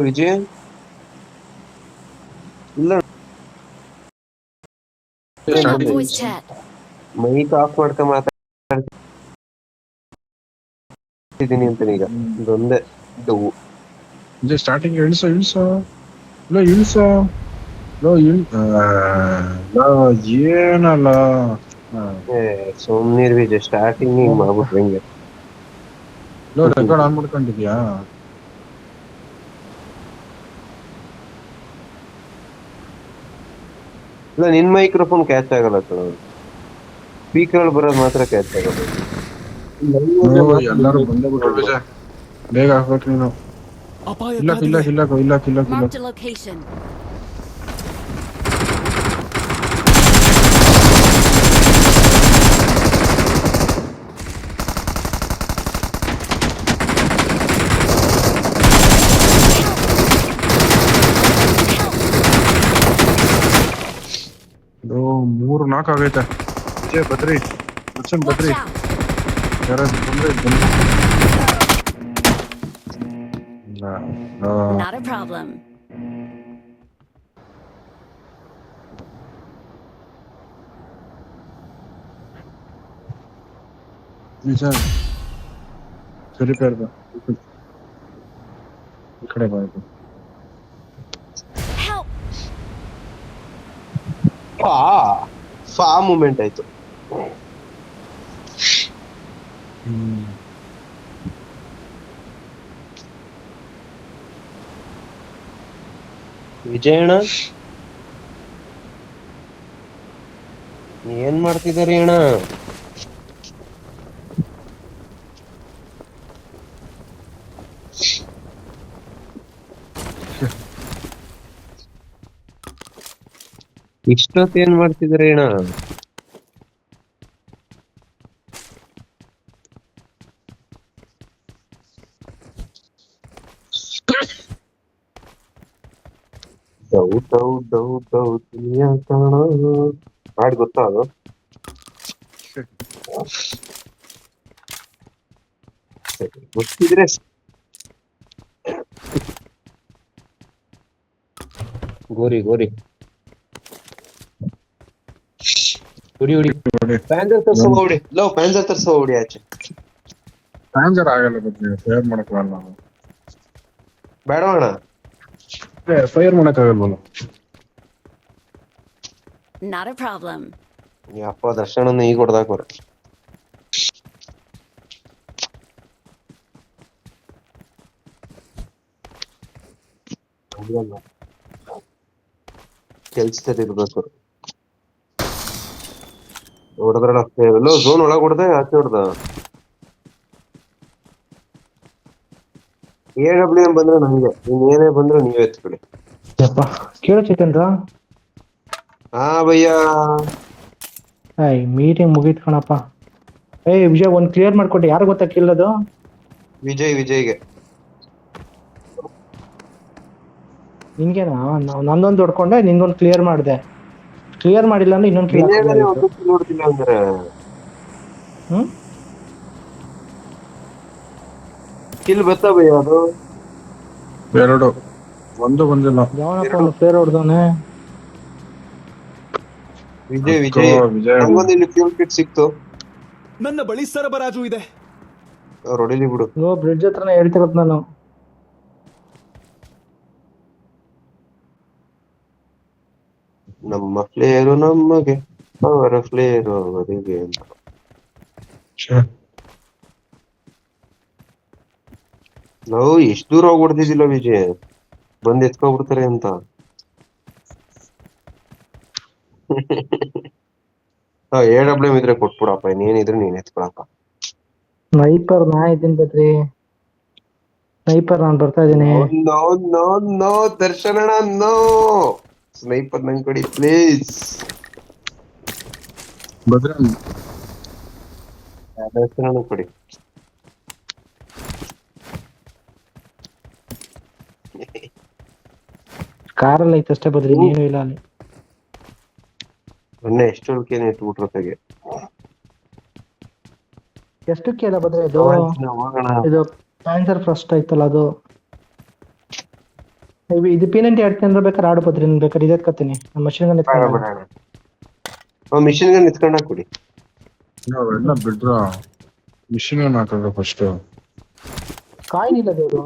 ವಿಜಯ್ ಇಲ್ಲ Join starting voice chat. Mic off ಮಾಡ್ಕ ಮಾತಾಡ್ತಿದ್ದೀನಿ ಅಂತ ಈಗ ಇದೊಂದೇ ಡೌ ಸ್ಟಾರ್ಟಿಂಗ್ ಇಳಿಸೋ ಇಳಿಸೋ ಇಲ್ಲ ಇಳಿಸೋ ಏನಲ್ಲ ಸುಮ್ನಿರ್ ವಿಜಯ್ ಸ್ಟಾರ್ಟಿಂಗ್ ಹಿಂಗ್ ಮಾಡ್ಬಿಟ್ರಿ ಹಿಂಗೆ ರೆಕಾರ್ಡ್ ಆನ್ ಮಾಡ್ಕೊಂಡಿದ್ಯಾ? ಇಲ್ಲ ನಿನ್ ಮೈಕ್ರೋಫೋನ್ ಕ್ಯಾಚ್ ಆಗಲ್ಲ ಕಣ ಸ್ಪೀಕರ್ ಬರೋದು ಮಾತ್ರ ಕ್ಯಾಚ್ ಆಗಲ್ಲ ಎಲ್ಲಾರು ಬಂದೇ ಬಿಟ್ರು ವಿಜಯ್, ಬೇಗ ಹಾಕ್ಬೇಕು ನೀನು. ಇಲ್ಲ ಇಲ್ಲ ಇಲ್ಲ ಇಲ್ಲ ಇಲ್ಲ ಇಲ್ಲ Marked a location. ಇದು 3-4 ಆಗೈತೆ. Vijay Badri ಮಚ್ಚನ್ Watch Badri out. ಯಾರಾದ್ರು ಬಂದ್ರೆ ಬನ್ನಿ. Not a problem. ವಿಜಯ್ ಸರಿ ಪೇರ್ ಬಾ ಈ ಕಡೆ ಬಾ ಇದು. Help. ಫಾ ಮೂಮೆಂಟ್ ಆಯ್ತು. ವಿಜಯಣ್ಣ ಏನ್ ಮಾಡ್ತಿದಾರಿ ಅಣ್ಣ? ಇಷ್ಟೊತ್ತು ಏನ್ ಮಾಡ್ತಿದಾರಿ ಅಣ್ಣ? ಡೌಟ್ ಡೌಟ್ ಡೌಟ್ ಡೌಟ್ ಹಾಡ್ ಗೊತ್ತಾ ಅದು? ಗೊತ್ತಿದ್ರೆ ಗೋರಿ ಗೋರಿ ಹೊಡಿ ಹೊಡಿ ಪ್ಯಾನ್ಸರ್ ತರ್ಸೋ ಹೊಡಿ ಲೋ ಪ್ಯಾನ್ಸರ್ ತರ್ಸೋ ಹೊಡಿ ಆಚೆ. ಟ್ರಾನ್ಸ್ಫರ್ ಆಗಲ್ಲ ಬದ್ರಿ, ಫೈರ್ ಮಾಡಕ್ಕಾಗಲ್ಲ ನಾವು. ಬೇಡವಣ್ಣ ಫೈರ್ ಮಾಡಕ್ಕಾಗಲ್ವಲ್ಲ. Not a problem. ಅಪ್ಪ ದರ್ಶನ ಈಗ ಹೊಡೆದಾಕೋರ. ಕೆಲ್ಸದಲ್ಲಿ ಇರ್ಬೇಕು ಹೊಡೆದ್ರಲ್ಲ ಎಲ್ಲೋ ಝೋನ್ ಒಳಗ್ ಹೊಡೆದ ಆಚೆ ಹೊಡೆದ. AW ಬಂದ್ರೆ ನಂಗೆ ಏನೇ ಬಂದ್ರೆ ನೀವೇ ಎತ್ಕೊಳ್ಳಿ. ಕೇಳೋ ಚೇತನ್ರ ಹಾ ಭಯ್ಯ ಮೀಟಿಂಗ್ ಮುಗೀತ್ ಕಣಪ್ಪ. ವಿಜಯ್ ಒಂದ್ ಕ್ಲಿಯರ್ ಮಾಡ್ಕೊಟ್ಟೆ, ಯಾರು ಗೊತ್ತಾ ಕೇಳೋದು? ವಿಜಯ್ಗೆ ನಿನ್ಗೇನಾ? ನಂದೊಂದು ಹೊಡ್ಕೊಂಡೆ, ನಿನ್ಗೊಂದು ಕ್ಲಿಯರ್ ಮಾಡಿದೆ. ಕ್ಲಿಯರ್ ಮಾಡಿಲ್ಲ ಅಂದ್ರೆ ಇನ್ನೊಂದು ಕ್ಲಿಯರ್ ನೋಡ್ತಿಲ್ಲ ಅಂದ್ರೆ ಕಿಲ್ ಬತ್ತ ಭಯ್ಯ ಅದು ಎರಡು ಒಂದು ಬಂದಿಲ್ಲ. ಯಾವನಪ್ಪ ಒಂದು ಕ್ಲಿಯರ್ ಹೊಡ್ದವನೆ? ವಿಜಯ್ ನಂಗೊಂದು ಇಲ್ಲಿ ಫ್ಯೂಲ್ ಕಿಟ್ ಸಿಕ್ತು. ನನ್ನ ಬಳಿ ಸರಬರಾಜು ಇದೆ. ಹೊಡಿಲಿ ಬಿಡು. ಬ್ರಿಡ್ಜ್ ಹತ್ರನೇ ಹೇಳ್ತಿರೋದು ನಾನು. ನಮ್ಮ ಫ್ಲೇರು ನಮಗೆ, ಅವರ ಫ್ಲೇರು ಅವರಿಗೆ ಅಂತ. ನಾವು ಎಷ್ಟು ದೂರ ಹೋಗ್ಬಿಡ್ತಿದ್ದಿಲ್ಲ ವಿಜಯ್, ಬಂದ್ ಎತ್ಕೊಬಿಡ್ತಾರೆ ಅಂತ. AW ಇದ್ರೆ ಕೊಟ್ಬಿಡಪ್ಪ, ಇನ್ನೇನಿದ್ರೆ ನೀನ್ ಎತ್ಕೊಳಪ್ಪ. ಸ್ನೈಪರ್ ನಾ ಇದ್ದೀನಿ ಬದ್ರಿ, ಸ್ನೈಪರ್ ನಾನು ಬರ್ತಾ ಇದ್ದೀನಿ. ನೋ ನೋ ನೋ ದರ್ಶನ ನೋ, ಸ್ನೈಪರ್ ನಂಗ್ ಕೊಡಿ ಪ್ಲೀಸ್. ದರ್ಶನ ಕೊಡಿ. ಕಾರಲ್ಲಿ ಐತಷ್ಟೇ ಬದ್ರಿ, ನೀನು ಇಲ್ಲ ಅಲ್ಲಿ. ಮೊನ್ನೆ ಎಷ್ಟು ಉಳ್ಕೇನೆ ಇಟ್ಬಿಟ್ರೊತೆಗೆ. ಎಷ್ಟಕ್ಕೆ ಅಲ್ಲ ಬದ್ರೆ ಇದು ಹೋಗೋಣ. ಇದು ಪ್ಯಾನ್ಸರ್ ಫಸ್ಟ್ ಐತಲ್ಲ ಅದು ಇದು P90 ಆಡ್ತೀನಿ ಅಂದ್ರೆ ಬೇಕಾದ್ರೆ ಆಡು ಬದ್ರಿ ನಿನ್ ಬೇಕಾದ್ರೆ ಇದು ಎತ್ಕೊತೀನಿ ನಮ್ಮ ಮಷಿನ್ ಗನ್ ಬೇಡ ಎತ್ಕೊಂಡ ಬೇಡ ಮಿಷಿನ್ ಗನ್ ನಿತ್ಕೊಂಡ ಕೊಡಿ. ನಾವೆಲ್ಲ ಬಿಡ್ರ ಮಿಷಿನ್ ಹಾಕೋದು ಫಸ್ಟ್. ಕಾಯಿನ್ ಇಲ್ಲ ದೇವ್ರು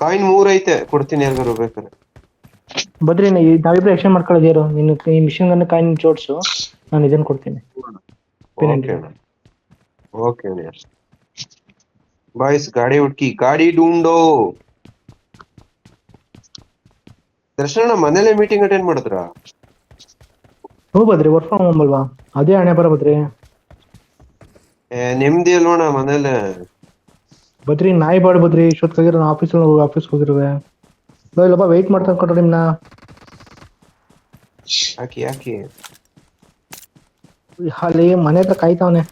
ಕಾಯಿನ್ 3 ಐತೆ, ಕೊಡ್ತೀನಿ ಯಾರಿಗಾರು ಬೇಕಾರೆ. ಬದ್ರಿ ನಾವಿಬ್ರು ಎಕ್ಸ್ಚೇಂಜ್ ಮಾಡ್ಕೊಳ್ಳೋದೇರು ನೀನು ಈ ಮಿಷಿನ್ ಗನ್ ಕಾಯಿನ್ ಜೋಡ್ಸು, ನಾನು ಇದನ್ನ ಕೊಡ್ತೀನಿ P90. ಓಕೆ ಬಾಯ್ಸ್, ಗಾಡಿ ಹುಡ್ಕಿ, ಗಾಡಿ ಡೂಂಡೋ. ದರ್ಶನ ಮನೇಲೆ ಮೀಟಿಂಗ್ ಅಟೆಂಡ್ ಮಾಡಿದ್ರ? ಹ್ಞೂ ಬದ್ರಿ ವರ್ಕ್ ಫ್ರಮ್ ಹೋಮ್ ಅಲ್ವಾ, ಅದೇ ಹಣೆ ಬರ ಬದ್ರಿ. ನೆಮ್ಮದಿ ಅಲ್ವಣ ಮನೇಲೆ. ಬದ್ರಿ ನಾಯಿ ಬಾಡ್ ಬದ್ರಿ ಇಷ್ಟೊತ್ತಾಗಿರೋ ಆಫೀಸ್ಗೆ ಹೋಗಿರುವೆ. ಇಲ್ಲಪ್ಪ ವೆಯ್ಟ್ ಮಾಡ್ತಾ ಅನ್ಕೊಂಡ್ರೆ ನಿಮ್ನ. ಯಾಕೆ ಅಲ್ಲಿ ಮನೆ ಹತ್ರ ಕಾಯ್ತಾವನೆ.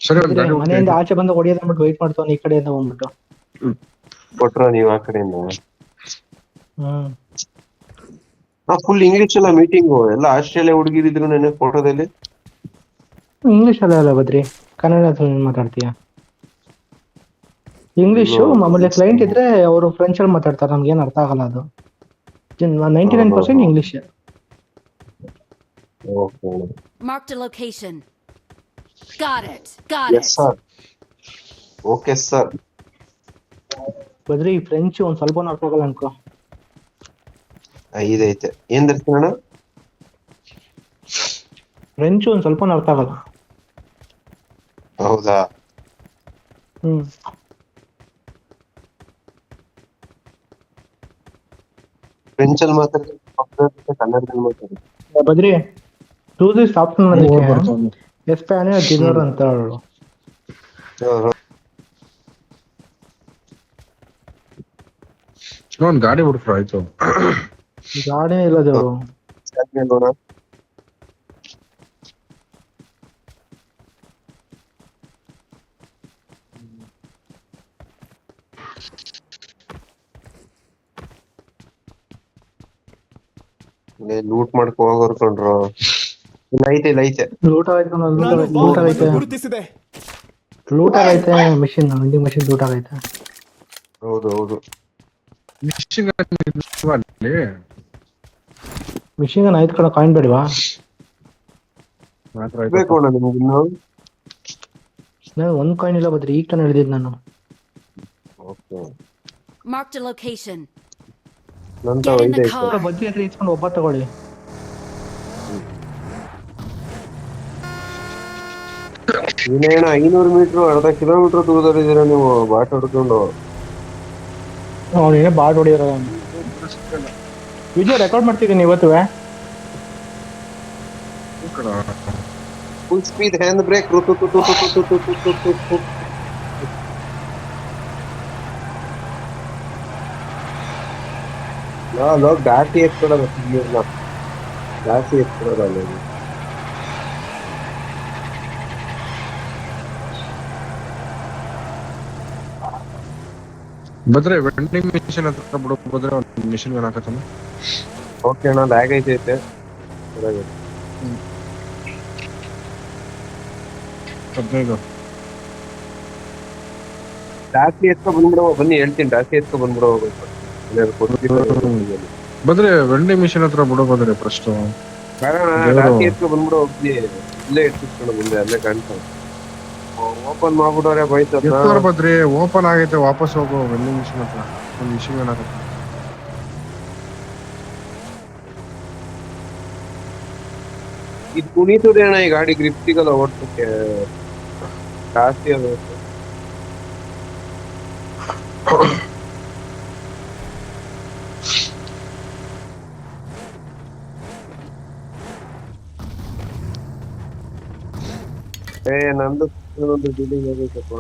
ಸರಿ ಒಂದ್ ಗಾಡಿ ಮನೆಯಿಂದ ಆಚೆ ಬಂದು ಹೊಡಿಯೋದು ಅಂದ್ಬಿಟ್ಟು ವೆಯ್ಟ್ ಮಾಡ್ತಾವನೆ ಈ ಕಡೆಯಿಂದ ಬಂದ್ಬಿಟ್ಟು. ಕೊಟ್ರ ನೀವ್ ಆ ಕಡೆಯಿಂದ? ಹ್ಮ್ ಫುಲ್ ಇಂಗ್ಲಿಷ್ ಅಲ್ಲ ಮೀಟಿಂಗು, ಎಲ್ಲ ಆಸ್ಟ್ರೇಲಿಯಾ ಹುಡುಗಿರಿದ್ರು ನೆನೆ ಫೋಟೋದಲ್ಲಿ. ಇಂಗ್ಲಿಷ್ ಅಲ್ಲ ಬದ್ರಿ, ಕನ್ನಡ ಮಾತಾಡ್ತೀಯ? ಇಂಗ್ಲಿಷು ಮಾಮೂಲಿ ಕ್ಲೈಂಟ್ ಇದ್ರೆ ಅವರು ಫ್ರೆಂಚ್ ಅಲ್ಲಿ ಮಾತಾಡ್ತಾರೆ, ನಮ್ಗೆ ಏನ್ ಅರ್ಥ ಆಗಲ್ಲ ಅದು. 99% English. Marked a location. Got it. Yes sir. Okay sir. Badri French ಒಂದ್ ಸ್ವಲ್ಪ ಅರ್ಥ ಆಗಲ್ಲ ಅನ್ಕೋ. ಇದೈತೆ ಏನ್ ದರ್ಶನ? ಫ್ರೆಂಚ್ ಒಂದ್ ಸ್ವಲ್ಪ ಅರ್ಥ ಆಗಲ್ಲ. ಹೌದಾ? ಹ್ಮ್ ಫ್ರೆಂಚ್ ಅಲ್ಲಿ ಮಾತಾಡಿ, ಕನ್ನಡದಲ್ಲಿ ಮಾತಾಡಿ. Badri to this afternoon Espana dinner ಅಂತ ಹೇಳು. ಒಂದ್ ಗಾಡಿ ಹುಡುಕ್ರು ಆಯ್ತು. ಗಾಡಿ ಇಲ್ಲ ದೇವ್ರು. ಲೂಟ್ ಮಾಡ್ಕೊ ಹೋಗೋರ್ ಕೊಂಡ್ರು. ಇಲ್ಲ ಐತೆ ಲೂಟ್ ಆಗೈತೆ ನಾನು ಲೂಟ್ ಆಗೈತೆ ವಾಹನವನ್ನು ಗುರುತಿಸಿದೆ. ಲೂಟ್ ಆಗೈತೆ ಮಿಷಿನ್ ವೆಂಡಿಂಗ್ ಮಷಿನ್ ಲೂಟ್ ಆಗೈತೆ. ಹೌದು. ಮಿಷಿನ್ ಅಲ್ಲಿ ಮಿಷಿನ್ ಗನ್ ಆಯ್ತು ಕಣ, ಕಾಯಿನ್ ಬೇಡವಾ? ಮಾತ್ರ ಬೇಕು ಅಣ್ಣ ನಿಮ್ಗೆ ಇನ್ನು? ನಾನು ಒಂದ್ ಕಾಯಿನ್ ಇಲ್ಲ ಬದ್ರಿ, ಈಗ ತಾನೇ ಹೇಳಿದ್ ನಾನು. Okay, Marked a location. ನಂತ Get in the ಐತೆ. car. ಬದ್ರಿ ಹತ್ರ ಇಸ್ಕೊಂಡು ಒಬ್ಬ ತಗೊಳ್ಳಿ. ಇನ್ನೇನ 500 ಮೀಟರ್ ಅರ್ಧ ಕಿಲೋಮೀಟರ್ ದೂರದಲ್ಲಿದ್ದೀರಾ ನೀವು ಬಾಟ್ ಹೊಡ್ಕೊಂಡು. ಅವನೇನೇ ಬಾಡ್ ಹೊಡಿಯೋರ. ವಿಡಿಯೋ ರೆಕಾರ್ಡ್ ಮಾಡ್ತಿದ್ದೀನಿ ಇವತ್ತು. Full speed hand break. ದಾಟಿ ಎತ್ಕೊಡೋದು, ದಾಟಿ ಎತ್ಕೊಡೋದಲ್ಲ. ಬದ್ರೆ ವೆಂಡಿಂಗ್ ಮಿಷಿನ್ ಹತ್ರ ಬಿಡೋ ಬದ್ರೆ ಒಂದು ಮಿಷಿನ್ ಗನ್ ಹಾಕತ್ತಾನೆ. ಓಕೆ ಅಣ್ಣ, ಲ್ಯಾಗ್ ಐತೆ. ದಾಟಿ ಎತ್ಕೊ ಬಂದ್ಬಿಡೋ, ಬನ್ನಿ ಹೇಳ್ತೀನಿ. ದಾಟಿ ಎತ್ಕೊ ಬಂದ್ಬಿಡೋ. ಬದ್ರೆ ವೆಂಡಿಂಗ್ ಮಿಷಿನ್ ಹತ್ರ ಬಿಡೋ ಬದ್ರೆ ಫಸ್ಟ್ ದಾಟಿ ಎತ್ಕೊ ಬಂದ್ಬಿಡೋ. ಹೋಗಿ ಇಲ್ಲೇ ಇಟ್ಬಿಟ್ಕೊಂಡು ಮುಂದೆ ಅಲ್ಲೇ ಕಾಣ್ತಾವ. ಓಪನ್ ಮಾಡ್ಬಿಡೋರೆ ಬೈತ. ಬದ್ರಿ ಓಪನ್ ಆಗೈತೆ, ವಾಪಸ್ ಹೋಗೋ ವೆಂಡಿಂಗ್ ಮಿಷಿನ್ ಹತ್ರ ಒಂದು ಮಿಷಿನ್ ಗನ್ ಹಾಕತ್ತೆ. ಇದು ಕುಣಿತದೆ ಅಣ್ಣ, ಈ ಗಾಡಿ ಗ್ರಿಪ್ ಸಿಗಲ್ಲ ಓಡ್ಸಕ್ಕೆ, ಜಾಸ್ತಿ ಅದು. ನಂದು ಒಂದು ಡೀಲಿಂಗ್ ಆಗೈತಪ್ಪ.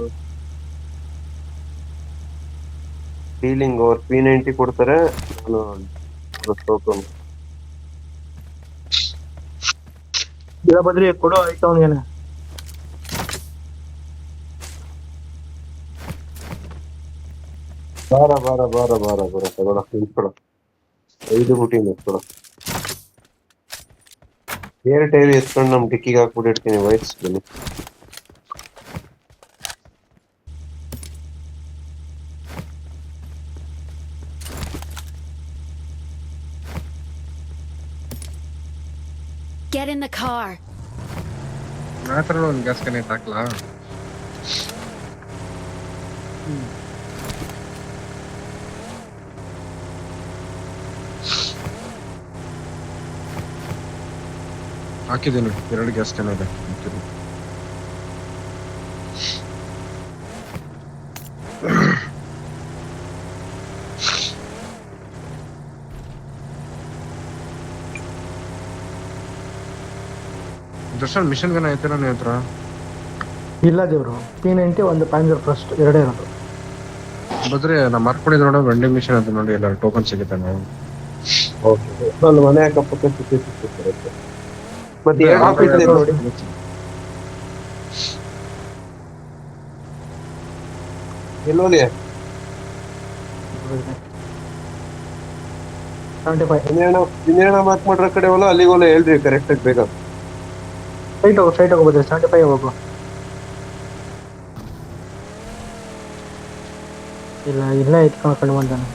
ಡೀಲಿಂಗ್ ಅವ್ರು P90 ಕೊಡ್ತಾರೆ, ನಾನು ಟೋಕನ್. ಇಲ್ಲ ಬದ್ರಿ ಕೊಡೋ ಆಯ್ತು ಅವನಿಗೇನೆ. ಬಾರ ತಗೊಳ, ನಿಂತ್ಕೊಳ. 5 ಬುಟ್ಟಿ ನಿಂತ್ಕೊಳ. ಬೇರೆ ಟೈರ್ ಎತ್ಕೊಂಡು ನಮ್ ಡಿಕ್ಕಿಗೆ ಹಾಕ್ಬಿಟ್ಟಿರ್ತೀನಿ ವೈಟ್ಸ್ ಬನ್ನಿ. Get in the car. ಮಾತ್ರ ಒಂದು ಗ್ಯಾಸ್ ಕನೆಕ್ಟ್ ಹಾಕ್ಲಾ? ಹಾಕಿದ್ದೀನಿ, 2 ಗ್ಯಾಸ್ ಕ್ಯಾನ್ ಇದೆ. ದರ್ಶನ್ ಮಿಷನ್ ಗನ್ ಐತೆ ನನ್ನ ಹತ್ರ? ಇಲ್ಲ ದೇವ್ರು, P90 ಒಂದು ಪ್ಯಾಂಜರ್ ಫಸ್ಟ್ ಎರಡೇ ಇರೋದು. ಬದ್ರೆ ನಾ ಮಾರ್ಕೊಂಡಿದ್ ನೋಡ ವೆಂಡಿಂಗ್ ಮಿಷನ್ ಅಂತ ನೋಡಿ, ಎಲ್ಲ ಟೋಕನ್ ಸಿಗುತ್ತೆ ನಾವು. ಅಲ್ಲಿ ಮನೆ ಅಕ್ಕಪಕ್ಕ ಸಿಕ್ಕಿರುತ್ತೆ. ಮತ್ತೆ ಎರಡು ಆಫೀಸ್ ಇದೆ ನೋಡಿ. ಎಲ್ಲೋಲಿ 75 ಇನ್ನೇಣ ಮಾರ್ಕ್ ಮಾಡ್ರ ಕಡೆ ಹೋಲ ಅಲ್ಲಿಗೆ ಹೋಲ ಹೇಳ್ರಿ ಕರೆಕ್ಟ್ ಆಗಿ ಬೇಗ. ಸೈಟ್ ಹೋಗೋ ಬದ್ರೆ 75 ಹೋಗು. ಇಲ್ಲ ಇಟ್ಕೊಂಡು ಬಂದಾನೆ.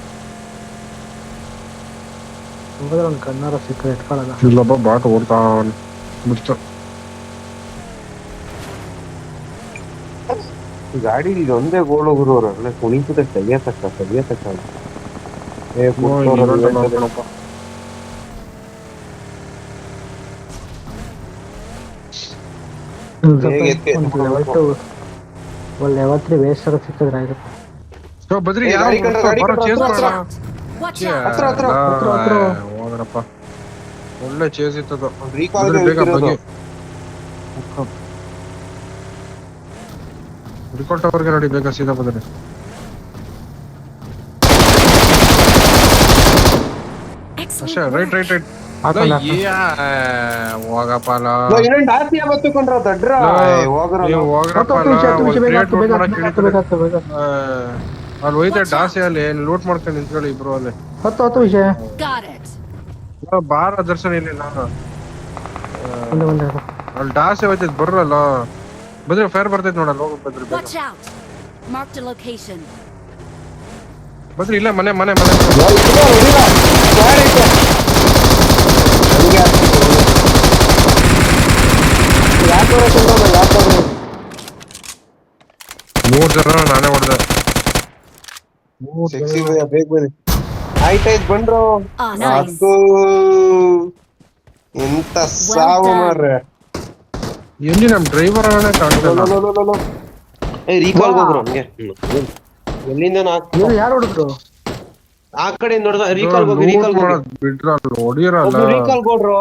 ಹೋದ್ರೆ ಒಂದು ಕಣ್ಣಾರ ಸಿಕ್ಕರೆ ಇಟ್ಕೊಳ್ಳಲ್ಲ. ಇಲ್ಲೊಬ್ಬ ಬಾಟ್ ಓಡ್ತಾ ಮುಚ್ಚ ಗಾಡಿ ಈಗ ಒಂದೇ ಗೋಳು ಗುರುವ್ರ ಅಲ್ಲೇ ಕುಣಿತದೆ ತೆಗಿಯತಕ್ಕ ಒಳ್ಳೆ ಯಾವತ್ರಿ ವೇಸ್ಟ್ ಆಗ ಸಿಕ್ಕಿದ್ರೆ ಆಗುತ್ತೆ. ಬದ್ರಿ ಹೋದ್ರಪ್ಪ, ಒಳ್ಳೆ ಚೇಸ್ ಇತ್ತದು. ರಿಕಾರ್ಡ್ ಟವರ್ಗೆ ನೋಡಿ, ಬೇಗ ಸೀದಾ ಬದ್ರಿ. ಅಷ್ಟೇ, ರೈಟ್ ಹೋಗಪ್ಪ ಅಲ್ಲಿ ಹೋಯ್ತೆ ಡಾಸಿ ಅಲ್ಲಿ ಲೂಟ್ ಮಾಡ್ಕೊಂಡು ನಿಂತ್ಕೊಳ್ಳಿ ಇಬ್ರು ಅಲ್ಲಿ. 10 ವಿಷಯ ಬಾರ ದರ್ಶನ ಇಲ್ಲಿ ಅಲ್ಲಿ ಡಾಸಿ ಹೋಯ್ತೈತ್ ಬರ್ರಲ್ಲ. ಬದ್ರಿ ಫೈರ್ ಬರ್ತೈತ್ ನೋಡಲ್ಲ, ಹೋಗ್ ಬದ್ರಿ ಬದ್ರಿ. ಇಲ್ಲ ಮನೆ 3 ಜನ ನಾನೇ ಹೊಡೆದೆ. ಬೇಗ ಬನ್ನಿ. ಆಯ್ತಾಯ್ತು ಬಂದ್ರು. ಎಂತ ಸಾವು ಮಾರ್ರೆ. ಎಲ್ಲಿ ನಮ್ ಡ್ರೈವರ್ ರೀಕಾಲ್ ಹೋಗ್ರು ಹಂಗೆ. ಎಲ್ಲಿಂದ ಯಾರು ಹೊಡೆದ್ರು? ಆ ಕಡೆ ನೋಡ್ದ ರೀಕಾಲ್ ಹೋಗಿ ಬಿಡ್ರಲ್ಲ, ಹೊಡಿಯರಲ್ಲ. ರೀಕಾಲ್ ಕೊಡ್ರು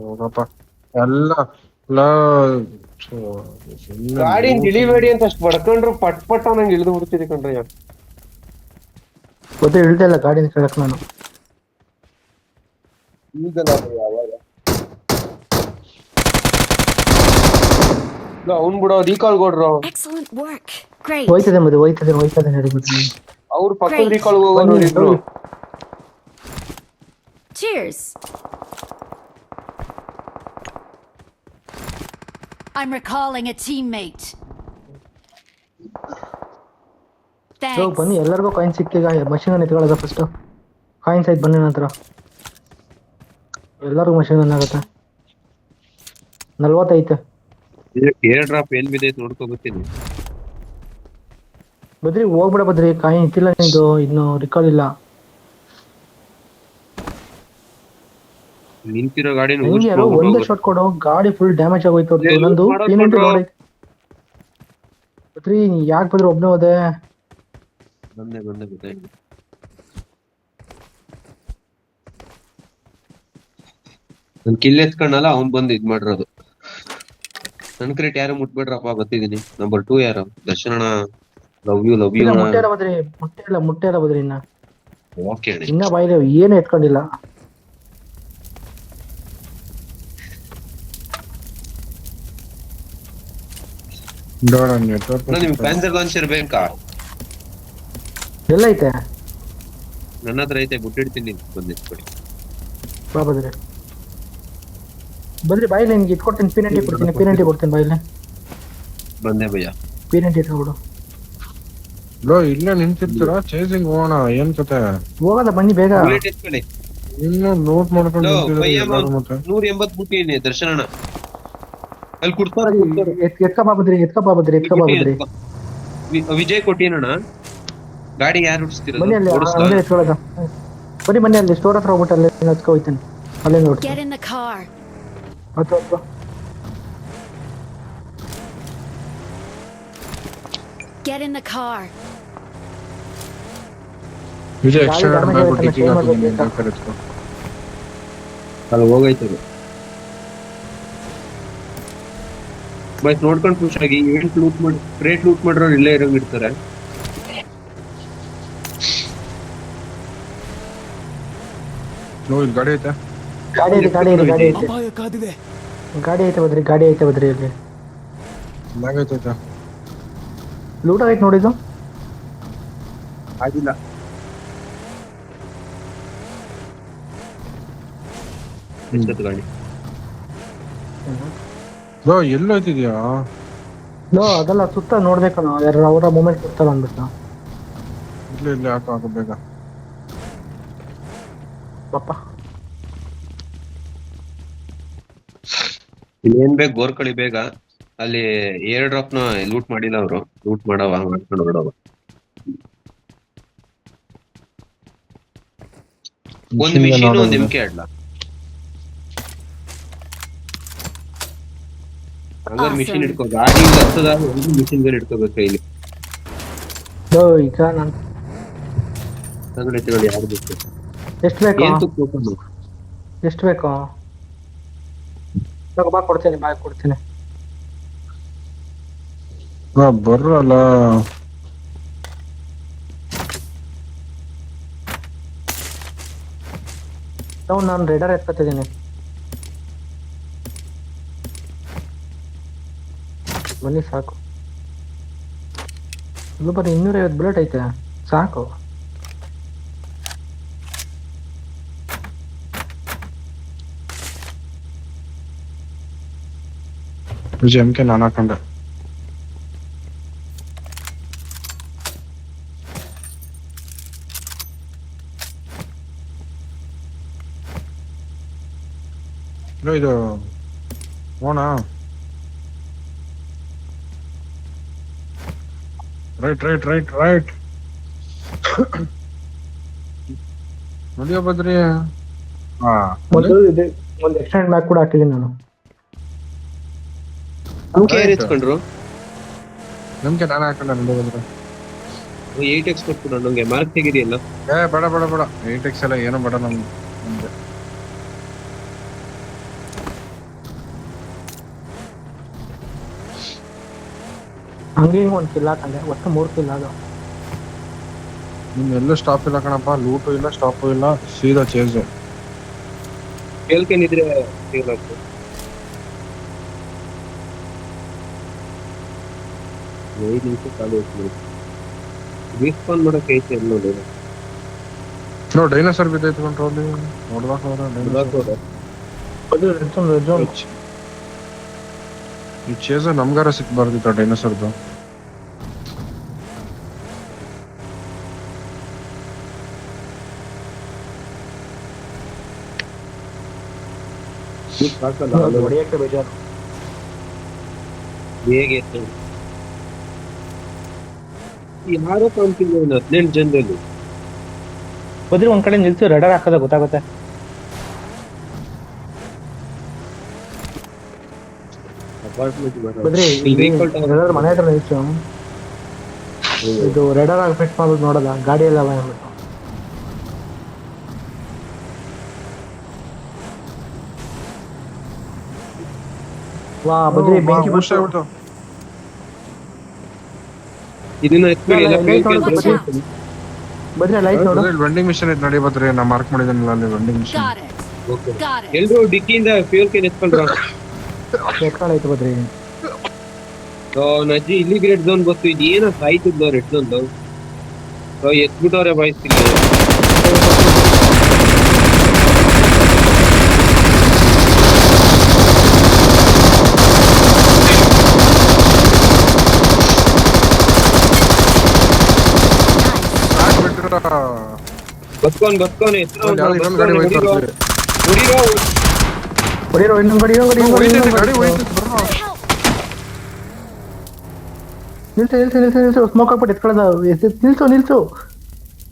ಹೋಗಪ್ಪ ಎಲ್ಲ ಗಾಡಿ ಇಳಿಬೇಡಿ ಅಂತ ಅಷ್ಟು ಬಡ್ಕೊಂಡ್ರು ಪಟ್ ನಂಗೆ ಇಳಿದು ಬಿಡ್ತಿದೆ ಕಣ್ರಿ. ಗೊತ್ತೇ ಇಳ್ದಲ್ಲ ಗಾಡಿನ ಕೆಳಕ್ ನಾನು. ಅವ್ನ್ ಬಿಡೋ ರೀಕಾಲ್ ಕೊಡ್ರು. ಹೋಯ್ತದೆ ನಡಿಬಿಟ್ಟು ಅವ್ರು ಪಕ್ಕದ ರೀಕಾಲ್ ಹೋಗೋರು ಇಬ್ರು. Cheers. I'm recalling a teammate. Thanks. ಬನ್ನಿ, ಎಲ್ಲರಿಗೂ ಕಾಯಿನ್ ಸಿಕ್ಕಿಗ. ಮಷಿನ್ ಗನ್ ಎತ್ಕೊಳ್ಳೋದ ಫಸ್ಟ್. ಕಾಯಿನ್ಸ್ ಆಯ್ತು ಬನ್ನಿ ನಂತರ. ಎಲ್ಲರಿಗೂ ಮಷಿನ್ ಗನ್ ಆಗುತ್ತೆ. 40 ಐತೆ. ಏರ್ ಡ್ರಾಪ್ ಎಲ್ಲಿ ಬಿದ್ದೈತೆ ನೋಡ್ಕೊ ಬರ್ತೀನಿ. ಬದ್ರಿ ಹೋಗ್ಬಿಡ ಬದ್ರಿ, ಕಾಯಿನ್ ಇತ್ತಿಲ್ಲ ನಿಂದು, ಇನ್ನು ರಿಕಾಲ್ ಇಲ್ಲ. ನಿಂತಿರೋ ಗಾಡಿ ಒಂದೇ ಶಾಟ್ ಕೊಡು, ಗಾಡಿ ಫುಲ್ ಡ್ಯಾಮೇಜ್ ಆಗೋಯ್ತು. ನಂದು ಬದ್ರಿ ಯಾಕೆ ಬದ್ರಿ ಒಬ್ನೇ ಹೋದೆ? ಬಂದೆ ಗೊತ್ತಾಯ್ತು. ನನ್ ಕಿಲ್ ಎತ್ಕೊಂಡಲ್ಲ ಅವ್ನ್ ಬಂದು ಇದ್ ಮಾಡಿರೋದು. ನನ್ ಕ್ರೇಟ್ ಯಾರು ಮುಟ್ಬೇಡ್ರಪ್ಪ, ಬರ್ತಿದೀನಿ. ನಂಬರ್ 2 ಯಾರು? ದರ್ಶನ ಲವ್ ಯು ಮುಟ್ಟೆ ಇಲ್ಲ ಬದ್ರಿ. ಇನ್ನ ಓಕೆ ಇನ್ನ ಬಾಯಿಲೆ ಏನು ಎತ್ಕೊಂಡಿಲ್ಲ. ನಿಮ್ಗೆ ಪ್ಯಾನ್ಸರ್ ಲಾಂಚರ್ ಬೇಕಾ? ಎಲ್ಲ ಐತೆ ನನ್ನ ಹತ್ರ ಐತೆ, ಬಿಟ್ಟಿಡ್ತೀನಿ. ಬಂದಿಟ್ಕೊಡಿ. ಬಾ ಬದ್ರಿ. ಬದ್ರಿ ಬಾಯಿಲೆ ನಿನ್ಗೆ ಇಟ್ಕೊಡ್ತೀನಿ ಪೀನಂಟಿ ಕೊಡ್ತೀನಿ ಬಾಯಿಲೆ ಬಂದೆ ಭಯ್ಯ. ಪೀನಂಟಿ ಇಟ್ಕೊಬಿಡು. ಬ್ರೋ ಇಲ್ಲೇ ನಿಂತಿರ್ತೀರಾ ಚೇಸಿಂಗ್ ಹೋಗೋಣ ಏನ್ ಕತೆ ಹೋಗದ ಬನ್ನಿ ಬೇಗ. ಬುಲೆಟ್ ಎತ್ಕೊಳ್ಳಿ. ಇನ್ನು ನೋಟ್ ಮಾಡ್ಕೊಂಡು ನಿಂತಿದ್ದೀರಾ ಎಲ್ಲರೂ ಮತ್ತೆ 180 ಮುಟ್ಟಿನಿ ದರ್ಶನಣ್ಣ. ಅಲ್ಲಿ ಕೊಡ್ತಾರ ಎತ್ಕಪ್ಪ ಬದ್ರಿ. ವಿಜಯ್ ಕೊಟ್ಟಿನಣ್ಣ. ಗಾಡಿ ಯಾರು ಬನ್ನಿ ಅಲ್ಲಿ ಹಂಗೆ ಎತ್ಕೊಳ್ಳೋದ. ಬನ್ನಿ ಅಲ್ಲಿ ಸ್ಟೋರ್ ಹತ್ರ ಹೋಗ್ಬಿಟ್ಟು ಅಲ್ಲಿ ಎತ್ಕೊ ಹೋಯ್ತಾನೆ. ಅಲ್ಲೇ ನೋಡಿ Get in the car. ಹತ್ತು Get in the car. Vijay ಗಾಡಿ ಎಕ್ಸ್ಟ್ರಾ damage ಬ್ಯಾಗ್ ಆಯ್ತಾನೆ, ಟಿಕಿಂಗ್ change ಹಾಕಿದ್ದೀನಿ ಮಾಡ್ಬೇಕು. ಬೇಕಾದ್ರೆ ಎತ್ಕೊ. ಅಲ್ಲಿ ಹೋಗೈತದೆ. ಬಟ್ ನೋಡ್ಕೊಂಡು ಖುಷಿಯಾಗಿ ಇವೆಂಟ್ ಲೂಟ್ ಮಾಡಿ ಕ್ರೇಟ್ ಲೂಟ್ ಮಾಡಿರೋರು ಇಲ್ಲೇ ಇರೋಂಗ್ ಇರ್ತಾರೆ. ನೋ ಇಲ್ಲಿ ಗಾಡಿ ಐತೆ ಗಾಡಿ ಐತೆ ಅಪಾಯ ಕಾದಿದೆ. ಗಾಡಿ ಐತೆ ಬದ್ರಿ ಅಲ್ಲಿ ಬ್ಯಾಗ್ ಐತೆ ಲೂಟ ಐತೆ ನೋಡಿದ್ದು. ಆಗಿಲ್ಲ. ಎಷ್ಟೊತ್ತು ಗಾಡಿ ಬ್ರೋ ಎಲ್ಲಿ ಹೋಯ್ತಿದ್ಯಾ ಅದೆಲ್ಲ ಸುತ್ತ ನೋಡ್ಬೇಕು ನಾವು ಯಾರು ಅವರ ಮೂಮೆಂಟ್ ಕೊಡ್ತಾರ ಅಂದ್ಬಿಟ್ಟು ಇಲ್ಲಿ ಹಾಕು ಬೇಗ ಪಾಪ. ಇಲ್ಲಿ ಏನ್ ಬೇಕು ಗೋರ್ಕಳಿ ಬೇಗ. ಅಲ್ಲಿ ಏರ್ ಡ್ರಾಪ್ ನ ಲೂಟ್ ಮಾಡಿಲ್ಲ ಅವರು. ಲೂಟ್ ಮಾಡ್ಕೊಂಡು ಹೊರಡವ. ಒಂದ್ ಮಿಷಿನ್ ಒಂದ್ ಎಮ್ಕೆ ಆಡ್ಲ ಹಂಗಾರೆ ಮಿಷಿನ್ ಇಟ್ಕೋ. ಗಾಡಿ ಹತ್ತದಾಗ ಒಂದು ಮಿಷಿನ್ ಗಳು ಇಟ್ಕೋಬೇಕು ಕೈಲಿ. ಈಗ ನಾನು ತಗೊಂಡು ಎತ್ಕೊಳ್ಳಿ ಯಾರು ಬೇಕು. ಎಷ್ಟು ಬೇಕು ಏನ್ ತುಕ್ಕೋಕೊಂಡು ಎಷ್ಟು ಬೇಕು ಬಾ ಕೊಡ್ತೀನಿ. ಬರ್ರಲ್ಲ ನಾನು ರೇಡರ್ ಎತ್ಕೊತಿದ್ದೀನಿ. ಬನ್ನಿ ಸಾಕು. ಇದು ಬರೀ 250 ಬುಲೆಟ್ ಐತೆ ಸಾಕು. ಎಮ್ಕೆ ನಾನು ಹಾಕೊಂಡೆ. ಇದು ಓಣ ರೈಟ್ ನೋಡಿಯೋ ಬದ್ರಿ. ಮೊದಲು ಇದೆ ಒಂದು ಎಕ್ಸ್ಟೆಂಡ್ ಬ್ಯಾಗ್ ಕೂಡ ಹಾಕಿದ್ದೀನಿ ನಾನು. ಏರ್ ಎತ್ಕೊಂಡ್ರು. ನಮ್ಗೆ ನಾನು ಹಾಕೊಂಡೆ ನೋಡಿಯೋ ಬದ್ರಿ. 8x ಕೊಟ್ಬಿಡು ನಂಗೆ ಮಾರ್ಕ್ ತೆಗಿದೆಯಲ್ಲ. ಬೇಡ 8x ಎಲ್ಲ ಏನೋ ಬೇಡ ನಮ್ಗೆ. ಹಂಗೆ ಒಂದು ಕಿಲ್ ಹಾಕಂಡೆ ಒಟ್ಟು 3 ಕಿಲ್ ಆಗ. ಎಲ್ಲೂ ಸ್ಟಾಪ್ ಇಲ್ಲ ಕಣಪ್ಪ. ಲೂಟು ಇಲ್ಲ ಸ್ಟಾಪು ಇಲ್ಲ ಸೀದಾ ಚೇಸ್. ಕೇಳ್ಕೊಂಡಿದ್ರೆ ಫೇಲ್ ಆಗ್ತದೆ. ರಿಸ್ಪಾನ್ ಮಾಡಕ್ಕೆ ಐತೆ ನೋಡಿ. ಡೈನೋಸರ್ ಬಿದ್ದೈತೆ ಕಂಟ್ರೋಲ್ ನೋಡ್ಬೇಕು. ಈ ಚೇಸ ನಮ್ಗಾರ ಸಿಕ್ಬಾರ್ದಿತ್ತ ಡೈನೋಸರ್ದು. ಹೊಡೆಯಕ್ಕೆ ಬೇಜಾರು. ಹೇಗೆ ಯಾರೋ ಕಾಣ್ತಿಲ್ಲ 18 ಜನರಲ್ಲಿ. ಬದ್ರಿ ಒಂದ್ ಕಡೆ ನಿಲ್ಸು ರೆಡರ್ ಹಾಕೋದ ಗೊತ್ತಾಗುತ್ತೆ. ಬದ್ರಿ ರೆಡರ್ ಮನೆ ಹತ್ರ ನಿಲ್ಸು. ಇದು ರೆಡರ್ ಆಗಿ ಫಿಟ್ ಮಾಡೋದು ನೋಡಲ್ಲ ಗಾಡಿ ಎಲ್ಲ ಅಂದ್ಬಿಟ್ಟು. ವಾ ಬದ್ರಿ ಬೆಂಕಿ ಆಗ್ಬಿಟ್ಟು ಇದನ್ನ ಎತ್ಕೊಳ್ಳಿ. ಬದ್ರಿ ಲೈಟ್ ನೋಡು. ವೆಂಡಿಂಗ್ ಮಿಷನ್ ಐತೆ ನೋಡಿ ಬದ್ರಿ. ನಾ ಮಾರ್ಕ್ ಮಾಡಿದ್ದೀನಲ್ಲ ಅಲ್ಲಿ ವೆಂಡಿಂಗ್ ಮಿಷನ್. Got it. ಎಲ್ರು ಡಿಕ್ಕಿಯಿಂದ ಫ್ಯೂಲ್ ಕ್ಯಾನ್ ಎತ್ಕೊಂಡ್ರ. ಎತ್ಕೊಂಡೈತೆ ಬದ್ರಿ. ನಜ್ಜಿ ಇಲ್ಲಿ ರೆಡ್ ಝೋನ್ ಗೊತ್ತು. ಇದು ಏನೋ ಸಾಯ್ತಿದ್ದು ರೆಡ್ ಝೋನ್ ಎತ್ಬಿಟ್ಟವ್ರೆ ಬಾಯ್ತಿಲ್ಲ. ಹತ್ರ ಬತ್ಕೋನ್ ಇನ್ನೊಂದು ಗಾಡಿ ಹೋಯ್ತು ಅಂತೇಳಿ. ಹೊಡಿರೋ ಇನ್ನೊಂದು ಗಾಡಿ ಹೋಯ್ತೈತೆ ಗಾಡಿ ಹೋಯ್ತೈತೆ ಬ್ರೋ. ನಿಲ್ಸು ಸ್ಮೋಕ್ ಹಾಕ್ಬಿಟ್ಟು ಎತ್ಕೊಳ್ಳೋದ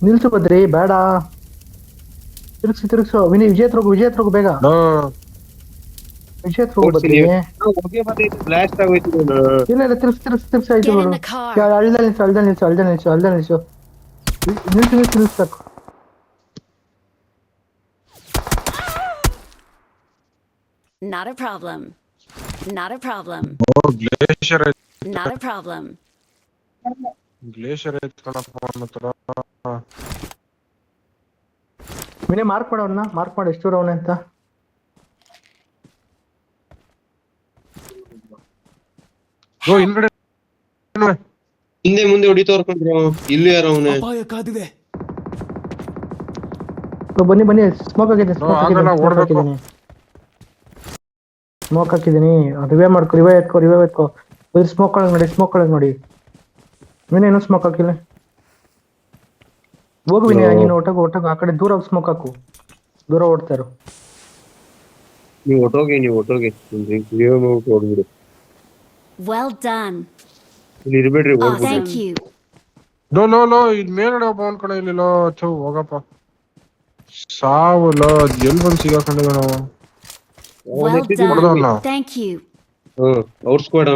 ನಿಲ್ಸು ಬದ್ರಿ ಬೇಡ ತಿರುಗ್ಸು ವಿಜಯ್ ಹತ್ರ ಹೋಗು ಬೇಗ ವಿಜಯ್ ಹತ್ರ ಹೋಗು ಬದ್ರಿ ಬ್ಲಾಸ್ಟ್ ಆಗೋಯ್ತು ಇಲ್ಲ ತಿರ್ಗ್ಸ ಆಯ್ತು Get in ನೋಡು the car. ಅಳ್ದ ನಿಲ್ಸು ಸಾಕು Not a problem. Not a problem. Glacier Not a problem. ಐತ್ ಕಣಪ್ಪ ಅವನ ಹತ್ರ. ವಿನಯ್ ಮಾರ್ಕ್ ಮಾಡು ಎಷ್ಟು ದೂರ ಅವನೇ ಅಂತ ಬ್ರೋ ಹಿಂದ್ಗಡೆ ಹಿಂದೆ ಮುಂದೆ ಹೊಡಿತೋರ್ಕೊಂಡ್ರು ಇಲ್ಲಿ ಯಾರ ಅವನೇ ಅಪಾಯ ಕಾದಿದೆ. ಬನ್ನಿ ಸ್ಮೋಕ್ ಹಾಕಿದ್ದೀನಿ ಓಡ್ಬೇಕು. ಸ್ಮೋಕ್ ಹಾಕಿದ್ದೀನಿ ರಿವೈವ್ ಎತ್ಕೋ ಸ್ಮೋಕ್ ಒಳಗೆ ನೋಡಿ ವಿನಯ್ ಸ್ಮೋಕ್ ಹಾಕಿಲ್ಲ ಹೋಗು ವಿನಯ್ ನೀನು ಒಟ್ಟಾಗ ಆ ಕಡೆ ದೂರ ಸ್ಮೋಕ್ ಹಾಕು ದೂರ ಓಡ್ತಾರು ನೀವು ಒಟ್ಟೋಗಿ ಓಡ್ಬಿಡು Well done. ಇಲ್ಲಿ ಇರ್ಬೇಡ್ರಿ Oh, thank you. ಲೋ ಇದ್ ಮೇಲ್ಗಡೆ ಒಬ್ಬ ಒಂದ್ ಕಡೆ ಇಲ್ಲಿಲ್ಲ ಚೌ ಹೋಗಪ್ಪ ಸಾವು ಎಲ್ಲಿ ಬಂದು ಸಿಗಾಕೊಂಡಿವ ನಾವು. Well ಹೊಡ್ದವ್ನ. done. Thank you. ಅವ್ರ ಸ್ಕ್ವಾಡ್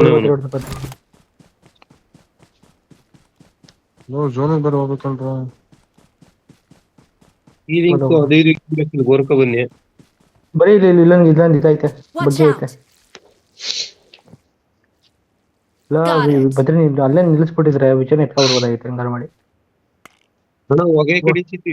ಝೋನಿಗೆ ಬೇರೆ ಹೋಗ್ಬೇಕಲ್ರ. ಈ ಗೋರ್ಕ ಬನ್ನಿ ಬರೀ ಇಲ್ಲೊಂದು ಇದೈತೆ Watch ಬಗ್ಗೆ out. ಐತೆ ಬದ್ರಿ ಅಲ್ಲೇ ನಿಲ್ಲಿಸ್ಬಿಟ್ಟಿದ್ರೆ ವಿಚಾರ ಎತ್ಕೊಳ್ಬೋದಾಗಿತ್ತು ಹಂಗಾರ ಮಾಡಿ ಅಣ್ಣ ಹೊಗೆ ಕಡಿಸಿತ್ತು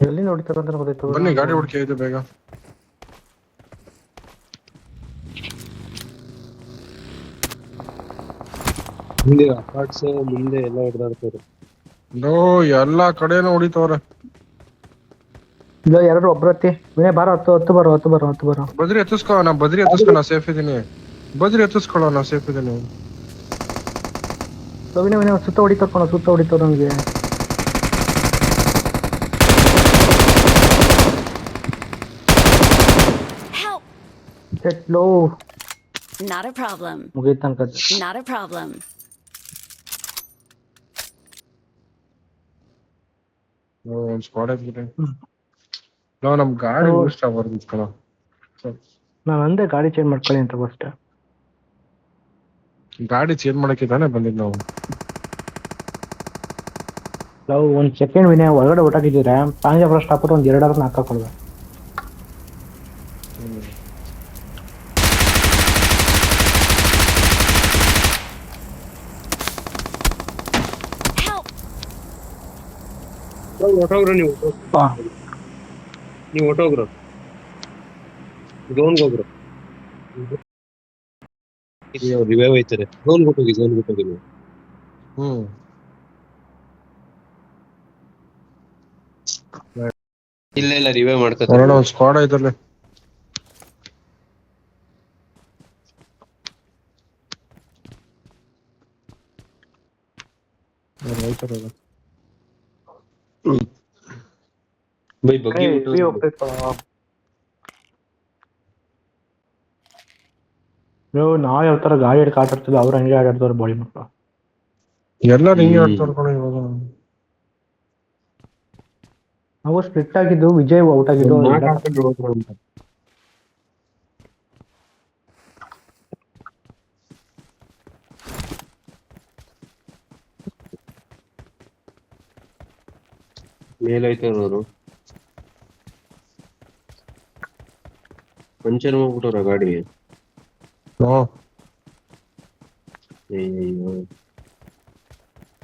ಎಲ್ಲಿ ನೋಡ್ತಾರ ಅಂತ ಗೊತ್ತಾಯ್ತು ಬನ್ನಿ ಗಾಡಿ ಹುಡುಕಿ ಐತೆ ಬೇಗ. ಮುಂದೆ ಅಪಾರ್ಟ್ಸ್ ಮುಂದೆ ಎಲ್ಲ ಹೊಡೆದಾಡ್ತಾರೆ. ಎಲ್ಲಾ ಕಡೆನೂ ಹೊಡಿತವ್ರೆ. ಇಲ್ಲ ಯಾರು ಒಬ್ರತ್ತಿ ವಿನಯ್ ಬಾರ ಹತ್ತು ಬರೋ ಬದ್ರಿ ಎತ್ತಿಸ್ಕೊ ನಾ ಸೇಫ್ ಇದೀನಿ. ಬದ್ರಿ ಎತ್ತಿಸ್ಕೊಳ್ಳೋ ನಾ ಸೇಫ್ ಇದೀನಿ. ವಿನಯ್ ಸುತ್ತ ಹೊಡಿತಾರ ನಮ್ಗೆ Help. Low Not a problem. ಮುಗಿತ ತನಕ Not a problem. ಒಂದ್ ಸ್ಕ್ವಾಡ್ ಆಗ್ಬಿಟ್ಟೆ. ನಮ್ ಗಾಡಿ ಇಷ್ಟ ಬರ್ದಿತ್ತು ಕಣ. ನಾನು ಅಂದೆ ಗಾಡಿ ಚೇಂಜ್ ಮಾಡ್ಕೊಳ್ಳಿ ಅಂತ ಫಸ್ಟ್ ಗಾಡಿ ಚೇಂಜ್ ಮಾಡಕ್ಕೆ ತಾನೇ ಬಂದಿದ್ ನಾವು ಒಂದ್ ಸೆಕೆಂಡ್ ವಿನಯ್ ಒಳಗಡೆ ಊಟಾಕಿದ್ರೆ ಪಾಂಜಾಪುರ ಸ್ಟಾಪ್ ಒಂದ್ 2 ಹಾಕೊಳ್ಳೋದು. ನೀವು ಹೊಟ್ಟೋಗ್ರು ಝೋನ್ಗೆ ಹೋಗ್ರು ರಿವೈವ್ ಐತಾರೆ. ಝೋನ್ ಗೊತ್ತೋಗಿ ನೀವು. ಇಲ್ಲ ರಿವೈವ್ ಮಾಡ್ತಾರೆ. ಒಂದ್ ಸ್ಕ್ವಾಡ್ ಐತಲ್ಲ. ಬೈ ಬಗ್ಗೆ ನಾವ್ ಯಾವ ತರ ಗಾಡಿ ಹಿಡ್ಕ ಆಟಾಡ್ತಿದ್ವಿ ಅವ್ರು ಹಂಗೆ ಆಟಾಡ್ತವ್ರು ಬಾಳಿ ಮಕ್ಕಳು ಎಲ್ಲರೂ ಹಿಂಗೆ ಆಡ್ತಾರ ಕಣ ಇವಾಗ. ನಾವು ಸ್ಪ್ಲಿಟ್ ಆಗಿದ್ದು ವಿಜಯ್ ಔಟ್ ಆಗಿದ್ದು ಮೇಲೈತಾರ ಅವರು ಪಂಚರ್ ಮಾಡ್ಬಿಟ್ಟವ್ರ ಗಾಡಿ.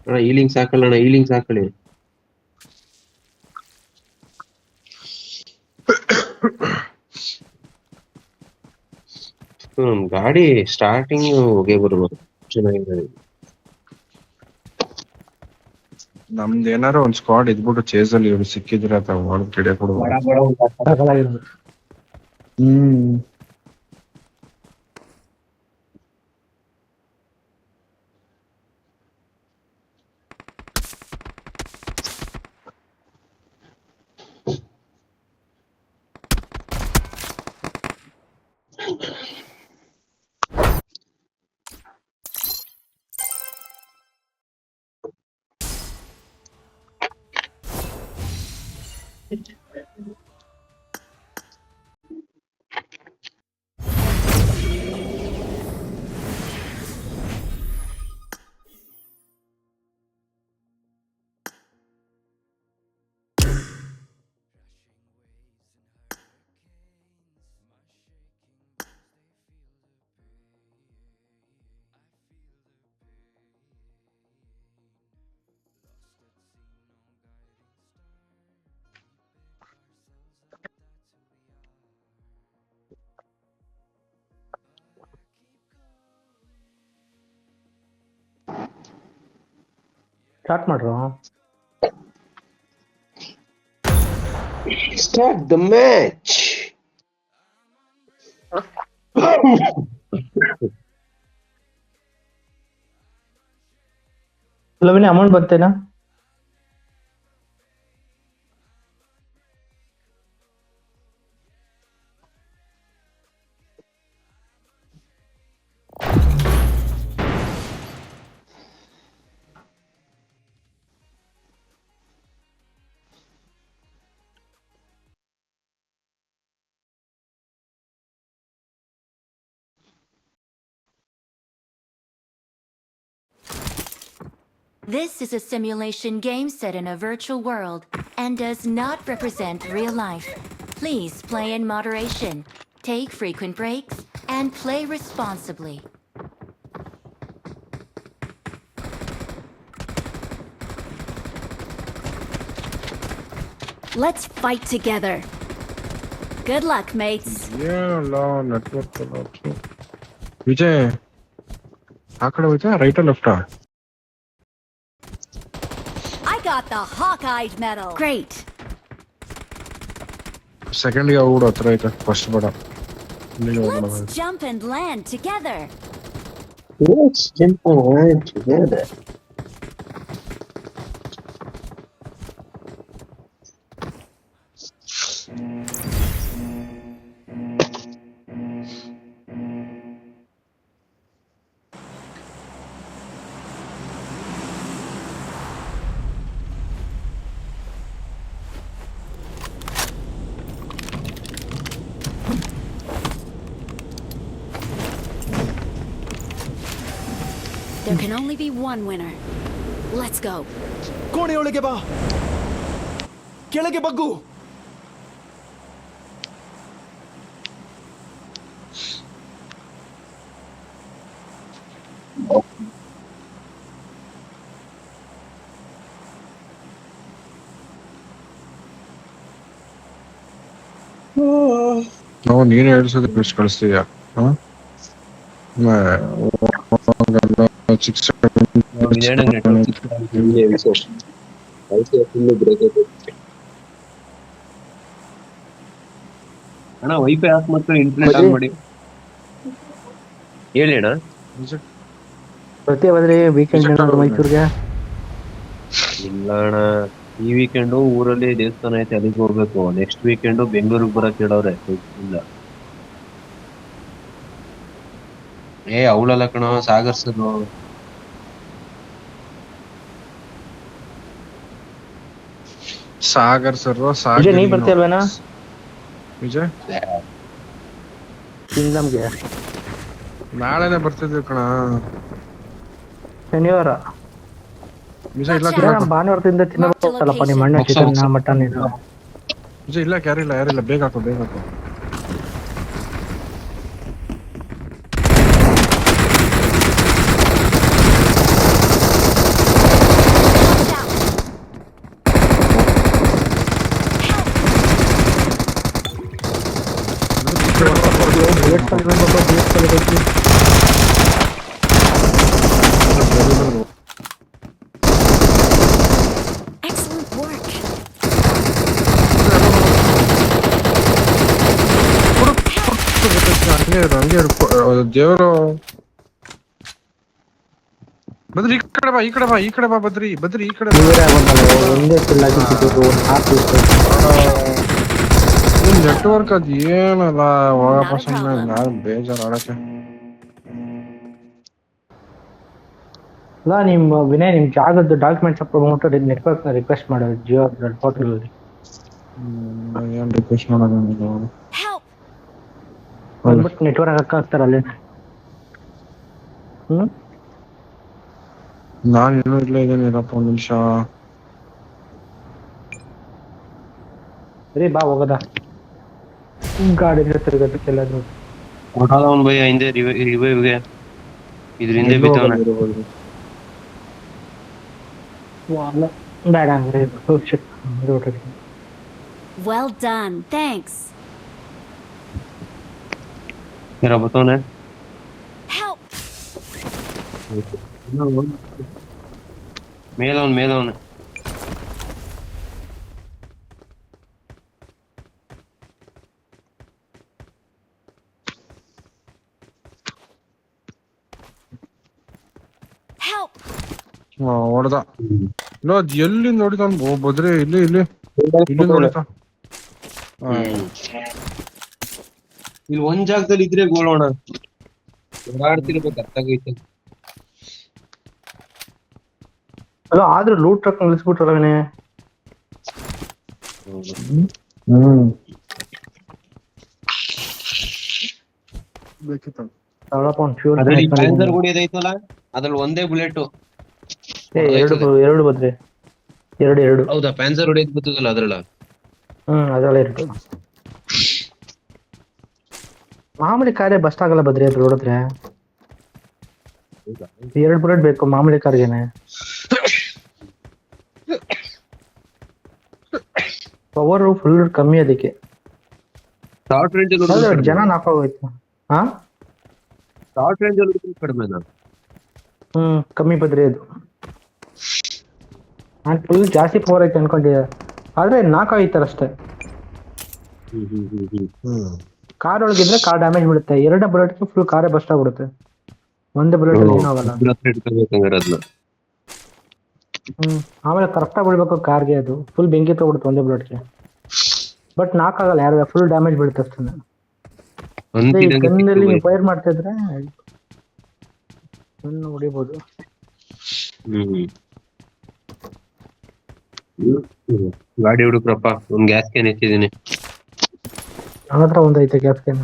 ಅಣ್ಣ ಹೀಲಿಂಗ್ಸ್ ಹಾಕೊಳ್ಳಿ. ಗಾಡಿ ಸ್ಟಾರ್ಟಿಂಗ್ ಹೋಗಿ ಬರ್ಬೋದು ಚೆನ್ನಾಗಿದೆ. ನಮ್ದು ಏನಾರು ಒಂದ್ ಸ್ಕ್ವಾಡ್ ಇದ್ಬಿಟ್ಟು ಚೇಸ್ ಅಲ್ಲಿ ಇವ್ರು ಸಿಕ್ಕಿದ್ರೆ ಅಥವಾ ಮಾಡಿ ಕಿಡಿಯ ಕೊಡುವ. ಹ್ಮ್ ಸ್ಟಾರ್ಟ್ ಮಾಡ್ರು. Start the match. ಲವಿನ ಅಮೌಂಟ್ ಬರ್ತೇನಾ? This is a simulation game set in a virtual world and does not represent real life. Please play in moderation, take frequent breaks, and play responsibly. Let's fight together. Good luck, mates. ಏನಲ್ಲ network Vijay ಆ ಕಡೆ ಹೋಯ್ತಾ ರೈಟಾ ಲೆಫ್ಟಾ? I got the Hawkeye medal. Great. ಸೆಕೆಂಡ್ಗೆ ಔಡ್ ಹತ್ರ ಐತೆ first ಬೇಡ. ಇಲ್ಲಿಗೆ ಹೋಗೋಣ. Let's jump and land together. Let's jump around together. There can only be one winner. Let's go. ಕೋಣೆಯೊಳಗೆ ಬಾ, ಕೆಳಗೆ ಬಗ್ಗು. ನಾವು ನೀನು ಹೇಳ್ಸೋದು ಬಿಡಿಸಿ ಕಳಿಸ್ತೀಯ. ಅಣ್ಣ ವೈಫೈ ಆಫ್ ಮಾಡ್ಕೊಂಡು ಇಂಟರ್ನೆಟ್ ಆನ್ ಮಾಡಿ ಹೇಳಿ ಅಣ್ಣ. ಪ್ರತಿ ಹೋದ್ರೆ ವೀಕೆಂಡ್ ಮೈಸೂರಿಗೆ. ಇಲ್ಲ ಅಣ್ಣ, ಈ ವೀಕೆಂಡು ಊರಲ್ಲಿ ದೇವಸ್ಥಾನ ಐತೆ, ಅಲ್ಲಿಗೆ ಹೋಗ್ಬೇಕು. ನೆಕ್ಸ್ಟ್ ವೀಕೆಂಡು ಬೆಂಗಳೂರಿಗೆ ಬರಕ್ ಹೇಳವ್ರೆ. ಇಲ್ಲ ಅವಳಲ್ಲ ಕಣ, ಸಾಗರ್ ಸರ್. ಸಾಗರ್ ಸರ್ ವಿಜಯ್ ನೀ ಬರ್ತೀಯಲ್ವೇನಾ ವಿಜಯ್? ಕಿಂಗ್ಡಮ್ಗೆ ನಾಳೆನೆ ಬರ್ತಿದ್ವಿ ಕಣ. ಶನಿವಾರ ವಿಜಯ್ ಇಲ್ಲ ಭಾನುವಾರದಿಂದ ತಿನ್ನೋಲ್ಲಪ್ಪ ನಿಮ್ಮ ಅಣ್ಣ ಚಿಕನ್ ಮಟನ್ ಇದು. ವಿಜಯ್ ಇಲ್ಲ, ಯಾರಿಲ್ಲ ಬೇಗ ಹಾಕು. Excellent work. ಹಂಗೆ ದೇವರು ಬದ್ರಿ ಈ ಕಡೆ ಬಾ ಬದ್ರಿ ಈ ಕಡೆ ಬಾ. ಒಂದೇ ಫುಲ್ ಆಗಿದ್ದು ನೆಟ್ವರ್ಕ್ ಅದ್ ಏನಲ್ಲ ಹೋಗಪ್ಪ ಸುಮ್ಮನೆ ನಾನು ಬೇಜಾರು ಆಡಕ್ಕೆ. ಅಲ್ಲ ನಿಮ್ಮ ವಿನಯ್ ನಿಮ್ ಜಾಗದ ಡಾಕ್ಯುಮೆಂಟ್ಸ್ ಅಪ್ಲೋಡ್ ನೆಟ್ವರ್ಕ್ ನ ರಿಕ್ವೆಸ್ಟ್ ಮಾಡೋದು ಜಿಯೋ ಪೋರ್ಟಲ್ ಅಲ್ಲಿ. ಏನ್ ರಿಕ್ವೆಸ್ಟ್ ಮಾಡೋದು ಬಂದ್ಬಿಟ್ಟು ನೆಟ್ವರ್ಕ್ ಹಾಕ್ತಾರ ಅಲ್ಲಿ. ನಾನು ಇನ್ನೂ ಇಲ್ಲೇ ಇದ್ದೇನೆ ಇರಪ್ಪ ಒಂದ್ ನಿಮಿಷ. ಸರಿ ಬಾ ಹೋಗದ ಗಾಡಿ ತಿರುಗೋದಕ್ಕೆಲ್ಲಾದ್ರು. ಅವನ್ ಭಯ ಹಿಂದೆ ರಿವೈವ್ಗೆ ಇದ್ರ ಹಿಂದೆ ಬಿದ್ದವನ. ಬೇಡ ಅಂದ್ರೆ Well done, thanks. ಯಾರ ಬತ್ತವನೆ. Help! ಮೇಲವನ್ Help! ಹೊಡೆದ ಇಲ್ಲ ಅದ್ ಎಲ್ಲಿ ನೋಡಿದ ಬದ್ರೆ ಇಲ್ಲಿ ನೋಡಿದ. ಇಲ್ಲಿ ಒಂದ್ ಜಾಗದಲ್ಲಿ ಇದ್ರೆ ಗೋಳೋಣ ಓಡಾಡ್ತಿರ್ಬೇಕು ಅರ್ಥಾಗೈತೆ. ಅಲ್ಲ ಆದ್ರೂ ಲೂಟ್ ಟ್ರಕ್ ನಿಲ್ಲಿಸ್ಬಿಟ್ರವನೇ. ಬೇಕಿತ್ತು ಅದ್ರಲ್ಲಿ ಪ್ಯಾನ್ಸರ್ ಹೊಡಿಯೋದೈತಲ್ಲ ಅದ್ರಲ್ಲಿ ಒಂದೇ ಬುಲೆಟ್. ಎರಡು ಬದ್ರಿ ಎರಡು. ಹೌದಾ ಪ್ಯಾನ್ಸರ್ ಹೊಡಿಯೋದ್ ಬರ್ತದಲ್ಲ ಅದ್ರಲ್ಲ. ಅದ್ರಲ್ಲ ಎರಡು ಮಾಮೂಲಿ ಕಾರ್ಯ ಬಸ್ಟ್ ಆಗಲ್ಲ ಬದ್ರಿ ಅದ್ರ ಹೊಡೆದ್ರೆ. 2 ಬುಲೆಟ್ ಬೇಕು ಮಾಮೂಲಿ ಕಾರ್ಗೆನೆ. ಪವರ್ ಫುಲ್ ಕಮ್ಮಿ ಅದಕ್ಕೆ. ಶಾರ್ಟ್ ರೇಂಜ್ ಜನ ನಾಕೋಗೋಯ್ತು. ಶಾರ್ಟ್ ರೇಂಜ್ ಅಲ್ಲಿ ಕಡಿಮೆ ಕಮ್ಮಿ ಬದ್ರಿ ಅದು. ನಾನು ಫುಲ್ ಜಾಸ್ತಿ ಪವರ್ ಐತೆ ಅನ್ಕೊಂಡಿದ್ದೆ ಆದ್ರೆ ನಾಕಾಯ್ತಾರ ಅಷ್ಟೇ. ಕಾರ್ ಒಳಗಿದ್ರೆ ಕಾರ್ ಡ್ಯಾಮೇಜ್ ಬಿಡುತ್ತೆ. 2 ಬುಲೆಟ್ಗೆ ಫುಲ್ ಕಾರೇ ಬಸ್ಟ್ ಆಗ್ಬಿಡುತ್ತೆ. ಒಂದೇ ಬುಲೆಟ್ ಅಲ್ಲಿ ಏನಾಗಲ್ಲ. ಆಮೇಲೆ ಕರೆಕ್ಟಾಗಿ ಬಿಡ್ಬೇಕು ಕಾರ್ಗೆ. ಅದು ಫುಲ್ ಬೆಂಕಿ ತಗೊಬಿಡುತ್ತೆ ಒಂದೇ ಬುಲೆಟ್ಗೆ. ಬಟ್ ನಾಕಾಗಲ್ಲ ಯಾರು ಫುಲ್ ಡ್ಯಾಮೇಜ್ ಬೀಳುತ್ತೆ ಅಷ್ಟೇ. ಗನ್ನಲ್ಲಿ ನೀವು ಫೈರ್ ಮಾಡ್ತಾ ಇದ್ರೆ ಹೊಡಿಬಹುದು. ಗಾಡಿ ಹುಡುಕ್ರಪ್ಪ ಒಂದ್ ಗ್ಯಾಸ್ ಕ್ಯಾನ್ ಎತ್ತಿದೀನಿ. ನನ್ನ ಹತ್ರ ಒಂದೈತೆ ಗ್ಯಾಸ್ ಕ್ಯಾನ್.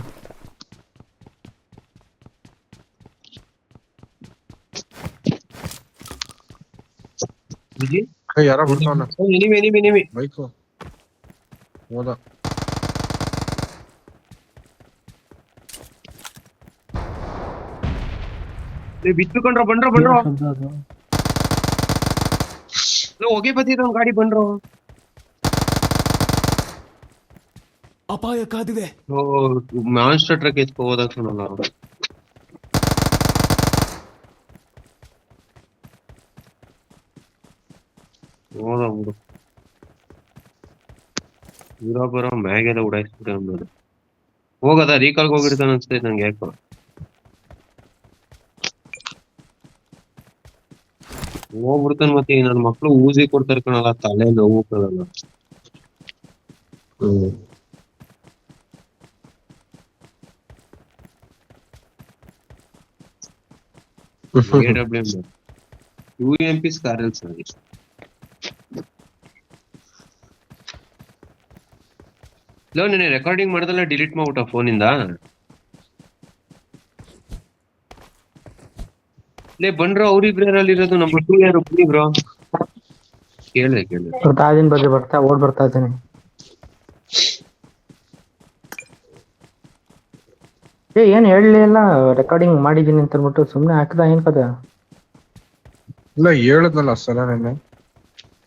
ಯಾರ ಬಿಡ್ತಾವನ ಎನಿಮಿ ಬೈಕು ಹೋದ. ಬಿತ್ತುಕೊಂಡ್ರ ಬಂಡ್ರ ಹೋಗಿ ಬತ್ತಿದ ಗಾಡಿ ಬಂಡ್ರು. ಅಪಾಯ ಕಾದಿದೆ. ಮಾನ್ಸ್ಟರ್ ಟ್ರಕ್ ಎತ್ಕೊ ಹೋದಾಗ ಸುನಲ್ಲ. ಹೋದ ಬಿಡು ಬರೋ ಮ್ಯಾಗೆಲ್ಲ ಉಡಾಯಿಸ್ಬಿಟ್ಟೆ ಅನ್ನೋದು. ಹೋಗದ ರೀಕಾಲ್ಗೆ ಹೋಗಿರ್ತಾನ ಅನ್ಸ್ತೈತೆ ನಂಗೆ ಯಾಕೋ. ಹೋಗ್ಬಿಡ್ತಾನ ಮತ್ತೆ ನನ್ನ ಮಕ್ಳು ಊಸಿ ಕೊಡ್ತಾರೆ ಕಣಲ್ಲ ತಲೆ ನೋವು ಕಣಲ್ಲ. UMP Scarrels ಆಗಿ ಲೋ ನೀನೆ ರೆಕಾರ್ಡಿಂಗ್ ಮಾಡ್ದಲ್ಲ ಡಿಲೀಟ್ ಮಾಡ್ಬಿಟ್ಟ ಫೋನಿಂದ. ಲೇ ಬಂಡ್ರು ಅವ್ರಿಬ್ರಲ್ಲಿ ಇರೋದು ನಂಬರ್ 2 ಯಾರು ಬ್ರೋ ಕೇಳಿದೆ ಬರ್ತಾ ಇದೀನಿ ಬದ್ರಿ ಬರ್ತಾ ಇದ್ದೀನಿ. ಏನ್ ಹೇಳಲಿ ಇಲ್ಲ ರೆಕಾರ್ಡಿಂಗ್ ಮಾಡಿದೀನಿ ಅಂತ ಅಂದ್ಬಿಟ್ಟು ಸುಮ್ನೆ ಹಾಕದ ಏನ್ ಕದ. ಇಲ್ಲ ಹೇಳದ್ನಲ್ಲ ಸಲ ನೆನ್ನೆ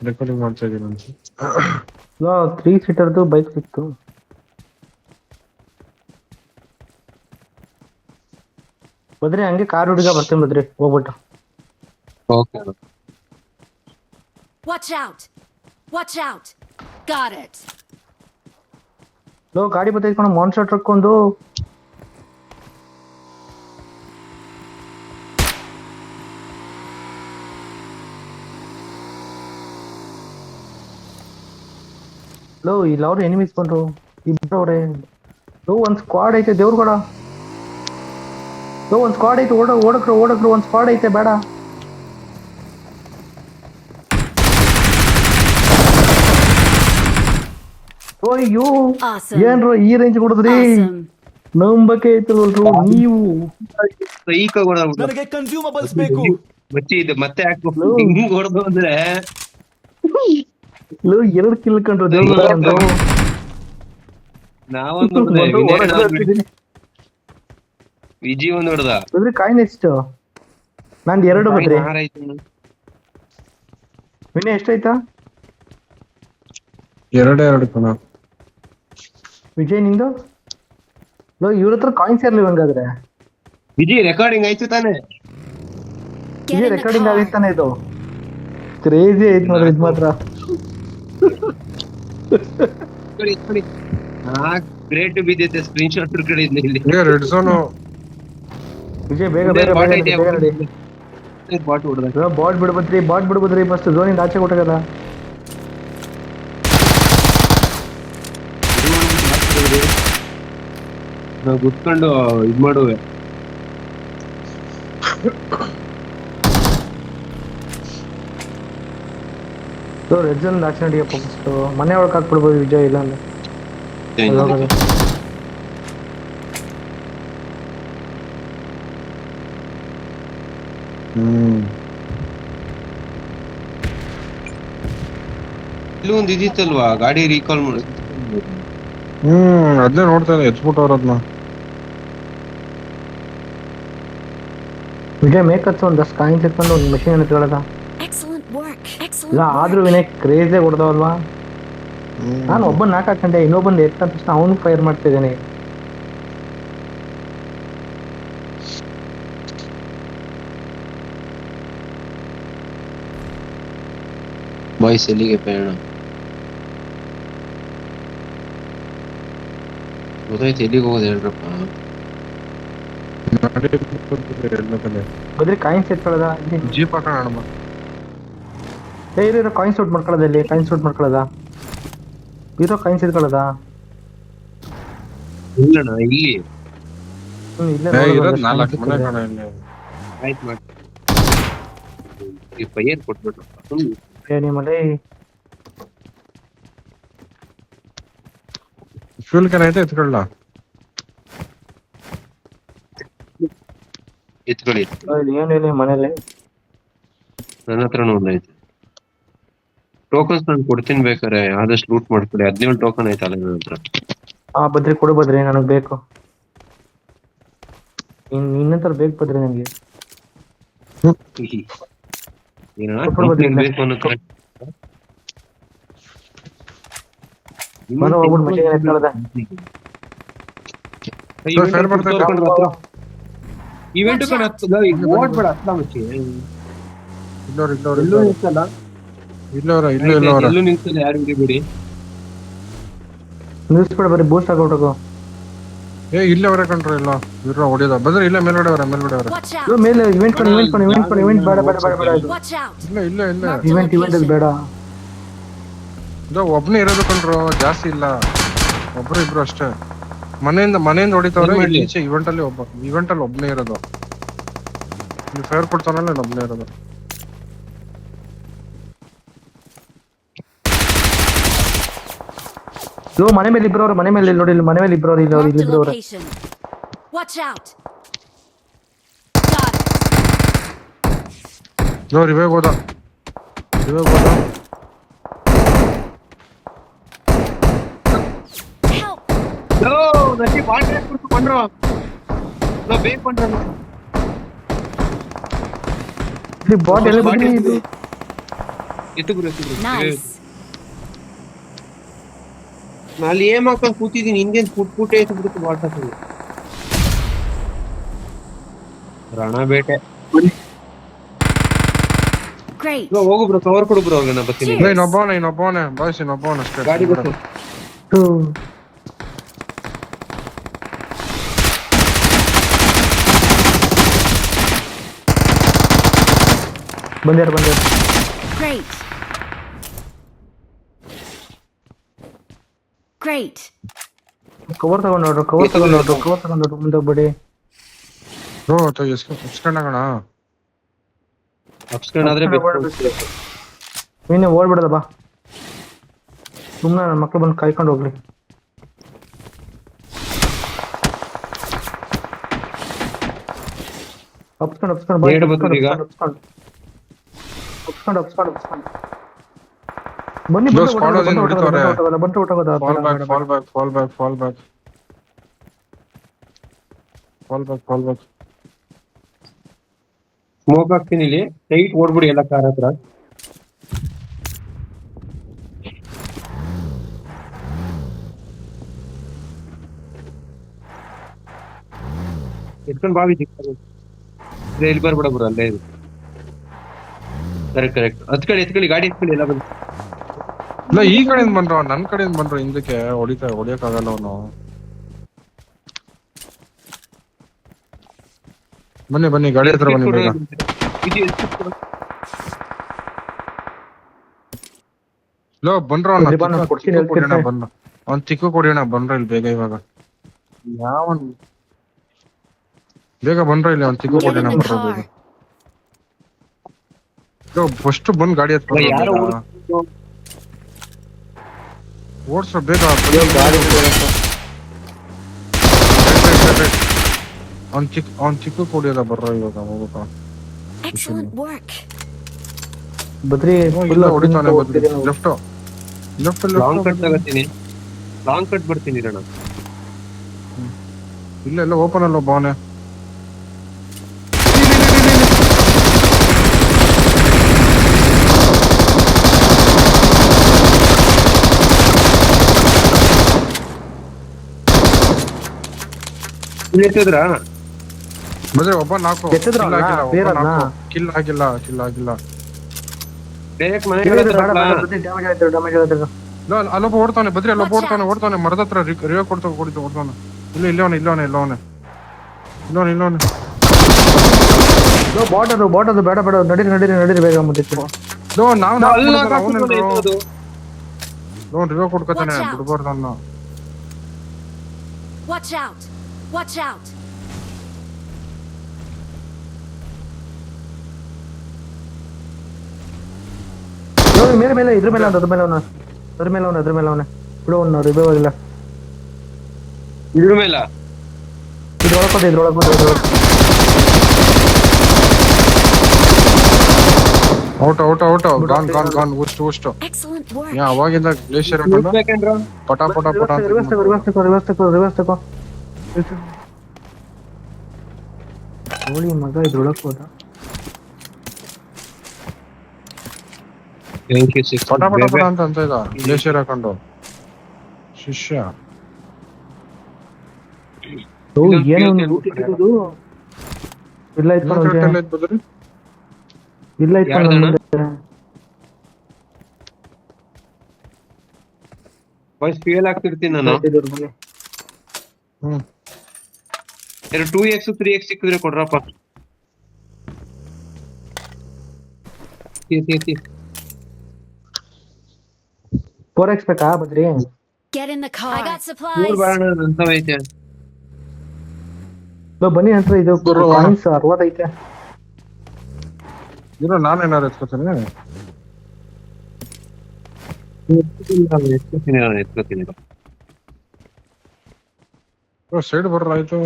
ರೆಕಾರ್ಡಿಂಗ್ ಮಾಡ್ತಾ ಇದೀನಿ ಅಂತ. 3 ಸೀಟರ್ದು ಬೈಕ್ ಸಿಕ್ತು. ಬದ್ರಿ ಹಂಗೆ ಕಾರ್ ಹುಡುಗ ಬರ್ತೀನಿ ಬದ್ರಿ ಹೋಗ್ಬಿಟ್ಟು. Okay Watch out! Got it! ಗಾಡಿ ಬತ್ತೈತ್ಕೊಂಡು ಮಾನ್ಸ್ಟರ್ ಟ್ರಕ್ ಒಂದು ಲೋ ಇಲ್ಲಿ ಅವ್ರು ಎನಿಮೀಸ್ ಬಂದ್ರು ಇಬ್ಬರವ್ರೆ. ಲೋ ಒಂದ್ ಸ್ಕ್ವಾಡ್ ಐತೆ ದೇವ್ರ ಕೂಡ. ಲೋ ಒಂದ್ ಸ್ಕ್ವಾಡ್ ಐತೆ ಓಡಕ್ರು ಒಂದ್ ಸ್ಕ್ವಾಡ್ ಐತೆ ಬೇಡ. ಅಯ್ಯೋ Awesome. ಏನ್ರು ಈ ರೇಂಜ್ ಕೊಡಿದ್ರಿ. Awesome. ನಂಬಕೆ ಐತಲ್ರು ನೀವು. ಸೈಕ್ ಹೊಡೆದ್ಬಿಟ್ಟ ನನಗೆ ಕನ್ಸ್ಯೂಮಬಲ್ಸ್ ಬೇಕು. ಮಚ್ಚಿ ಇದು ಮತ್ತೆ ಹಾಕ್ಬೇಕು ಹಿಂಗ್ ಹೊಡೆದು ಅಂದ್ರೆ ಲೋ 2 ಕಿಲ್ ಕಂಡ್ರು ದೇವ್ರ ಕೂಡ ಒಂದು. ನಾವೊಂದು ವಿಜಿ ಒಂದ್ ಹೊಡೆದ ಬದ್ರಿ ಕಾಯಿನ್ ಎಷ್ಟು? ನಂದು 2 ಬದ್ರಿ. ವಿನಯ್ ಎಷ್ಟಾಯ್ತಾ? 2 ಕಣ. ವಿಜಯ್ ನಿಂದು? ಲೋ ಇವ್ರ ಹತ್ರ ಕಾಯಿನ್ಸ್ ಇರ್ಲಿಲ್ಲ ಹಂಗಾದ್ರೆ. ವಿಜಿ ರೆಕಾರ್ಡಿಂಗ್ ಆಯ್ತು ತಾನೆ? Get in the recording car. ಆಗಿತ್ತಾನೆ ಇದು. ಕ್ರೇಜಿ ಐತ್ ನೋಡ್ರಿ ಇದ್ ಮಾತ್ರ. ಗ್ರೇಟ್ ಬಿದ್ದೈತೆ ಸ್ಕ್ರೀನ್ ಶಾಟ್ ಕಡಿದ್ನಿ ಇಲ್ಲಿ ರೆಡ್ ಝೋನ್. ವಿಜಯ್ ಬೇಗ ಬೇಗ ಬೇಗ ನಡಿ, ಬೇಗ ನಡಿ. ಬಾಟ್ ಹೊಡೆದ ಬಾಟ್ ಬಿಡ್ಬದ್ರಿ ಫಸ್ಟ್ ಝೋನಿಂದ ಆಚೆ ಕೊಟ್ಟಾಗದ. ನಾವು ಗುಟ್ಕೊಂಡು ಇದ್ ಮಾಡುವೆ. ರೆಡ್ ಝೋನ್ ಆಚೆ ನಡಿಯಪ್ಪ ಫಸ್ಟ್. ಮನೆ ಒಳಗೆ ಹಾಕ್ಬಿಡ್ಬೋದು ವಿಜಯ್ ಇಲ್ಲ ಅಂದ್ರೆ. ಇಲ್ಲೂ ಒಂದ್ ಇದಿತ್ತಲ್ವಾ ಗಾಡಿ ರೀಕಾಲ್ ಮಾಡಿ. ಅದ್ನೇ ನೋಡ್ತಾ ಇದ್ದೆ ಎತ್ಬಿಟ್ಟವ್ರ ಅದನ್ನ. ವಿಜಯ್ ಮೇಕತ್ಸ್ ಒಂದ್ 10 ಕಾಯಿನ್ಸ್ ಎತ್ಕೊಂಡು ಒಂದು ಮೆಷಿನ್ ಎತ್ಕೊಳ್ಳೋದ. Excellent work. Excellent ಇಲ್ಲ work. ಆದ್ರೂ ವಿನಯ್ ಕ್ರೇಜೇ ಕೊಡ್ದವಲ್ವಾ. ನಾನು ಒಬ್ಬನ್ ಹಾಕಂಡೆ ಇನ್ನೊಬ್ಬಂದು ಎತ್ತ ತಕ್ಷಣ ಅವನು ಫೈರ್ ಮಾಡ್ತಿದ್ದೇನೆ. ಬಾಯ್ಸ್ ಎಲ್ಲಿಗೆ ಪ್ರಯಾಣ? ಗೊತ್ತಾಯ್ತು ಎಲ್ಲಿಗೆ ಹೋಗೋದು ಹೇಳ್ರಪ್ಪ. ಬದ್ರಿ ಕಾಯಿನ್ಸ್ ಎತ್ಕೊಳ್ಳೋದ. ಜೀಪ್ ಹಾಕೋಣ ಅಣ್ಣ. ಇರೋ ಕಾಯಿನ್ಸ್ ಔಟ್ ಮಾಡ್ಕೊಳ್ಳೋದ. ಇಲ್ಲಿ ಕಾಯಿನ್ಸ್ ಔಟ್ ಮಾಡ್ಕೊಳ್ಳೋದ. ಇರೋ ಕಾಯಿನ್ಸ್ ಎತ್ಕೊಳ್ಳೋದ. ಇಲ್ಲಣ್ಣ ಇಲ್ಲಿ ಇಲ್ಲೇ ಇರೋದ್ 4 ಮನೆ ಕಣ ಇಲ್ಲಿ. ಆಯ್ತು ಮಾಡಿ ಈ ಪೈಯರ್ ಕೊಟ್ಬಿಟ್ರಪ್ಪ. ನಿಮ್ಮಲ್ಲಿ ಫ್ಯೂಲ್ ಕ್ಯಾನ್ ಐತೆ ಎತ್ಕೊಳ್ಳ. ಎತ್ಕೊಳ್ಳಿ ಏನಿಲ್ಲ ಮನೇಲಿ. ನನ್ನ ಹತ್ರನೂ ಒಂದೈತೆ. ಟೋಕನ್ಸ್ ನಾನು ಕೊಡ್ತೀನಿ ಬೇಕಾರೆ ಆದಷ್ಟು ಲೂಟ್ ಮಾಡ್ಕೊಳ್ಳಿ. 17 ಟೋಕನ್ ಆಯ್ತಲ್ಲ ನನ್ನ ಹತ್ರ. ಬದ್ರಿ ಕೊಡು ಬದ್ರಿ ನನಗ್ ಬೇಕು. ಇನ್ನಂತರ ಬೇಕು ಬದ್ರಿ ನನಗೆ. ಏನಣ್ಣ ಕೊಟ್ಬಿಡು ಕಂಪ್ಲೇಂಟ್ ಬದ್ರಿ. ಬೇಕು ಅನ್ನೋ ಮನೆ ಹೋಗ್ಬಿಟ್ಟು ಮಷೀನ್ ಎತ್ಕೊಳ್ಳೋದ. ಇವೆಂಟ್ ಓಡ್ಬೇಡ ಹತ್ತ ಮಚ್ಚಿ. ಇಲ್ಲವ್ರ ಎಲ್ಲೂ ನಿಲ್ಸಲ್ಲ. ಎಲ್ಲೂ ನಿಲ್ಸಲ್ಲ ಯಾರು ಹಿಡಿಬೇಡಿ. ನಿಲ್ಸ್ಬಿಡ ಬರೀ ಬೂಸ್ಟ್ ಆಗೋಟು. ಇಲ್ಲೇ ಅವರೇ ಕಂಡ್ರು ಇಲ್ಲ ಇವ್ರ ಹೊಡಿಯೋದ. ಬದ್ರೆ ಇಲ್ಲ ಮೇಲ್ಗಡೆ ಅವರ. Watch out. ಮೇಲೆ ಇವೆಂಟ್ ಬೇಡ ಇದು. Watch out. ಇಲ್ಲ ಇವೆಂಟ್ ಅದು ಬೇಡ. ಇದು ಒಬ್ನೇ ಇರೋದು ಕಂಡ್ರು, ಜಾಸ್ತಿ ಇಲ್ಲ. ಒಬ್ರು ಇಬ್ರು ಅಷ್ಟೇ. ಮನೆಯಿಂದ ಹೊಡಿತವ್ರೆ. ಇಲ್ಲಿ ಈಚೆ ಇವೆಂಟ್ ಅಲ್ಲಿ ಒಬ್ನೇ ಇರೋದು. ಇಲ್ಲಿ ಫೈರ್ ಕೊಡ್ತಾನಲ್ಲ ಒಬ್ನೇ ಇರೋದು. ಮನೆ ಮೇಲೆ ಇಬ್ರವ್ರು. ಮನೆ ಮೇಲೆ ನೋಡಿ. ಮನೆ ಮೇಲೆ ಇಬ್ರವ್ರು. Marked a ಇಲ್ಲಿಬ್ರವ್ರು. location. Watch out. Got it. ಇವಾಗ ಹೋದ. Help. ಬಾಟ್ ಎಲ್ಲ ಬಿಡಿ. Nice. ನಲ್ಲಿ ಏನ್ ಹಾಕೊಂಡ್ ಕೂತಿದೀನಿ. ಹಿಂದೇನ್ ಪುಟ್ಟೆ ಎತ್ಬಿಟ್ಟು ಬಾಟ್ ಹಾಕೋದು. ರಣ ಬೇಟೆ. Great. ಹೋಗು ಬ್ರೋ, ಕವರ್ ಕೊಡು ಬ್ರೋ. ಅವ್ರಿಗೆ ನಾ ಬರ್ತೀನಿ. ಇನ್ನೊಬ್ಬವನೇ ಬಾಯ್ಸ್ ಅಷ್ಟೇ. ಗಾಡಿ ಬರ್ತೀನಿ. ಬಂದ್ಯಾರ. Great. Great. ಕವರ್ ತಗೊಂಡೋಡ್ರು ಮುಂದೆ ಹೋಗ್ಬೇಡಿ. ಬ್ರೋ ಎಸ್ಕೊಂಡಾಗಣ ಅಪ್ಸ್ಕೊಂಡಾದ್ರೆ ನೀನೆ ಓಡ್ಬಿಡದ ಬಾ, ಸುಮ್ಮನೆ ನನ್ನ ಮಕ್ಳು ಬಂದು ಕಾಯ್ಕೊಂಡು ಹೋಗ್ಲಿ. ಅಪ್ಸ್ಕೊಂಡು ಏಡ್ ಬರ್ತದೆ ಈಗ. ಬನ್ನಿ Bro, squad was in ಹೊಡಿತವ್ರೆ. ಬಂಟ್ರೆ fall back. Smoke ಹಾಕ್ತೀನಿ ಇಲ್ಲಿ, ಟೈಟ್ ಓಡ್ಬಿಡಿ ಎಲ್ಲ ಕಾರ್ ಹತ್ರ. ಎತ್ಕೊಂಡ್ ಬಾವಿ ಇಲ್ಲಿ ಬರ್ಬೇಡ ಬ್ರೋ, ಅಲ್ಲೇ ಇದು. ಕರೆಕ್ಟ್ ಎತ್ಕೊಳ್ಳಿ ಗಾಡಿ ಎತ್ಕೊಳ್ಳಿ ಎಲ್ಲ ಬಂದು. ಇಲ್ಲ ಈ ಕಡೆಯಿಂದ ಬಂದ್ರು, ನನ್ ಕಡೆಯಿಂದ ಬಂದ್ರು, ಹಿಂದಕ್ಕೆ ಹೊಡಿಯಕ್ ಆಗಲ್ಲ ಅವನು. ಬನ್ನಿ ಗಾಡಿ ಹತ್ರ ಬನ್ನಿ ಬೇಗ. ಲೋ ಬಂದ್ರು ಅವ್ನ್ ತಿಕ್ಕು ಕೊಡಿಯೋಣ ಬಂದ್ರ ಇಲ್ಲಿ ಬೇಗ. ಇವಾಗ ಯಾವನ್ ಬೇಗ ಬಂದ್ರ ಇಲ್ಲಿ, ಅವ್ನ್ ತಿಕ್ಕು Get ಕೊಡಿಯೋಣ in the ಬರ್ರ ಬೇಗ. car. ಲೋ ಫಸ್ಟ್ ಬಂದ್ ಗಾಡಿ ಹತ್ರ ಯಾರೋ ಓಡ್ಸ್ರ ಬೇಗ. ಅವ್ನ್ ಚಿಕ್ಕ ಕೊಡಿಯೋದ ಬರ್ರ ಇವಾಗ ಹೋಗ್ಬೇಕು. Excellent work. ಬದ್ರಿ ಹೊಡಿತಾನೆ ಲೆಫ್ಟ್ ಲಾಂಗ್ ಕಟ್ ತಗೋತೀನಿ, ಲಾಂಗ್ ಕಟ್ ಬರ್ತೀನಿ ಇರೋಣ. ಇಲ್ಲ ಓಪನ್ ಅಲ್ಲ ಬಾನೆ. ಇಲ್ಲಿ ಎತ್ತಿದ್ರಾ? ಬದ್ರೆ ಒಬ್ಬ ನಾಲ್ಕು ಎತ್ತಿದ್ರಲ್ಲ, ಬೇರೆಯವ್ರನ್ನ? ಕಿಲ್ ಆಗಿಲ್ಲ. ಡೈರೆಕ್ಟ್ ಮನೆಗಳ ಹತ್ರ ಹಾಕ್ಲಾ? ಡ್ಯಾಮೇಜ್ ಆಯ್ತು. ಅಲ್ಲೊಬ್ಬ ಓಡ್ತಾನೆ ಬದ್ರಿ, ಅಲ್ಲೊಬ್ಬ ಓಡ್ತಾನೆ ಮರದ ಹತ್ರ ರಿಯೋ ಓಡ್ತಾನೆ. ಇಲ್ಲವನೆ. ಬಾರ್ಡರ್ ಬೇಡ ನಡೀರಿ ಬೇಗ ಮುಂದಕ್ಕೆ. ರಿಯೋ ಕೊಡ್ಕೊತಾನೆ, ಬಿಡ್ಬಾರ್ದು ಅವ್ನ. Watch out. ಮೇಲೆ ಇದ್ರ ಮೇಲೆ ಅದ್ರ ಮೇಲೆ ಅವನ ಬಿಡು, ಅವ್ನ ರಿವೈವ್ ಆಗಿಲ್ಲ. ಇದ್ರ ಮೇಲ ಇದ್ರೊಳಗೆ ಔಟ್ ಗಾನ್ ಉಷ್ಟು. Excellent work. ಅವಾಗಿಂದ ಗ್ಲೇಷಿಯರ್ ಪಟ ಅಂತ ರಿವರ್ಸ್ ತಗೋ. ಹೋಳಿ ಮಗ ಇದ್ರೊಳಗೆ ಹೋದ. ಪಟ ಅಂತ ಇದ ಗ್ಲೇಷಿಯರ್ ಹಾಕೊಂಡು ಶಿಷ್ಯ. ಏನೋ ಲೂಟಿ ಸಿಗೋದು ಇಲ್ಲ ಬದ್ರಿ ವಾಯ್ಸ್ ಫ್ಯೂಯಲ್ ಆಗ್ತಿರ್ತೀನಿ ನಾನು. 2x 3x ಸಿಕ್ಕಿದ್ರೆ ಕೊಡ್ರಪ್ಪ. ತಿ 4x ಬೇಕಾ Badri? Get in the car. I got 4 supplies. ಬಾಣ ಅಂತವೈತೆ. ಬನ್ನಿ ಹತ್ರ ಇದು ಕಾಯಿನ್ಸ್ 60 ಐತೆ. ಇರೋ ನಾನೇನಾರು ಎತ್ಕೋತೀನಿ. ಎತ್ಕೋತೀನಿ. ಸೈಡ್ ಬರ್ರ ಆಯ್ತು.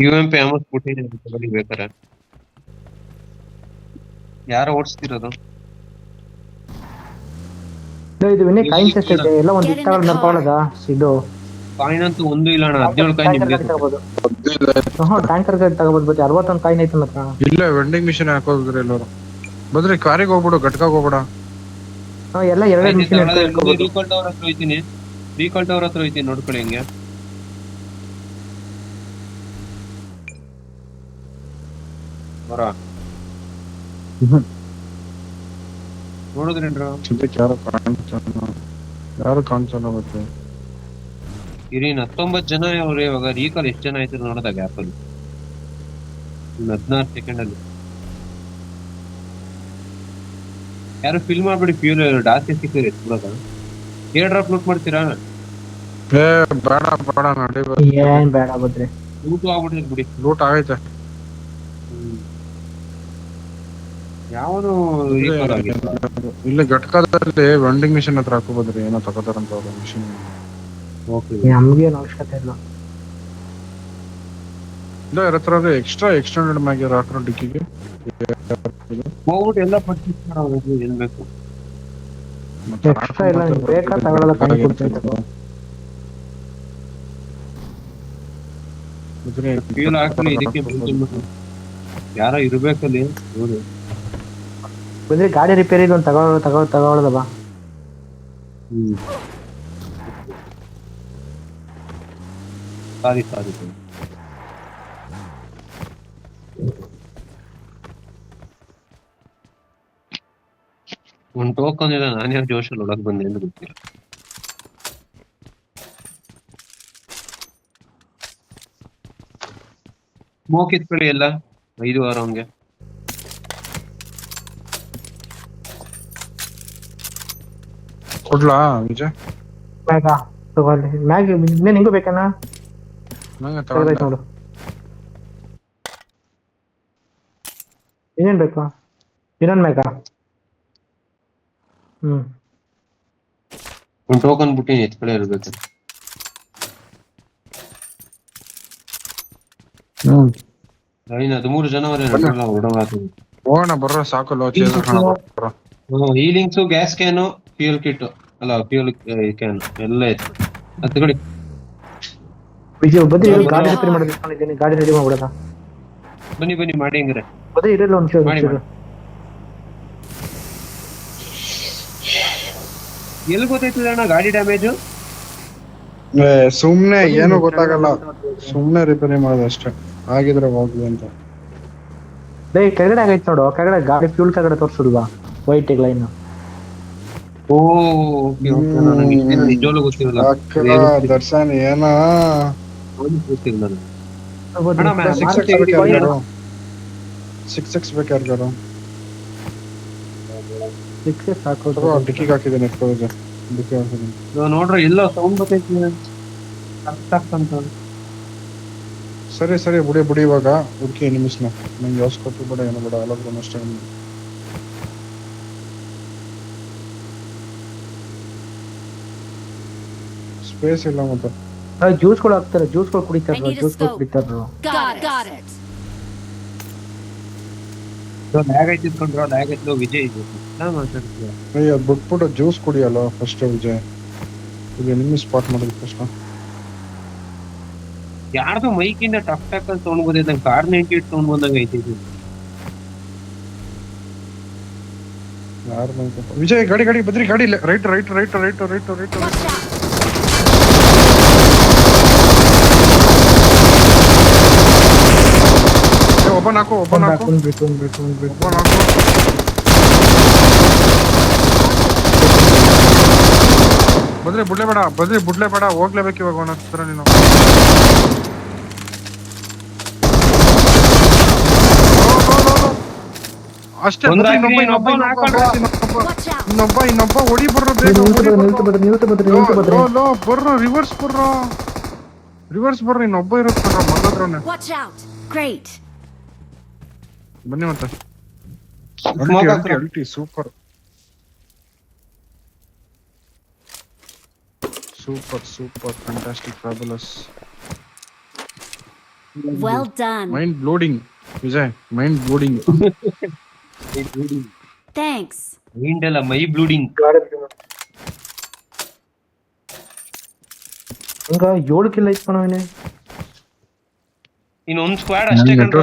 UMP ಆಮಸ್ ಕೊಟ್ಟಿದ್ದೀನಿ ಬೇಕಾರೆ. ಯಾರು ಓಡಿಸ್ತಿರೋದು? ಇದು ವಿನೇ ಕಾಯಿನ್ಸ್ ಎಷ್ಟೈತೆ? ಎಲ್ಲ ಒಂದು ಇಟ್ಟಾಗ ನರ್ಕೊಳ್ಳೋದ ಇದು ಕಾಯಿನ್ ಅಂತೂ ಒಂದು ಇಲ್ಲ ಅಣ್ಣ, 17 ಕಾಯಿನ್ ನಿಮ್ಗೆ ತಗೋಬಹುದು. ಟ್ಯಾಂಕರ್ ಗಾಡಿ ತಗೋಬಹುದು. ಬಟ್ 61 ಕಾಯಿನ್ ಐತೆ ಮಾತ್ರ. ಇಲ್ಲ ವೆಂಡಿಂಗ್ ಮಿಷಿನ್ ಹಾಕೋದ್ರೆ ಎಲ್ಲರೂ ಬದ್ರಿ ಕಾರಿಗೆ ಹೋಗ್ಬಿಡು, ಗಟ್ಕಾಗ ಹೋಗ್ಬಿಡ. ಎಲ್ಲ ಎರಡು ಮಿಷಿನ್ ಇಟ್ಕೋಬಹುದು. ರೀಕಾಲ್ ಟವರ್ ಹತ್ರ ಹೋಯ್ತೀನಿ ನೋಡ್ಕೊಳ್ಳಿ ಹಿಂಗೆ. ಬರ ನೋಡಿದ್ರೇನ್ರ? ಯಾರು ಕಾಣಿಸಲ್ಲ ಮತ್ತೆ. ಇರಿ 19 ಜನ ಅವ್ರೆ. ಇವಾಗ ರೀಕಾಲ್ ಎಷ್ಟು ಜನ ಆಯ್ತು ನೋಡೋದ ಗ್ಯಾಪ್ ಅಲ್ಲಿ. 16 ಸೆಕೆಂಡ್ ಅಲ್ಲಿ ಯಾರು ಫಿಲ್ ಮಾಡ್ಬಿಡಿ, ಫ್ಯೂಲ್ ಜಾಸ್ತಿ ಸಿಕ್ಕಿದ್ರೆ ಎತ್ಬಿಡೋದ. ಏರ್ ಡ್ರಾಪ್ ಲೂಟ್ ಮಾಡ್ತೀರಾ? ಏ ಬೇಡ ಬೇಡ ನಡಿ ಏನ್ ಬೇಡ ಬದ್ರಿ. ಲೂಟು ಆಗ್ಬಿಟ್ಟಿದೆ ಬಿಡಿ. ಲೂಟ್ ಆಗೈತೆ. ಯಾವನು recall ಆಗಿಲ್ಲ. ಇಲ್ಲಿ ಘಟಕದಲ್ಲಿ ವೆಂಡಿಂಗ್ ಮಿಷಿನ್ ಹತ್ರ ಹಾಕೋಬೋದ್ರಿ, ಏನೋ ತಗೋತಾರಂತ ಅವ್ರು ಮಿಷಿನ್. Okay. ನಮ್ಗೇನ್ ಅವಶ್ಯಕತೆ ಇಲ್ಲ. ಇಲ್ಲ ಇವ್ರ ಹತ್ರ ಎಕ್ಸ್ಟ್ರಾ ಎಕ್ಸ್ಟೆಂಡೆಡ್ ಮ್ಯಾಗ್ ಹಾಕ್ರೋ ಡಿಕ್ಕಿಗೆ. ಹೋಗ್ಬಿಟ್ಟು ಎಲ್ಲ ಪರ್ಚೇಸ್ ಮಾಡೋದು ಏನ್ ಬೇಕು. ಎಕ್ಸ್ಟ್ರಾ ಇಲ್ಲ, ನಿಂಗ್ ಬೇಕಾ ತಗೊಳ್ಳೋದ ಕಮ್ಮಿ ಕೊಡ್ತೀನಿ ತಗೋ. ಫ್ಯೂಲ್ ಹಾಕ್ಲಿ ಇದಕ್ಕೆ ಬಂದ್ಬಿಟ್ಟು. ಯಾರೋ ಇರ್ಬೇಕಲ್ಲಿ ನೋಡಿ. ಬಂದ್ರೆ ಗಾಡಿ ರಿಪೇರಿ ಒಂದು ತಗೊಳ್ಳೋದ ಬಾ. ಸಾರಿ ಒಂದ್ ಟೋಕನ್ ಇಲ್ಲ, ನಾನು ಯಾವ ಜೋಶಲ್ಲಿ ಒಳಗ್ ಬಂದೆ ಅಂತ ಗೊತ್ತಿಲ್ಲ. ಸ್ಮೋಕ್ ಇತ್ಕೊಳ್ಳಿ ಎಲ್ಲ 5 ವಾರ ಹಂಗೆ. ಕೊಡ್ಲಾ ವಿಜಯ್? ಮ್ಯಾಗ ತಗೊಳ್ಳಿ. ಮ್ಯಾಗ್ ಇನ್ನೇನ್ ನಿಂಗೂ ಬೇಕಣ್ಣ? ನಂಗೆ ತಗೊಳ್ಬೇಕು ನೋಡು. ಇನ್ನೇನ್ ಬೇಕು? ಇನ್ನೊಂದ್ ಮ್ಯಾಗ. ಒಂದ್ ಟೋಕನ್ ಬಿಟ್ಟು ಎತ್ಕಡೆ ಇರ್ಬೇಕು. ಐನ್ 13 ಜನವರಿ ಹೋಗೋಣ ಬರ್ರ ಸಾಕಲ್ಲ. ಹೀಲಿಂಗ್ಸು, ಗ್ಯಾಸ್ ಕ್ಯಾನು, ಫ್ಯೂಲ್ ಕಿಟ್ ಅಲ್ಲ ಫ್ಯೂಲ್ ಕ್ಯಾನ್ ಎಲ್ಲ ಇತ್ತು. ಹತ್ಕಡೆ ವಿಜಯ್ ಬದ್ರಿ ಗಾಡಿ ರಿಪೇರಿ ಮಾಡೋದಿದ್ದೀನಿ, ಗಾಡಿ ರೆಡಿ ಮಾಡ್ಬಿಡೋದ. ಬನ್ನಿ ಮಾಡಿ ಹಂಗ್ರೆ. ಬದ್ರಿ ಇರಲ್ಲ ಒಂದ್ ಮಾಡಿ. ಎಲ್ಲಿ ಗೊತ್ತಾಯ್ತದೆ ಅಣ್ಣ ಗಾಡಿ ಡ್ಯಾಮೇಜು? ಸುಮ್ನೆ ಏನು ಗೊತ್ತಾಗಲ್ಲ, ಸುಮ್ನೆ ರಿಪೇರಿ ಮಾಡೋದು ಅಷ್ಟೇ. ಆಗಿದ್ರೆ ಹೋಗ್ಲಿ ಅಂತ. ಕೆಳಗಡೆ ಆಗೈತ್ ನೋಡು, ಕೆಳಗಡೆ ಗಾಡಿ ಫ್ಯೂಲ್ ಕೆಳಗಡೆ ತೋರ್ಸುಲ್ವಾ ವೈಟ್ ಲೈನ್? ಓ ನಿಜವಾಗ್ಲೂ ಗೊತ್ತಿರಲ್ಲ. ದರ್ಶನ್ ಏನ ಗೊತ್ತಿಲ್ಲ ನನಗೆ. 6 ಬೇಕಾರ್ಗಾರು 6 ಸಾಕು. ಡಿಕ್ಕಿಗೆ ಹಾಕಿದ್ದೀನಿ, ಡಿಕ್ಕಿ ಹಾಕಿದ್ದೀನಿ. ನೋಡ್ರಿ ಎಲ್ಲ ಸೌಂಡ್ ಬರ್ತೈತಿ ಅಂತ. ಸರಿ ಬುಡಿ ಇವಾಗ ಹುಡುಕಿ ನಿಮಿಸ್ನ. ನಂಗೆ ಯೋಸ್ ಕೊಟ್ಟು ಬೇಡ ಏನೋ ಬೇಡ, ಅಲ್ಲೊಬ್ರು ಅಷ್ಟೇ. ಸ್ಪೇಸ್ ಇಲ್ಲ ಮತ್ತೆ. ಜ್ಯೂಸ್ಗಳು ಹಾಕ್ತಾರೆ, ಜ್ಯೂಸ್ಗಳು ಕುಡಿತಾರೆ, ಜ್ಯೂಸ್ಗಳು ಕುಡಿತಾರೆ. Got it. ಲ್ಯಾಗ್ ಐತಿದ್ಕೊಂಡ್ರ ಲ್ಯಾಗ್ ಐತ್ಲೋ ವಿಜಯ್ ಇದು ಮಾತಾಡ್ತೀಯ. ಅಯ್ಯ ಬಿಟ್ಬಿಟ್ಟು ಜ್ಯೂಸ್ ಕುಡಿಯಲ್ಲ ಫಸ್ಟ್ ವಿಜಯ್. ಈಗ ನಿಮ್ಗೆ ಸ್ಪಾಟ್ ಮಾಡೋದು ಫಸ್ಟ್. ಯಾರ್ದು ಮೈಕಿಂದ ಟಕ್ ಟಕ್ ಅಂತ ಸೌಂಡ್ ಬಂದಿದ್ದಂಗೆ ಕಾರ್ 98 ಸೌಂಡ್ ಬಂದಂಗೆ ಐತಿ. ಯಾರು ವಿಜಯ್ ಗಾಡಿ ಬದ್ರಿ, ಗಾಡಿ ರೈಟ್. Watch out. ಒಬ್ಬ ನಾಕು ಬದ್ರಿ ಬುಡ್ಲೆ ಬೇಡ, ಹೋಗ್ಲೇಬೇಕು ಇವಾಗ ಅವನ ಹತ್ರ ನೀನು. ಅಷ್ಟೇ. ಇನ್ನೊಬ್ಬ ಹೊಡಿ ಬರ್ರ, ಬರ್ರ ರಿವರ್ಸ್ ಬರ್ರ. ಇನ್ನೊಬ್ಬ ಇರುತ್ತೆ ಮೊದಲತ್ರನೆ. Watch out. Great. ಬನ್ನಿ ಮತ್ತೆ. ಅಲ್ಟಿ super fantastic fabulous. Well done. Mind blowing Vijay, mind blowing. Thanks. Mind ಅಲ್ಲ, ಮೈ ಬ್ಲೂಡಿಂಗ್. ಹಂಗ 7 ಕಿಲ್ ಐತ್ ಕಣವನೇ. ಇನ್ನೊಂದ್ ಸ್ಕ್ವಾಡ್ ಅಷ್ಟೇ ಕಂಡ್ರ.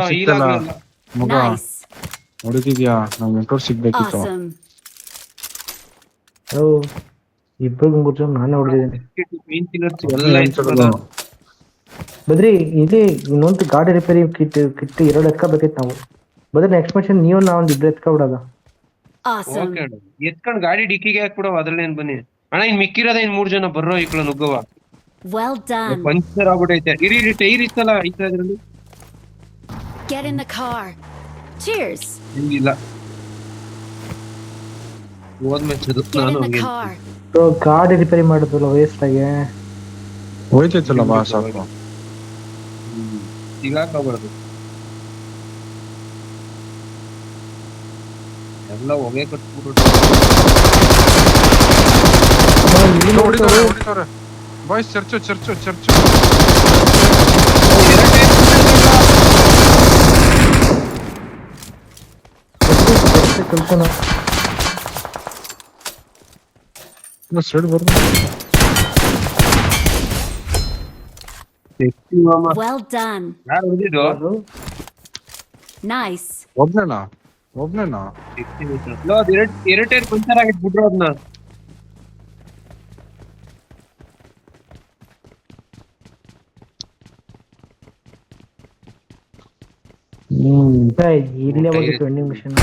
ಮಗ Nice. ಹೊಡಿತಿದ್ಯಾ? ನಮ್ ನೆಟ್ವರ್ಕ್ ಸಿಗ್ಬೇಕಿತ್ತು. Awesome. ಇಬ್ಬರು ಗುರ್ಜು ನಾನೇ ಹೊಡೆದಿದ್ದೀನಿ. ಎಲ್ಲ ಇತ್ತು. ಬದ್ರಿ ಇಲ್ಲಿ ಇನ್ನೊಂದು ಗಾಡಿ ರಿಪೇರಿ ಕಿಟ್ 2 ಎತ್ಕೋಬೇಕಿತ್ತು ನಾವು. ಬದ್ರಿ ನೆಕ್ಸ್ಟ್ ಮಿಷನ್ ನೀವು ನಾವೊಂದು ಇಬ್ರು ಎತ್ಕೊಬಿಡೋದ. Awesome. ಎತ್ಕೊಂಡ್ ಗಾಡಿ ಡಿಕ್ಕಿಗೆ ಹಾಕ್ಬಿಡವ, ಅದ್ರಲ್ಲೇನ್ ಬನ್ನಿ ಅಣ್ಣ. ಇನ್ ಮಿಕ್ಕಿರೋದ 3 ಜನ ಬರ್ರೋ ಈ ಕಡೆ ನುಗ್ಗವ. Well done. ಪಂಚರ್ ಆಗ್ಬಿಟ್ಟೈತೆ. ಇರಿ ಟೈರ್ ಇತ್ತಲ್ಲ ಐತೆ ಅದ್ರಲ್ಲಿ. Get in the car. Cheers. ಹಿಂಗಿಲ್ಲ ಹೋದ್ ಮ್ಯಾಚ್ ಅದು Get ನಾನು in the ಹಂಗೆ car. ಬ್ರೋ ಗಾಡಿ ರಿಪೇರಿ ಮಾಡಿದ್ವಲ್ಲ ವೇಸ್ಟ್ ಆಗಿ. ಹೋಯ್ತೈತಲ್ಲ ಬಾ ಸಾಕು. ಸಿಗಾಕಬಾರ್ದು ಎಲ್ಲ ಹೊಗೆ ಕಟ್ಬಿಟ್ಟು ಹೊಡಿತಾರೆ ಬಾಯ್ಸ್. ಚರ್ಚು ಕೆಲ್ಸನ ಸೈಡ್ ಬರ್ದು. Well done. ಯಾರು ಹೊಡೆದಿದ್ದು ಅದು Nice. ಒಬ್ನೇನಾ ಅದು ಎರಡು ಟೈರ್ ಪಂಚರ್ ಆಗಿತ್ತು ಬಿಟ್ರು ಅದನ್ನ. ಇಲ್ಲೇ ಹೋಗಿತ್ತು ವೆಂಡಿಂಗ್ ಮಿಷನ್.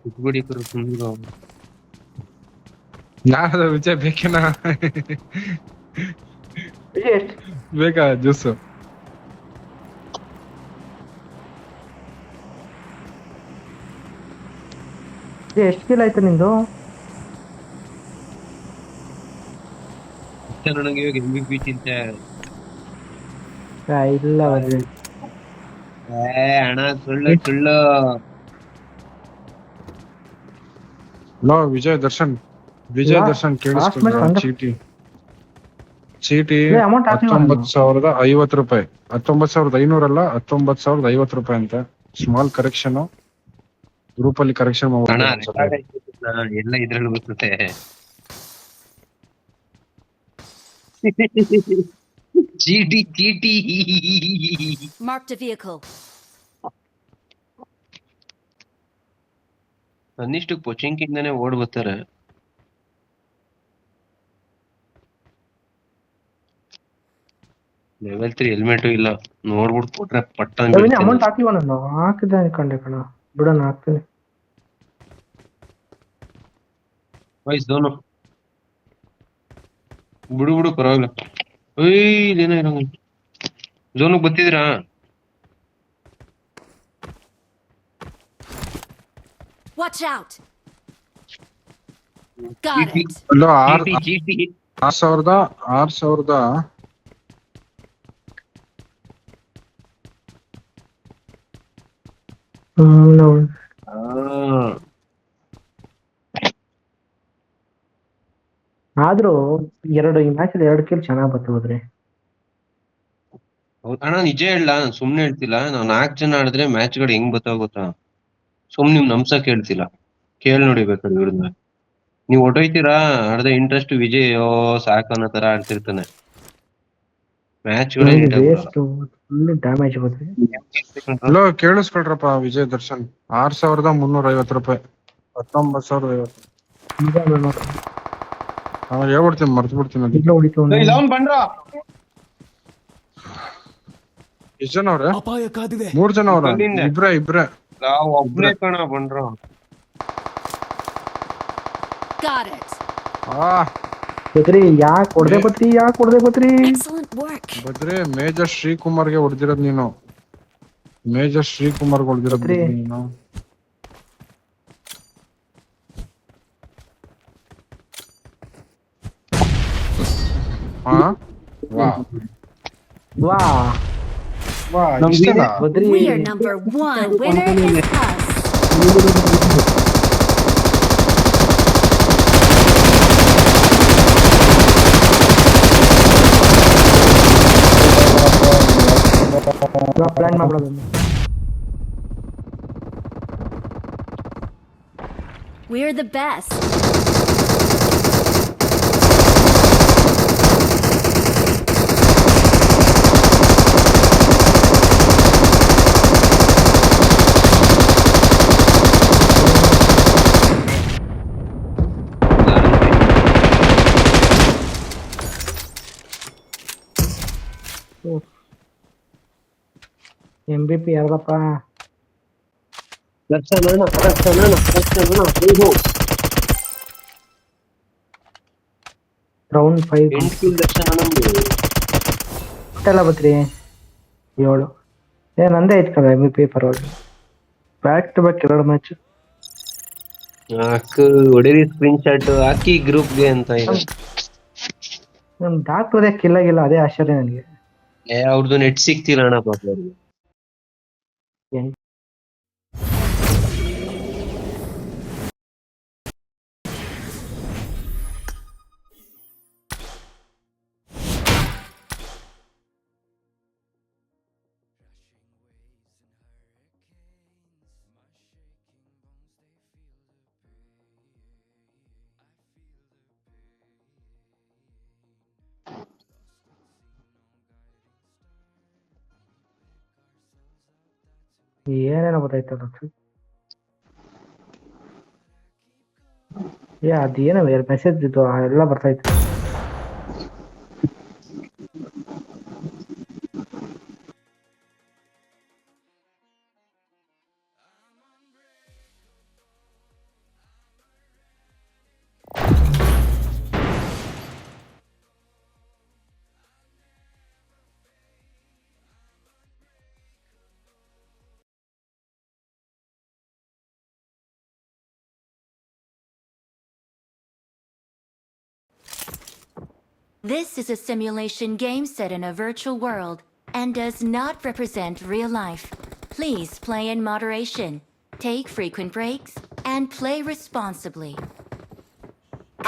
ಕುಟ್ಬಿಡಿ ಸುಮ್ಮನೆ ನಾರದ ವಿಜಯ್ ಬೇಕೇನಾ? ಬೇಕಾ ಜ್ಯೂಸು? ಎಷ್ಟು ಕಿಲ್ ಆಯ್ತು ನಿಂದು? ನನಗೆ ಇವಾಗ MVP ಚಿಂತೆ. ಇಲ್ಲ ಅಣ್ಣ ಸುಳ್ಳು ಲೋ ವಿಜಯ್ ದರ್ಶನ್ ಕೇಳಿಸ್ಕೊಂಡ್ರ? ಚೀಟಿ amount ಹಾಕಿಲ್ವಾ? 19,050 ರೂಪಾಯಿ. 19,500 ಅಲ್ಲ, 19,050 ರೂಪಾಯಿ ಅಂತ. ಸ್ಮಾಲ್ ಕರೆಕ್ಷನ್ ಗ್ರೂಪ್ ಅಲ್ಲಿ ಕರೆಕ್ಷನ್ ಅಣ್ಣ ಎಲ್ಲ ಇದ್ರಲ್ಲಿ ಬರ್ತದೆ. ಚೀಟಿ Marked a vehicle. ಅನ್ನಿಷ್ಟು ಪೊಚಿಂಕಿಂದಾನೆ ಓಡ್ ಬರ್ತಾರೆ. ಲೆವೆಲ್ 3 ಹೆಲ್ಮೆಟ್ ಇಲ್ಲ, ನೋಡ್ಬಿಟ್ಟು ಕೊಟ್ರೆ ಪಟ್ಟ ಅಮೌಂಟ್ ಹಾಕಿವ ನಾನು ಹಾಕಿದ್ದೆ ಅನ್ಕೊಂಡೆ ಕಣ. ಬಿಡೋಣ ಹಾಕ್ತೀನಿ. ಝೋನು ಬಿಡು ಪರವಾಗಿಲ್ಲ. ಇದೇನೋ ಇರೋ ಝೋನಿಗೆ ಬರ್ತಿದ್ದೀರಾ? Watch out. Got it. ಅಲ್ಲೋ ಚೀಟಿ 6,000 ಆದ್ರೂ ಈ ಮ್ಯಾಚ್ ಅಲ್ಲಿ 2 ಕಿಲ್ ಚೆನ್ನಾಗ್ ಬರ್ತದ್ರಿ. ಅಣ್ಣ ನಿಜ ಹೇಳ, ನಾನು ಸುಮ್ನೆ ಹೇಳ್ತಿಲ್ಲ. ನಾವ್ 4 ಜನ ಆಡಿದ್ರೆ ಮ್ಯಾಚ್ ಗಳು ಹೆಂಗ್ ಬರ್ತಾವ ಗೊತ್ತಾ? ಸುಮ್ನೆ ನಿಮ್ ನಮ್ಸಕ್ ಹೇಳ್ತಿಲ್ಲ, ಕೇಳ್ ನೋಡಿ ಬೇಕಾದ್ರೆ ಇವ್ರನ್ನ. ನೀವ್ ಹೊಟ್ಟೋಯ್ತೀರಾ ಆಡದೆ ಇಂಟ್ರೆಸ್ಟ್. ವಿಜಯ್ ಸಾಕು ಅನ್ನೋ ತರ ಆಡ್ತಿರ್ತಾನೆ. ಮ್ಯಾಚ್ ಗಳೇ ಫುಲ್ ಡ್ಯಾಮೇಜ್ ಬರ್ತದೆ. ಅಲ್ಲೋ ಕೇಳಿಸ್ಕೊಳ್ರಪ್ಪ ವಿಜಯ್ ದರ್ಶನ್. 6,350 ರೂಪಾಯಿ. 19,050. ಹೇಳ್ಬಿಡ್ತೀನಿ, ಮರ್ತು ಬಿಡ್ತೀನಿ. ಎಷ್ಟು ಜನ ಅವ್ರೆ? ಅಪಾಯ ಕಾದಿದೆ. 3 ಜನ ಅವ್ರ? ಇಬ್ರೆ ಒಬ್ನೇ ಕಣ ಬಂಡ್ರ. Got it. ಬದ್ರಿ ಯಾಕೆ ಹೊಡೆದೆ ಬತ್ರಿ? Excellent work. ಬದ್ರಿ ಮೇಜರ್ ಶ್ರೀಕುಮಾರ್ಗೆ ಹೊಡೆದಿರೋದ್ ನೀನು. ಮೇಜರ್ ಶ್ರೀಕುಮಾರ್ಗೆ ಹೊಡೆದಿರೋದ್ ನೀನು. ವಾ ಇಷ್ಟನಾ? Badri We are number 1. Winner is us. Plan ಮಾಡೋದು. We're the best. MVP ಯಾರದಪ್ಪ? ದರ್ಶನ ರೌಂಡ್ 5 8 ಕಿಲ್ ದರ್ಶನ ನಮ್ದು. ಎಲ್ಲ ಬತ್ರಿ 7. ನಂದೇ ಐತ್ ಕಣ MVP ಪರವಾಗಿಲ್ಲ. Back to back 2 match. ಹಾಕು ಹೊಡೀರಿ ಸ್ಕ್ರೀನ್ ಶಾಟ್ ಹಾಕಿ ಗ್ರೂಪ್ಗೆ ಅಂತ ಈಗ. ನಮ್ ಡಾಕ್ಟರ್ ಕಿಲ್ ಆಗಿಲ್ಲ, ಅದೇ ಆಶ್ಚರ್ಯ ನನಗೆ. ಅವ್ರದ್ದು ನೆಟ್ ಸಿಗ್ತಿಲ್ಲ ಅಣ್ಣ ಪಾಪ ಅವ್ರಿಗೆ. ಏನೇನೋ ಗೊತ್ತಾಯ್ತಲ್ಲ. ಅದೇನೋ ಮೆಸೇಜ್ ಇದ್ದು ಎಲ್ಲ ಬರ್ತಾಯ್ತು. This is a simulation game set in a virtual world and does not represent real life. Please play in moderation, take frequent breaks, and play responsibly.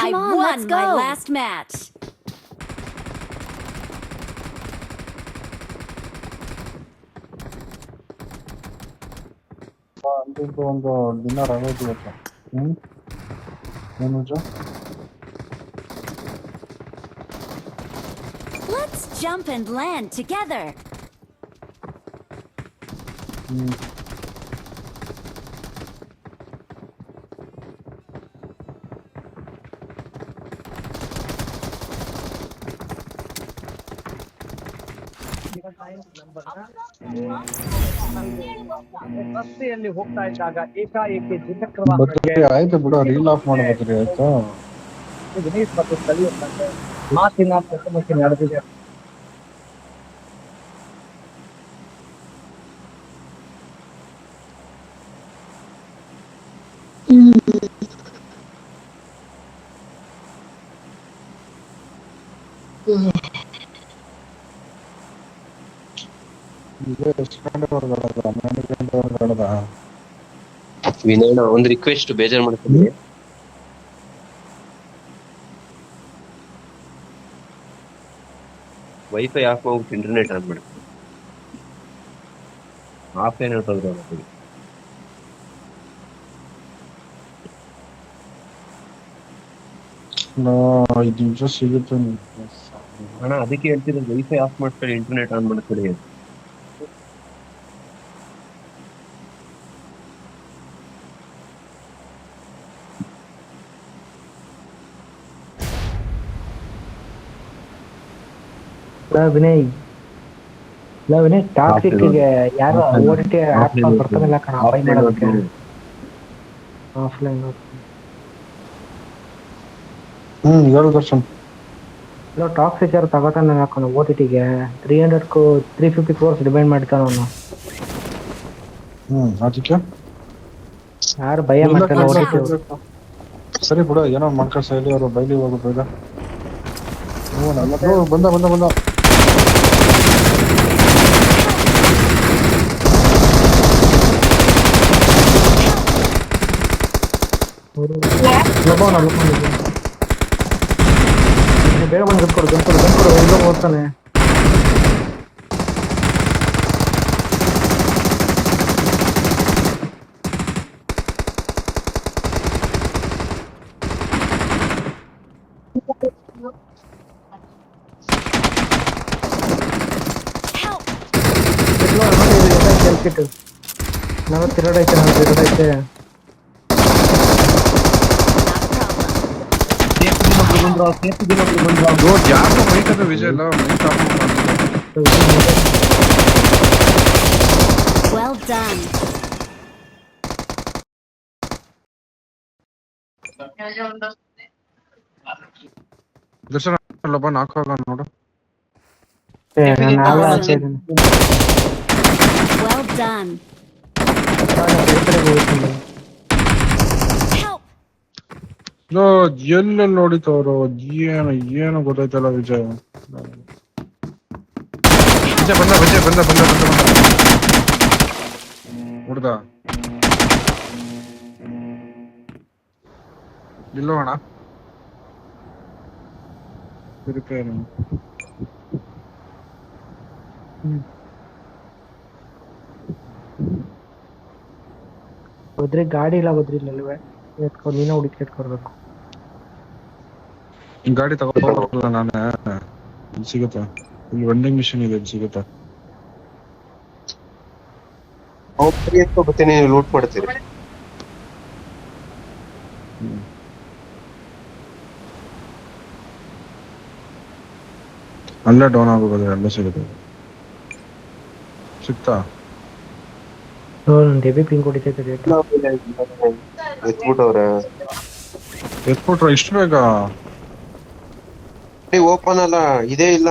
I Come on, won let's my go. last match. ಒಂದು dinner ಆಗೋದು ಇವತ್ತು. ಏನು Let's jump and land together. ರಸ್ತೆಯಲ್ಲಿ ಹೋಗ್ತಾ ಇದ್ದಾಗ ಏಕಾಏಕಿ ಆಯ್ತು ಬಿಡು, ರೀಲ್ ಆಫ್ ಮಾಡಬೇಕ್ರಿ. ಆಯ್ತು ವಿನೀತ್ ಮತ್ತು ಸ್ಥಳೀಯ ಮಾತಿನ ಚಕಮಕಿ ನಡೆದಿದೆ. ವಿನಯ್ ಒಂದು ರಿಕ್ವೆಸ್ಟ್, ಬೇಜಾರು ಮಾಡ್ತೀನಿ. ವೈಫೈ ಆಫ್ ಮಾಡ್ಬಿಟ್ಟು ಇಂಟರ್ನೆಟ್ ಆನ್ ಮಾಡಿ. ಆಫ್ ಏನ್ ಹೇಳ್ತಾರೆ ಐದು ನಿಮಿಷ ಸಿಗುತ್ತೆ ಅಣ್ಣ, ಅದಕ್ಕೆ ಹೇಳ್ತಿರೋದು ವೈಫೈ ಆಫ್ ಮಾಡ್ಕೊಳ್ಳಿ, ಇಂಟರ್ನೆಟ್ ಆನ್ ಮಾಡ್ಕೊಳ್ಳಿ. ವಿನಯ್ ಟಾಕ್ಸಿಕ್ ಯಾರು ಓಡಿಟಿ ಆಪ್ಷನ್ ಬರ್ತಾನಿಲ್ಲ ಕಣ, ಬೈ ಮಾಡೋದಕ್ಕೆ ಆಫ್ಲೈನ್. ಹೇಳು ದರ್ಶನ್. ಇಲ್ಲ ಟಾಕ್ಸಿಕ್ ಯಾರು ತಗೋತಾನೆ ಹಾಕೋಣ ಓಟಿಟಿಗೆ 350 crores ಡಿಮ್ಯಾಂಡ್ ಮಾಡ್ತಾನ ಅವನು. ಅದಕ್ಕೆ ಯಾರು ಭಯ ಮಾಡ್ತಾನೆ ಓಟಿಟಿ. ಸರಿ ಬಿಡು, ಏನೋ ಮಾಡ್ಕೊಂಡು ಸೈಲಿ ಅವರು ಬೈಲಿ ಹೋಗ್ಬಿಟ್ಟು ಈಗ. ಬಂದ ಬಂದ ಬಂದ ಬೇಗ ಬಂದು ಗಂಟ್ಕೊಡು ಎಲ್ಲ ಹೋಗ್ತಾನೆ. ನಾವು ತಿರಡೈತೆ ಯಾರು ಮೈಕ್ ಅದು ವಿಜಯ್ ಇಲ್ಲ, ಮೈಕ್ ಆಫ್ ಮಾಡ್ತಾರೆ. Well done. ದರ್ಶನ ಅಲ್ಲಪ್ಪ, ನಾಲ್ಕು ನೋಡು. ನಾನು done. Help! ಲೋ ಎಲ್ಲೆಲ್ಲಿ ಹೊಡಿತವ್ರು ಏನು ಏನು ಗೊತ್ತಾಯ್ತಲ್ಲ ವಿಜಯ್. ವಿಜಯ್ ಬಂದ ಹುಡ್ದ ಇಲ್ಲೋ ಅಣ್ಣ ರಿಪೇರಿ. ಬದ್ರಿ ಗಾಡಿ ಇಲ್ಲ ಬದ್ರಿ ಇಲ್ಲಲ್ವೇ ಎತ್ಕೊಂಡು ನೀನೇ ಹುಡುಕಿ ಎತ್ಕೊಡ್ಬೇಕು. ಗಾಡಿ ತಗೋಲ್ಲ ನಾನೇ. ಇಲ್ಲಿ ಸಿಗುತ್ತಾ? ಇಲ್ಲಿ ವೆಂಡಿಂಗ್ ಮಿಷಿನ್ ಇದೆ, ಇಲ್ಲಿ ಸಿಗುತ್ತಾ? ಬರ್ತೀನಿ, ಲೂಟ್ ಮಾಡ್ತೀರಿ. ಅಲ್ಲೇ ಡೌನ್ ಆಗೋಗೋದು, ಎಲ್ಲ ಸಿಗುತ್ತೆ. ಸಿಗ್ತಾ? ಡೆಬಿ ಪಿಂಕ್ ಹೊಡಿತೈತೆ ರೇಟ್. ಎತ್ಬಿಟ್ಟವ್ರೆ. ಎತ್ಬಿಟ್ರ ಇಷ್ಟು ಬೇಗ? ಓಪನ್ ಅಲ್ಲ, ಇದೇ ಇಲ್ಲ,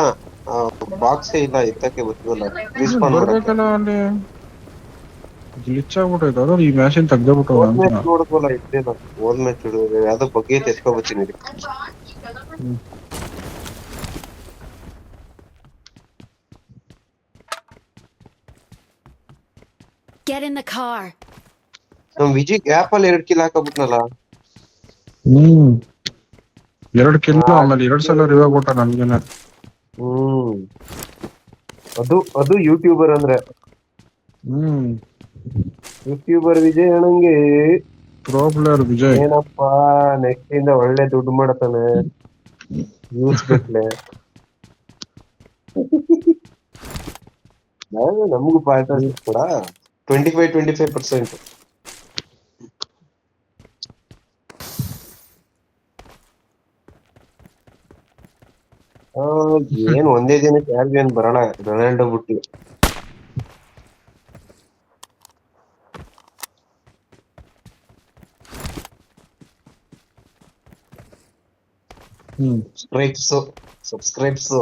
ಬಾಕ್ಸೇ ಇಲ್ಲ, ಎತ್ತಕ್ಕೆ ಗೊತ್ತಿಲ್ಲ. ಬರ್ಬೇಕಲ್ಲ ಅಲ್ಲಿ ಗ್ಲಿಚ್ ಆಗ್ಬಿಟ್ಟೈತೆ. ಅದು ಈ ಮ್ಯಾಚಿನ ತೆಗ್ದೇಬಿಟ್ಟು ನೋಡೋದಲ್ಲ, ಇದ್ದೇನ ಓದ್ ಮ್ಯಾಚ್ ಯಾವ್ದೋ ಬಗ್ಗೆ ಎತ್ಕೊಬತ್ತೀನಿ. Get in the car. ನಮ್ ವಿಜಯ್ ಗ್ಯಾಪ್ ಅಲ್ಲಿ 2 ಕಿಲ್ ಹಾಕಬಿಟ್ನಲ್ಲ. 2 ಕಿಲ್, ಆಮೇಲೆ 2 ಸಲ ರಿವೈವ್ ಕೊಟ್ಟ ನನ್ಗೇನೆ. ಅದು ಯೂಟ್ಯೂಬರ್ ಅಂದ್ರೆ. ಯೂಟ್ಯೂಬರ್ ವಿಜಯ್ ಅಣ್ಣಂಗೆ ಪ್ರೋ ಪ್ಲೇಯರ್ ವಿಜಯ್. ಏನಪ್ಪಾ, ನೆಕ್ಸ್ಟ್ ಇಂದ ಒಳ್ಳೆ ದುಡ್ಡು ಮಾಡ್ತಾನೆ, ಯೂಸ್ ಗಟ್ಲೆ. ನಮಗೂ ಪಾರ್ಟ್ನರ್ಶಿಪ್ ಕೂಡ 25%. ಏನ್ ಒಂದೇ ದಿನ ಚಾರ್ಜ್ ಬರೋಣ, ರೊನಾಲ್ಡೋ ಬಿಟ್ಟು. ಸಬ್ಸ್ಕ್ರೈಬ್ಸ್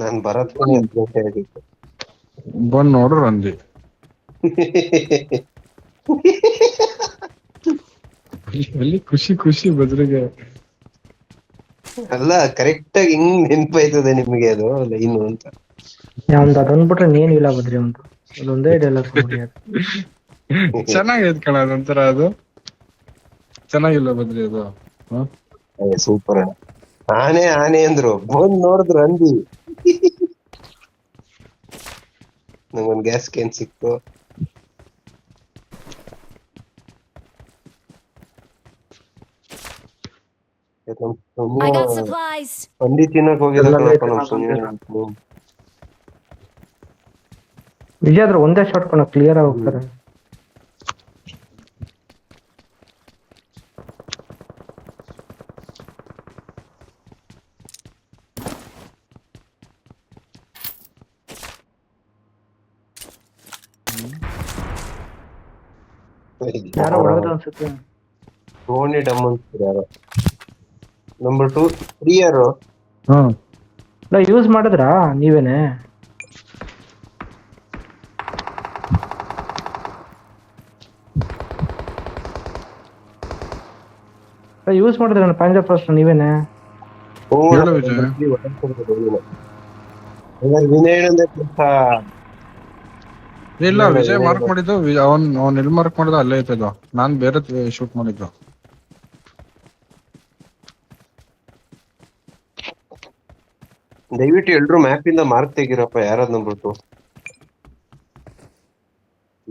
ನಾನ್ ಬರತ್ ಬಂದ್ ನೋಡ್ರು ಅಂದಿ. ಅಲ್ಲಿ ಖುಷಿ ಬದ್ರಿಗೆ. ಅಲ್ಲ, ಕರೆಕ್ಟ್ ಆಗಿ ಹಿಂಗ್ ನೆನ್ಪಾಯ್ತದೆ ನಿಮ್ಗೆ ಅದು ಲೈನು ಅಂತ. ನಮ್ದು ಅದೊಂದ್ಬಿಟ್ರೆ ಇನ್ನೇನು ಇಲ್ಲ ಬದ್ರಿ, ಒಂದು ಅದೊಂದೇ ಡೈಲಾಗ್ ಚೆನ್ನಾಗೈತ್ ಕಣ ಅದೊಂಥರ. ಅದು ಚೆನ್ನಾಗಿಲ್ಲ ಬದ್ರಿ ಅದು. ಸೂಪರ್. ಆನೆ ಅಂದ್ರು, ಬಂದ್ ನೋಡಿದ್ರು ಅಂದಿ. ನಂಗೊಂದ್ ಗ್ಯಾಸ್ ಕ್ಯಾನ್ ಸಿಕ್ತು. I got supplies. ಹಂದಿ ತಿನ್ನಕ್ ಹೋಗಿದ್ದಪ್ಪ ನಮ್ ಸುಮ್ನೆ. ವಿಜಯ್ ಆದ್ರೆ ಒಂದೇ ಶಾಟ್ ಕೊಣ ಕ್ಲಿಯರ್ ಆಗಿ ಹೋಗ್ತಾರೆ. ಯಾರೋ ಹೊಡೆದ್ರು ಅನ್ಸುತ್ತೆ. ಟೋನಿ ಡಮ್ ಅನ್ಸ್ತಾರೆ ಯಾರೋ. ನಂಬರ್ 2 3 ಯಾರು ಯೂಸ್ ಮಾಡಿದ್ರಾ ನೀವೇನೆ? ಯೂಸ್ ಮಾಡಿದ್ರೆ ಪಂಜಾಬ್ ಫಸ್ಟ್ ನೀವೇನೆ? ಇಲ್ಲ, ವಿಜಯ್ ಮಾರ್ಕ್ ಮಾಡಿದ್ದು. ಅವ್ನ್ ಎಲ್ಲಿ ಮಾರ್ಕ್ ಮಾಡಿದ ಅಲ್ಲೇ ಐತದ. ನಾನ್ ಬೇರೆ ಶೂಟ್ ಮಾಡಿದ್ದು. ದಯವಿಟ್ಟು ಎಲ್ರು ಮ್ಯಾಪ್ ಇಂದ ಮಾರ್ಕ್ ತೆಗಿರಪ್ಪ. ಯಾರದ್ ನಂಬರ್ 2?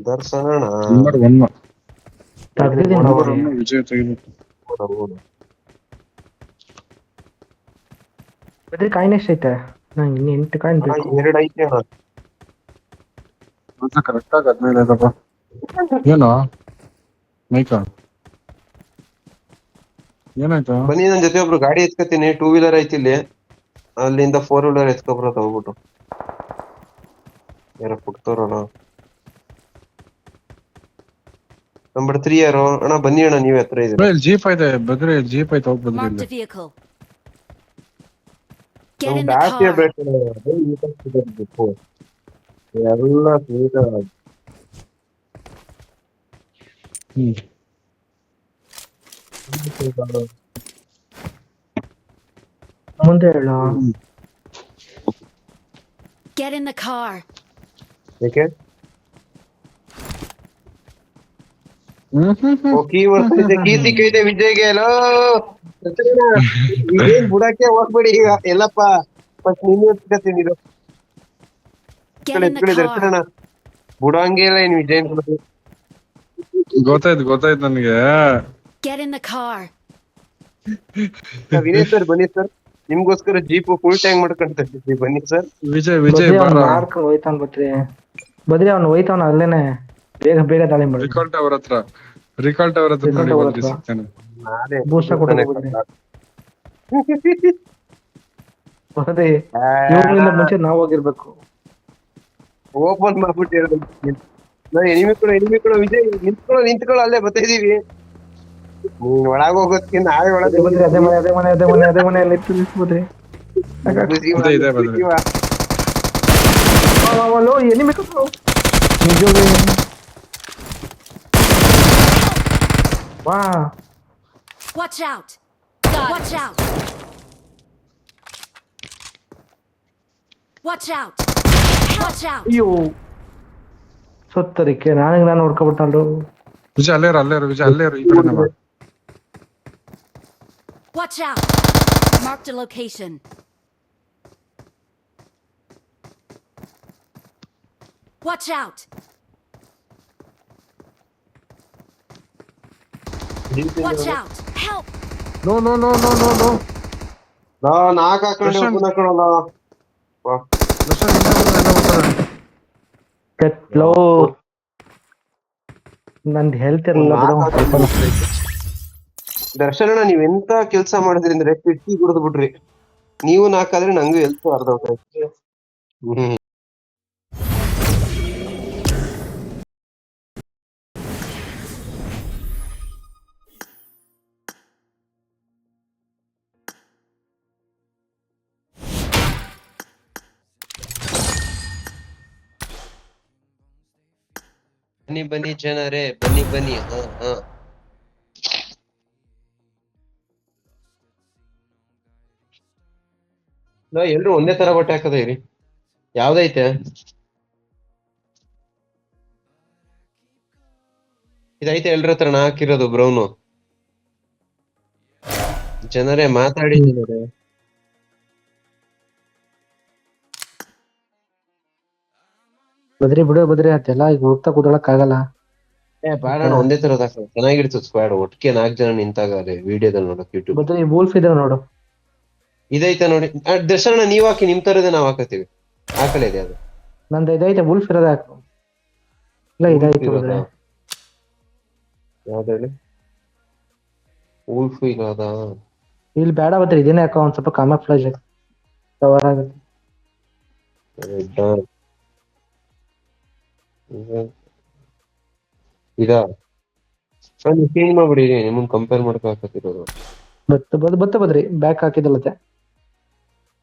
ದರ್ಶನ ವಿಜಯ್ ತೆಗಿಬೇಕು. ಕಾಯಿನ್ ಎಷ್ಟೈತೆ? ನಂಗೆ ಇನ್ನು 8 ಕಾಯಿನ್ ಬೇಕು. 2 ಐತೆ ಅಣ್ಣ. ಕರೆಕ್ಟ್ ಆಗಿ 15 ಆಯ್ತಪ್ಪ. ಏನೋ ಮೈಕ ಏನಾಯ್ತು? ಬನ್ನಿ, ನನ್ ಜೊತೆ ಒಬ್ರು ಗಾಡಿ ಎತ್ಕತೀನಿ. 2 ವೀಲರ್ ಐತಿ ಇಲ್ಲಿ, ಅಲ್ಲಿಂದ 4 ವೀಲರ್ ಎತ್ಕೊಬ್ರ ತಗೋಬಿಟ್ಟು. ಯಾರ ಪುಟ್ತವ್ರಣ. ನಂಬರ್ 3 ಯಾರು ಅಣ್ಣ? ಬನ್ನಿ ಅಣ್ಣ, ನೀವ್ ಹತ್ರ ಇದ್ದೀರಾ. ಜೀಪ್ ಐತೆ ಬದ್ರಿ, ಜೀಪ್ ಐತೆ, ಹೋಗಿ Marked a Badri. vehicle. Get in the battery car. ಬೇಕು ಎಲ್ಲ ಸ್ವೀಟ್ ಮುಂದೆ ಹೇಳ. Get in the car. ಯಾಕೆ ಕೀ ಬರ್ತೈತೆ, ಕೀ ಸಿಕ್ಕೈತೆ ವಿಜಯ್ಗೆ. ಹಲೋ ಇದೇನ್ ಬುಡಕ್ಕೆ ಹೋಗ್ಬೇಡಿ ಈಗ ಎಲ್ಲಪ್ಪ, ಫಸ್ಟ್ ನೀನು ಎತ್ಕೊತೀನಿ ಇದು Get in the car. ಎತ್ಕೊಳ್ಳೋಣ. ಬುಡಂಗೆ ಇಲ್ಲ ಇನ್ ವಿಜಯ್ ಗೊತ್ತಾಯ್ತು ನನಗೆ. Get in the car. Vinay sir ಬನ್ನಿ ಸರ್, ನಿಮ್ಗೋಸ್ಕರ ಜೀಪ್ ಫುಲ್ ಟ್ಯಾಂಕ್ ಮಾಡ್ಕೊಂತ ಇದ್ದೀವಿ, ಬನ್ನಿ ಸರ್. ವಿಜಯ್ ಬದ್ರಿ ಬಾರ. ಅವ್ನು ಮಾರ್ಕೊಂಡು ಹೋಯ್ತಾನ ಬದ್ರಿ ಅವ್ನು ಹೋಯ್ತಾವನ ಅಲ್ಲೇನೆ. ಬೇಗ ದಾಳಿ ಮಾಡಿ. ರಿಕಾಲ್ ಟವರ್ ಹತ್ರ ನೋಡಿ ಬದ್ರಿ ಸಿಗ್ತಾನೆ. ನಾನೇ ಬೂಸ್ಟ ಕೊಟ್ಟು ಬದ್ರಿ ಇವ್ರಿಂದ ಮುಂಚೆ ನಾವ್ ಹೋಗಿರ್ಬೇಕು. ಓಪನ್ ಮಾಡ್ಬಿಟ್ಟು ಎನಿಮಿ ಕೊಡು ವಿಜಯ್, ನಿಂತ್ಕೊಳ್ಳೋ ಅಲ್ಲೇ ಬರ್ತಾ ಇದೀವಿ. ನೀನ್ ಒಳಗ ಹೋಗೋದಕ್ಕೆ ನಾವೇ ಒಳಗೆ ಬದ್ರಿ ಅದೇ ಮನೆ ನಿಲ್ಸ್ಬೋದ್ರಿ. ಇದೆ ಬದ್ರಿ. ಎನಿಮಿ ನಿಜವಾಗ್ಲೂ ವಾ. Watch out. Watch out. Watch out. Watch out. ಅಯ್ಯೋ ಸತ್ತರಿಕೆ ನಾನು ನೋಡ್ಕೊಬಿಟ್ಟಲ್ರು. ವಿಜಯ್ ಅಲ್ಲೇ ಇರು ಈ ಕಡೆ ಬಾ. Watch out. Marked a location. Watch out. Watch out. Help. No knock ಹಾಕೊಳ್ಳಲ್ಲ. ನಂದ್ ಹೆಲ್ತ್ ಇರಲ್ಲ ಬಿಡು. ದರ್ಶನ ನೀವ್ ಎಂತ ಕೆಲ್ಸ ಮಾಡಿದ್ರಿ ಅಂದ್ರೆ ಕಿಟ್ಟಿ ಕುಡ್ದು ಬಿಟ್ರಿ. ನೀವು ನಾಕಾದ್ರೆ ನಂಗೂ ಹೆಲ್ತ್ ಅರ್ಧ ಹೊತ್ತಾಯ್ತು. ಬನ್ನಿ ಜನರೇ, ಬನ್ನಿ. ಎಲ್ರು ಒಂದೇ ತರ ಬಟ್ಟೆ ಹಾಕದೇರಿ, ಯಾವ್ದೈತೆ ಇದೈತೆ ಎಲ್ರ ಹತ್ರ ನಾ ಹಾಕಿರೋದು ಬ್ರೌನು. ಜನರೇ ಮಾತಾಡಿ. ಬದ್ರಿ ಅದೆಲ್ಲ ಈಗ ಹೋಗ್ತಾ ಕೂದಳಕ್ ಆಗಲ್ಲ. ಬೇಡ ಒಂದೇ ತರದ್ ಹಾಕ, ಚೆನ್ನಾಗಿರ್ತದ ಸ್ಕ್ವಾಡ್. ಒಟ್ಟಿಗೆ 4 ಜನ ನಿಂತಾಗ ವಿಡಿಯೋದಲ್ಲಿ ನೋಡಕ್ ಯೂಟ್ಯೂಬ್. ಬದ್ರಿ ವೂಲ್ಫ್ ಇದೆ ನೋಡು. ಇದೈತೆ ನೋಡಿ ದರ್ಶನ, ನೀವ್ ಹಾಕಿ, ನಿಮ್ ತರದೇ ನಾವ್ ಹಾಕತ್ತೀವಿ. ಹಾಕಲೇ ಇದೆ ಅದು. ನಂದು ಇದೈತೆ ವೂಲ್ಫ್ ಇರೋದ ಹಾಕು. ಇಲ್ಲ ಇದೈತೆ ಬದ್ರಿ. ಯಾವ್ದು ಹೇಳಿ? ವೂಲ್ಫ್ ಇಲ್ಲ ಅದ ಇಲ್ಲಿ ಬೇಡ ಬದ್ರಿ ಇದನ್ನೇ ಹಾಕೋ, ಒಂದ್ ಸ್ವಲ್ಪ ಕಾಮಫ್ಲಾಜ್ ಕವರ್ ಆಗುತ್ತೆ. ಇದಾ ಚೇಂಜ್ ಮಾಡ್ಬಿಡಿ, ನಿಮ್ಮನ್ ಕಂಪೇರ್ ಮಾಡ್ಕೊ ಹಾಕತ್ತಿರೋದು. ಬತ್ತ ಬದ್ರಿ ಬ್ಯಾಕ್ ಹಾಕಿದಲ್ಲತೆ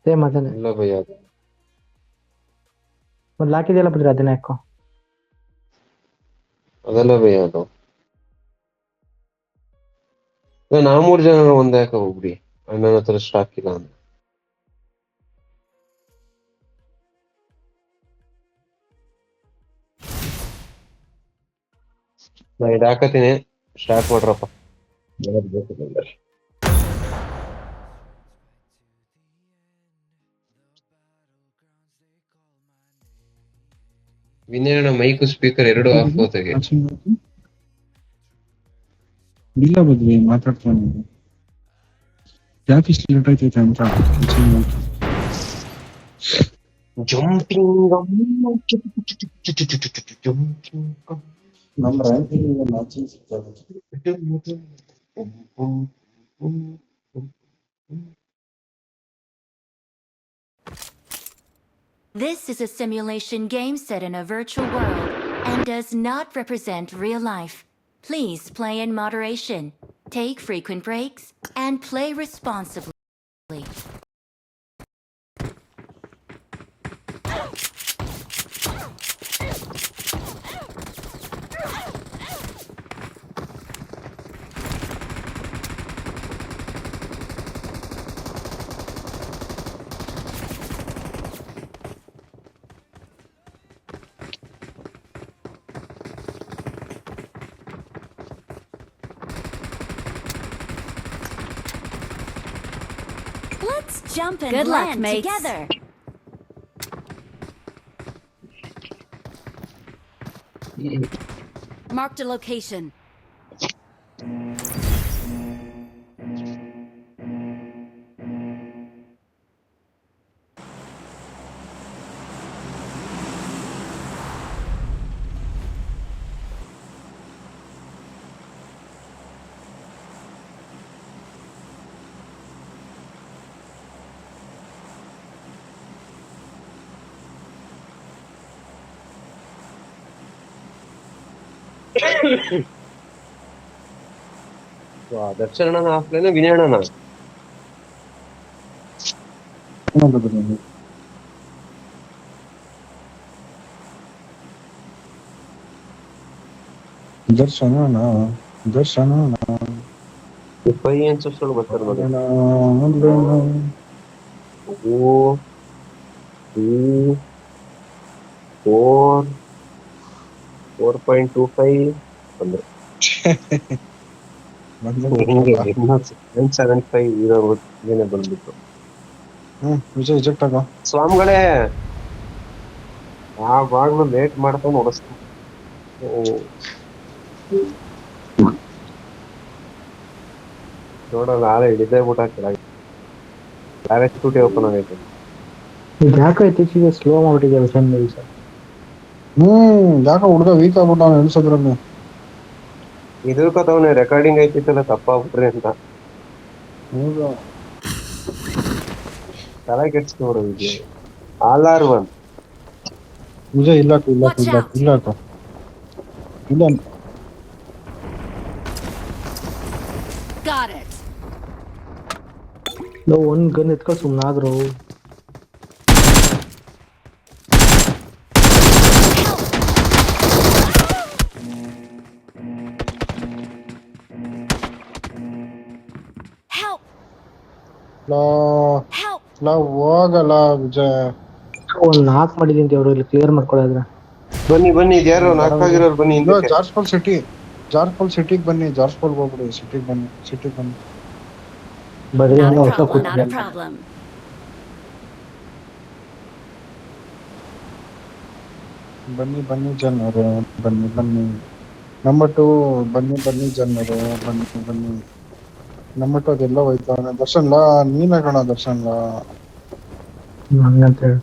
ಸೇಮ್ ಅದನ್ನೇ. ಇಲ್ಲ ಭಯ, ಮೊದ್ಲು ಹಾಕಿದೆಯಲ್ಲ ಬದ್ರಿ ಅದನ್ನೇ ಹಾಕೋ. ಅದೆಲ್ಲ ಭಯ ಅದು. ನಾವ್ 3 ಜನ ಒಂದೇ ಹಾಕ ಹೋಗ್ಬಿಡಿ, ಅಣ್ಣನ ಹತ್ರ ಸ್ಟಾಕ್ ಇಲ್ಲ ಅಂತ. ನಾ ಇದು ಹಾಕತೀನಿ, ಸ್ಟಾರ್ಟ್ ಮಾಡ್ರಪ್ಪ. ವಿನಯಣ್ಣ ಮೈಕು ಸ್ಪೀಕರ್ ಎರಡು ಆಫ್ ಹೋತಾಗೆ. ಇಲ್ಲ ಬದ್ರಿ ಮಾತಾಡ್ತಾನೆ ಯಾಕೆ ಇಷ್ಟು ಲೇಟ್ ಆಯ್ತೈತೆ ಅಂತ. ಜಂಪಿಂಗ್ ನಮ್ಮ ರ್ಯಾಂಕಿಂಗ್ ಮ್ಯಾಚಿಂಗ್ ಸಿಗ್ತದೆ. This is a simulation game set in a virtual world and does not represent real life. Please play in moderation, take frequent breaks, and play responsibly. Let's jump and Good luck, land mates. together. Marked a location. Darshan ಅಣ್ಣ offline Vinay ಅಣ್ಣ ದರ್ಶನ five ಅನ್ಸೋಷ್ಟು ಬರ್ತಾರೆ ನೋಡಿ. 4.25 ಅಂದ್ರೆ 975 ಏನೇ ಬಂದ್ಬಿಟ್ಟು Vijay reject ಆಗೋ ಸ್ವಾಮಿಗಳೇ ಯಾವಾಗ್ಲೂ ಲೇಟ್ ಮಾಡ್ಕೊಂಡು ಓಡಿಸ್ತೀನಿ. ನೋಡಲ್ಲ ಆಳೆ ಹಿಡಿದೇ ಬಿಟ್ಟ ಕೆಳಗೆ ಬ್ಯಾರೇಜ್ ಸ್ಕೂಟಿ ಓಪನ್ ಆಗೈತೆ. ಯಾಕೆ ಇತ್ತೀಚೆಗೆ ಸ್ಲೋ ಮಾಡ್ಬಿಟ್ಟಿದೆ ವಿಷನ್ ಸರ್. ಯಾಕೆ ಹುಡುಗ ವೀಕ್ ಆಗ್ಬಿಟ್ಟು ಅವ್ನು ಎಣಿಸೋದ್ರಲ್ಲಿ ಇದಕ್ಕವನೇ ರೆಕಾರ್ಡಿಂಗ್ ಐತಿತ್ತಲ್ಲ ತಪ್ಪಾಗ್ಬಿಟ್ರಿ ಅಂತ ತಲೆ ಕೆಡ್ಸ್ಕೊಂಡ್ರು ವಿಜಯ್. R1 ವಿಜಯ್ ಇಲ್ಲ ಇಲ್ಲ Got it. ಒಂದ್ ಗನ್ ಎತ್ಕೊಂಡು ಸುಮ್ಮನಾದ್ರು. Help. Help. ಹೋಗಲ್ಲ ವಿಜಯ್. ಒಂದ್ ನಾಕ್ ಮಾಡಿದೀನಿ ಅವ್ರು ಇಲ್ಲಿ ಕ್ಲಿಯರ್ ಮಾಡ್ಕೊಳ್ಳೋದ್ರ. ಬನ್ನಿ ಯಾರು ನಾಲ್ಕಾಗಿರೋರು ಬನ್ನಿ. ಜಾರ್ಜ್ಪಲ್ ಸಿಟಿಗೆ ಬನ್ನಿ. ಜಾರ್ಜ್ಪಲ್ ಹೋಗ್ಬಿಡಿ. ಸಿಟಿಗೆ ಬನ್ನಿ. ಬರ್ರಿ Not a ಹೊಸ problem, not a ಕೂತ್ಕೊಳ್ಳಿ. problem. ಬನ್ನಿ ಜನರು ಬನ್ನಿ. ನಂಬರ್ 2 ಬನ್ನಿ ಜನರು ಬನ್ನಿ. ನಂಬರ್ 2 ಅದೆಲ್ಲ ಹೋಯ್ತಾನೆ. ದರ್ಶನ್ ನೀನೇ ಕಣ ದರ್ಶನ್ ಹಂಗಂತ ಹೇಳಿ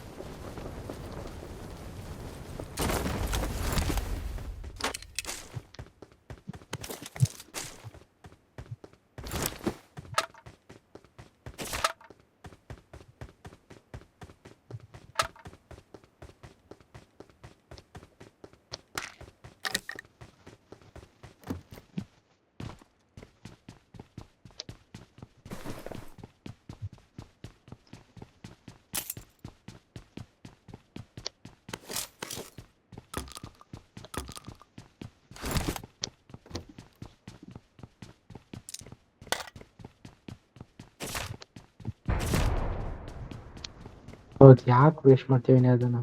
ಹೌದು. ಯಾಕೆ ವೇಸ್ಟ್ ಮಾಡ್ತೀವಿ ಅದನ್ನ?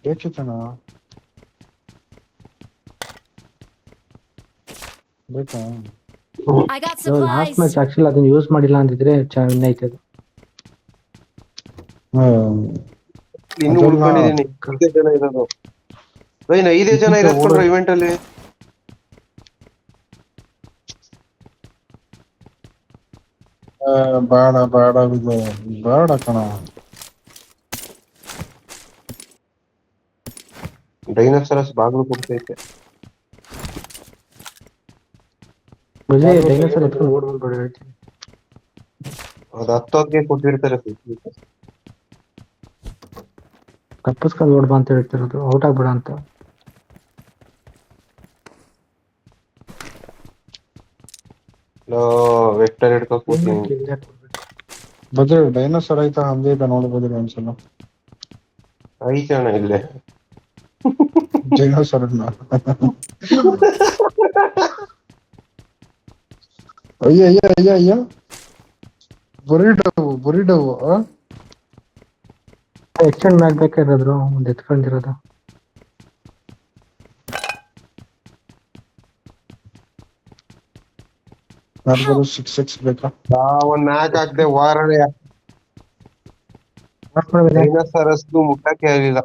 ಬೇಕಿತ್ತಣ ಬೇಕಾ? I got last supplies. Match actually ಅದನ್ನ ಯೂಸ್ ಮಾಡಿಲ್ಲ ಅಂದಿದ್ರೆ ವಿನ್ ಆಯ್ತದ. ಇನ್ನು ಉಳ್ಕೊಂಡಿದೀನಿ. 5 ಜನ ಇರೋದು. 5 ಜನ ಇರೋದು ಇವೆಂಟ್ ಅಲ್ಲಿ. ಬೇಡ ಕಣ. ಡೈನೋಸರಸ್ ಬಾಗ್ಲು ಕೊಡ್ತೈತೆ. ಡೈನೋಸರ್ ಎತ್ಕೊಂಡು ಓಡ್ಬಿಟ್ಟು ಹೇಳ್ತೀನಿ. ಅದು 10ಕ್ಕೆ ಕೊಟ್ಟಿರ್ತಾರೆ. ತಪ್ಪಿಸ್ಕೊಂಡು ಓಡ್ಬಾ ಅಂತ ಹೇಳ್ತಿರೋದು, ಔಟ್ ಆಗ್ಬೇಡ ಅಂತ. ವೆಕ್ಟರ್ ಹಿಡ್ಕೊ ಕೂತೀನಿ. ಬದ್ರೆ ಡೈನೋಸರ್ ಆಯ್ತಾ ಹಂಗೆ ಈಗ ನೋಡ್ಬೋದ್ರಿ ಒಂದ್ಸಲ. ಐತೆ ಅಣ್ಣ ಇಲ್ಲೇ ಡೈನೋಸರ್ ಅಯ್ಯ ಬುರಿಡವು ಎಕ್ಸ್ಟೆಂಡ್ ಮಾಡ್ಬೇಕಾಗಿರೋದ್ರು ಒಂದು ಎತ್ಕೊಂಡಿರೋದು. ಯಾರಿಗಾರು 6x ಬೇಕಾ? ಒಂದ್ ಮ್ಯಾಚ್ ಹಾಕ್ದೆ ವಾರನೇ ಮಾಡ್ಕೊಳ್ಬೇಕ ಡೈನೋಸಾರಸ್ದು ಮುಟ್ಟಕ್ಕೆ ಆಗಿಲ್ಲ.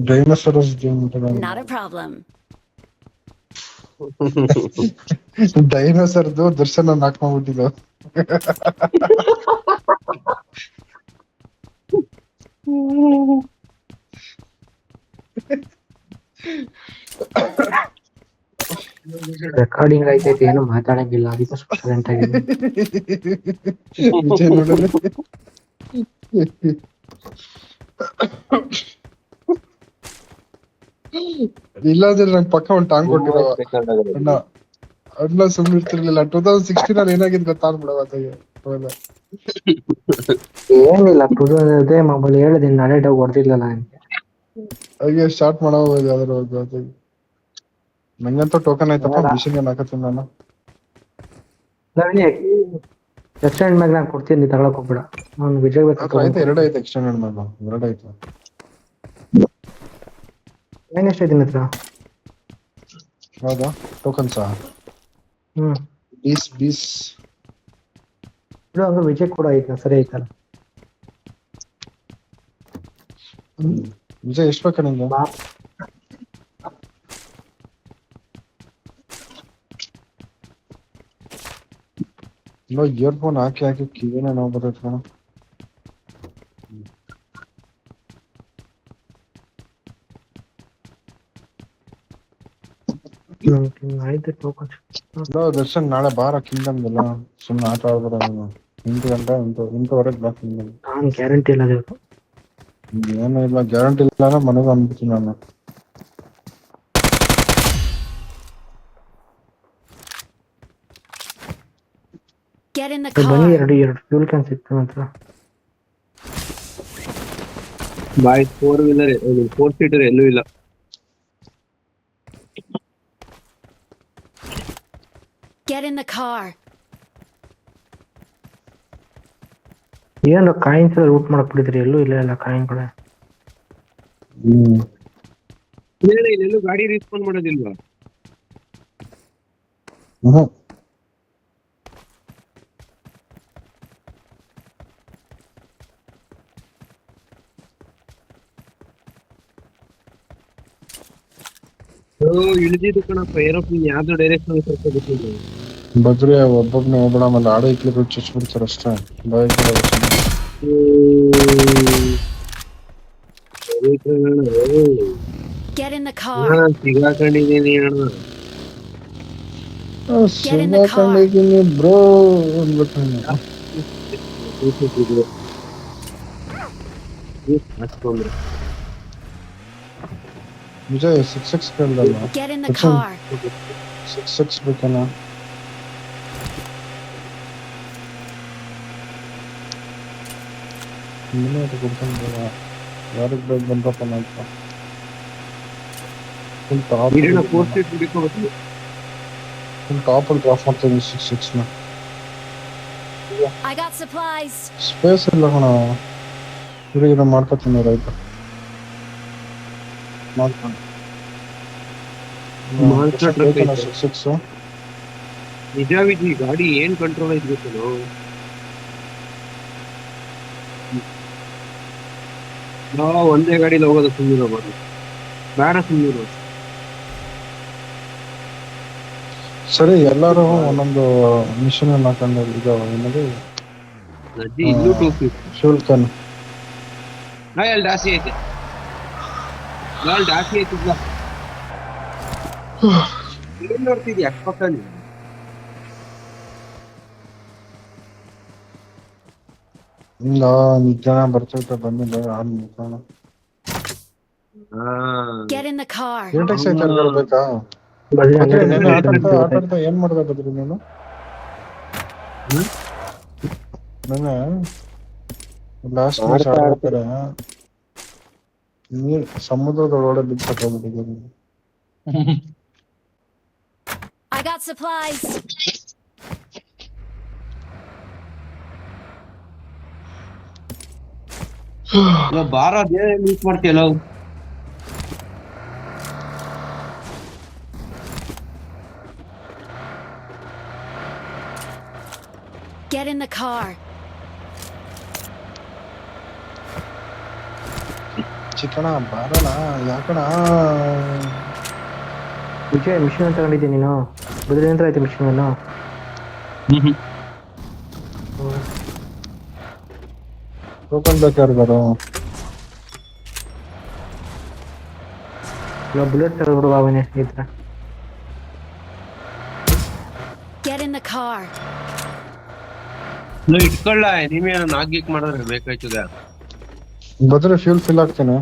Dinosaurs Not a problem. ಡೈನೋಸರ್ದು ದರ್ಶನ ನಾಕ್ ಮಾಡ್ಬಿಟ್ಟಿದ್ದು. ರೆಕಾರ್ಡಿಂಗ್ ಆಯ್ತೈತೆ ಏನು ಮಾತಾಡಂಗಿಲ್ಲ ಅದಕ್ಕೆ ಸೈಲೆಂಟ್ ಆಗಿದೆ. ವಿಜಯ್ ನೋಡಿದ್ರೆ ಇಲ್ಲಾಂದ್ರೆ ನಂಗೆ ಪಕ್ಕ ಒಂದು ಟಾಂಗ್ ಕೊಟ್ಟಿರೋ ಅಣ್ಣ ಅಣ್ಣ ಸುಮ್ಮನೆ ಇರ್ತಿರ್ಲಿಲ್ಲ. 2016 ಅಲ್ಲಿ ಏನಾಗಿದ್ ಗೊತ್ತಾಗ್ಬಿಡವ ಹೌದಾ? ಏನಿಲ್ಲ ಅದೇ ಮೊಬೈಲ್ ಹೇಳಿದೀನಿ ನಾಳೆ ಡೌ ಹೊಡೆದಿಲ್ಲಲ್ಲ ನನಗೆ. ಹಾಗೆ ಸ್ಟಾರ್ಟ್ ಮಾಡಬಹುದು ಅದ್ರ ನಂಗಂತೂ ಟೋಕನ್ ಆಯ್ತಪ್ಪ. ಮಿಷಿನ್ ಏನ್ ಹಾಕತ್ತೀನಿ ನಾನು. ಎಕ್ಸ್ಟೆಂಡ್ ಮ್ಯಾಗ ನಾನು ಕೊಡ್ತೀನಿ ತಗೊಳಕ್ ಹೋಗ್ಬೇಡ. ಅವ್ನು ವಿಜಯ್ ಆಯ್ತು ಎರಡೈತೆ ಎಕ್ಸ್ಟೆಂಡೆಡ್ ಮೇಲೆ ಎರಡೈತೆ. ಏನ್ ಎಷ್ಟೈತಿ ನಿನ್ನ ಹತ್ರ? ಹೌದಾ ಟೋಕನ್ಸಾ? ಹ್ಮ್ ಬೀಸ್ ಹಂಗ ವಿಜಯ್ ಕೂಡ ಐತ ಸರಿ ಐತಲ್ಲ. ವಿಜಯ್ ಎಷ್ಟು ಬೇಕಾ ನಿಂಗೆ? ಇಲ್ಲ ಇಯರ್ಫೋನ್ ಹಾಕಿ ಹಾಕಿ ಕಿವಿನ ನೋವು ಬರ್ತೈತೆ ಕಣ. ಆಯ್ತು ಟೋಕನ್. ದರ್ಶನ್ ನಾಳೆ ಬಾರ ಕಿಂಗ್ಡಮ್ಗೆಲ್ಲ ಸುಮ್ಮನೆ ಆಟ ಆಡ್ಬೇಡ ನೀನು. 8 ಗಂಟೆ 8ವರೆಗೆ ಬಾ ಕಿಂಗ್ಡಮ್. ನಾನು ಗ್ಯಾರಂಟಿ ಇಲ್ಲ ದೇವ್ರು. ಏನೂ ಇಲ್ಲ ಗ್ಯಾರಂಟಿ ಇಲ್ಲ ಅಂದ್ರೆ ಮನೆಗೆ ಅಂದ್ಬಿಡ್ತೀನಿ ನಾನು. Get in the ಬನ್ನಿ car. ಎರಡು ಫ್ಯೂಲ್ ಕ್ಯಾನ್ ಸಿಕ್ತು ನನ್ನ ಹತ್ರ. ಬಾಯ್ 4 ಸೀಟರ್ ಎಲ್ಲೂ ಇಲ್ಲ. Get in the car. ಏನು ಕಾಯಿನ್ಸ್ ಎಲ್ಲ ಲೂಟ್ ಮಾಡಕ್ ಬಿಟ್ಟಿದ್ರಿ? ಎಲ್ಲೂ ಇಲ್ಲ ಕಾಯಿನ್ ಕೂಡ. ಇಲ್ಲೆಲ್ಲೂ ಗಾಡಿ ರಿಸ್ಪಾಂಡ್ ಮಾಡೋದಿಲ್ವಾ? ಇಳಿದಿದ್ದು ಕಣಪ್ಪ ಏರೋಪ್ಲೇನ್ ಯಾವ್ದು ಡೈರೆಕ್ಷನ್ ಕರ್ಕೋಬೇಕು. ಬದ್ರಿ ಒಬ್ಬೊಬ್ನೇ ಹೋಗ್ಬೇಡ. ಆಮೇಲೆ ಆಡೋ ಇಕ್ಲಿಗೆ ಚುಚ್ಬಿಡ್ತಾರೆ ಅಷ್ಟೇ. Get in the car. ಸಿಗಾಕೊಂಡಿದ್ದೀನಿ ಅಣ್ಣ. ಸಿಗಾಕೊಂಡಿದ್ದೀನಿ ಬ್ರೋ ಅನ್ಬೇಕು. Vijay 6x ಕೇಳ್ದಲ್ಲ. Get in the car. 6x ಬೇಕೇನಾ? ನೀನೇ ಕೊಡ್ಕೊಂಡು ಯಾರಿಗೆ ಬೇಕು ಬಂದ್ರಪ್ಪ ಅಂತ. ಫುಲ್ ಟಾಪ್ ಅಲ್ಲಿ ಡ್ರಾಪ್ ಮಾಡ್ತೀನಿ 6x ನ. I got supplies. ಸ್ಪೇಸ್ ಇಲ್ಲ ಕಣ. ಇದು ಮಾಡ್ಕೊತೀನಿ ರೈತ ಮಾಡ್ಕೊಂಡು 6x. ನಿಜ ವಿಜಿ ಗಾಡಿ ಏನ್ ಕಂಟ್ರೋಲ್ ಐತಿ ಗೊತ್ತೇನೋ. ನಾವು ಒಂದೇ ಗಾಡಿಲಿ ಹೋಗೋದು. ಸುಮ್ಮನೆ ಹೋಗೋದು ಬೇಡ ಸುಮ್ಮನೆ. ಸರಿ ಎಲ್ಲಾರು ಒಂದೊಂದು ಮಿಷನ್ ಹಾಕೊಂಡು ಈಗ ಏನದು ಇನ್ನೂ 250 ಫ್ಯೂಲ್ ಕ್ಯಾನ್. ಅಲ್ಲಿ ಡಾಸಿ ಐತೆ. ಡಾಸಿ ಐತಿದ್ಲ ಏನ್ ನೋಡ್ತಿದ್ಯಾ ಪಕ್ಕ ನೀವು? ಇಲ್ಲ ನಿಜಾನ ಬರ್ತೈತೆ ಬಂದಿಲ್ಲ ಆನ್ ಮುಖಾನ. Get in the car. ಏಟೆಕ್ಸ್ ಐತೆ ಅನ್ಗಳು ಬೇಕಾ? ನೀನು ಆಟಾಡ್ತಾ ಏನ್ ಮಾಡ್ದೆ ಬದ್ರಿ ನೀನು? ನಾನು ಲಾಸ್ಟ್ ಮ್ಯಾಚ್ ಆಡ್ಬೇಕಾರೆ ನೀರ್ ಸಮುದ್ರದೊಳಗಡೆ ಬಿದ್ದು ಸತ್ತೋಗ್ಬಿಟ್ಟಿದ್ದೀನಿ. I got supplies. ಬಾರ use ಮಾಡ್ತೀಯಲ್ಲ. car. Chikkanna ಬಾರಣ ಯಾಕಣ Vijay mission ತಗೊಂಡಿದ್ದೀನಿ ನೀನು ಬದ್ರಿ ಏನಾರ ಆಯ್ತು ಮಿಷನ್ ಅನ್ನು ಟೋಕನ್ ಬೇಕಾರ್ದಾರು ಬುಲೆಟ್ ತಗೊಂಡ್ಬಿಡು ಅವನೇ ಇದ್ರ Get in the car. ಇಟ್ಕೊಳ್ಳ ನೀವೇನ ನಾಗೀಕ್ ಮಾಡಿದ್ರೆ ಬೇಕಾಯ್ತದ. ಬದ್ರೆ ಫ್ಯೂಲ್ ಫಿಲ್ ಆಗ್ತೇನೆ.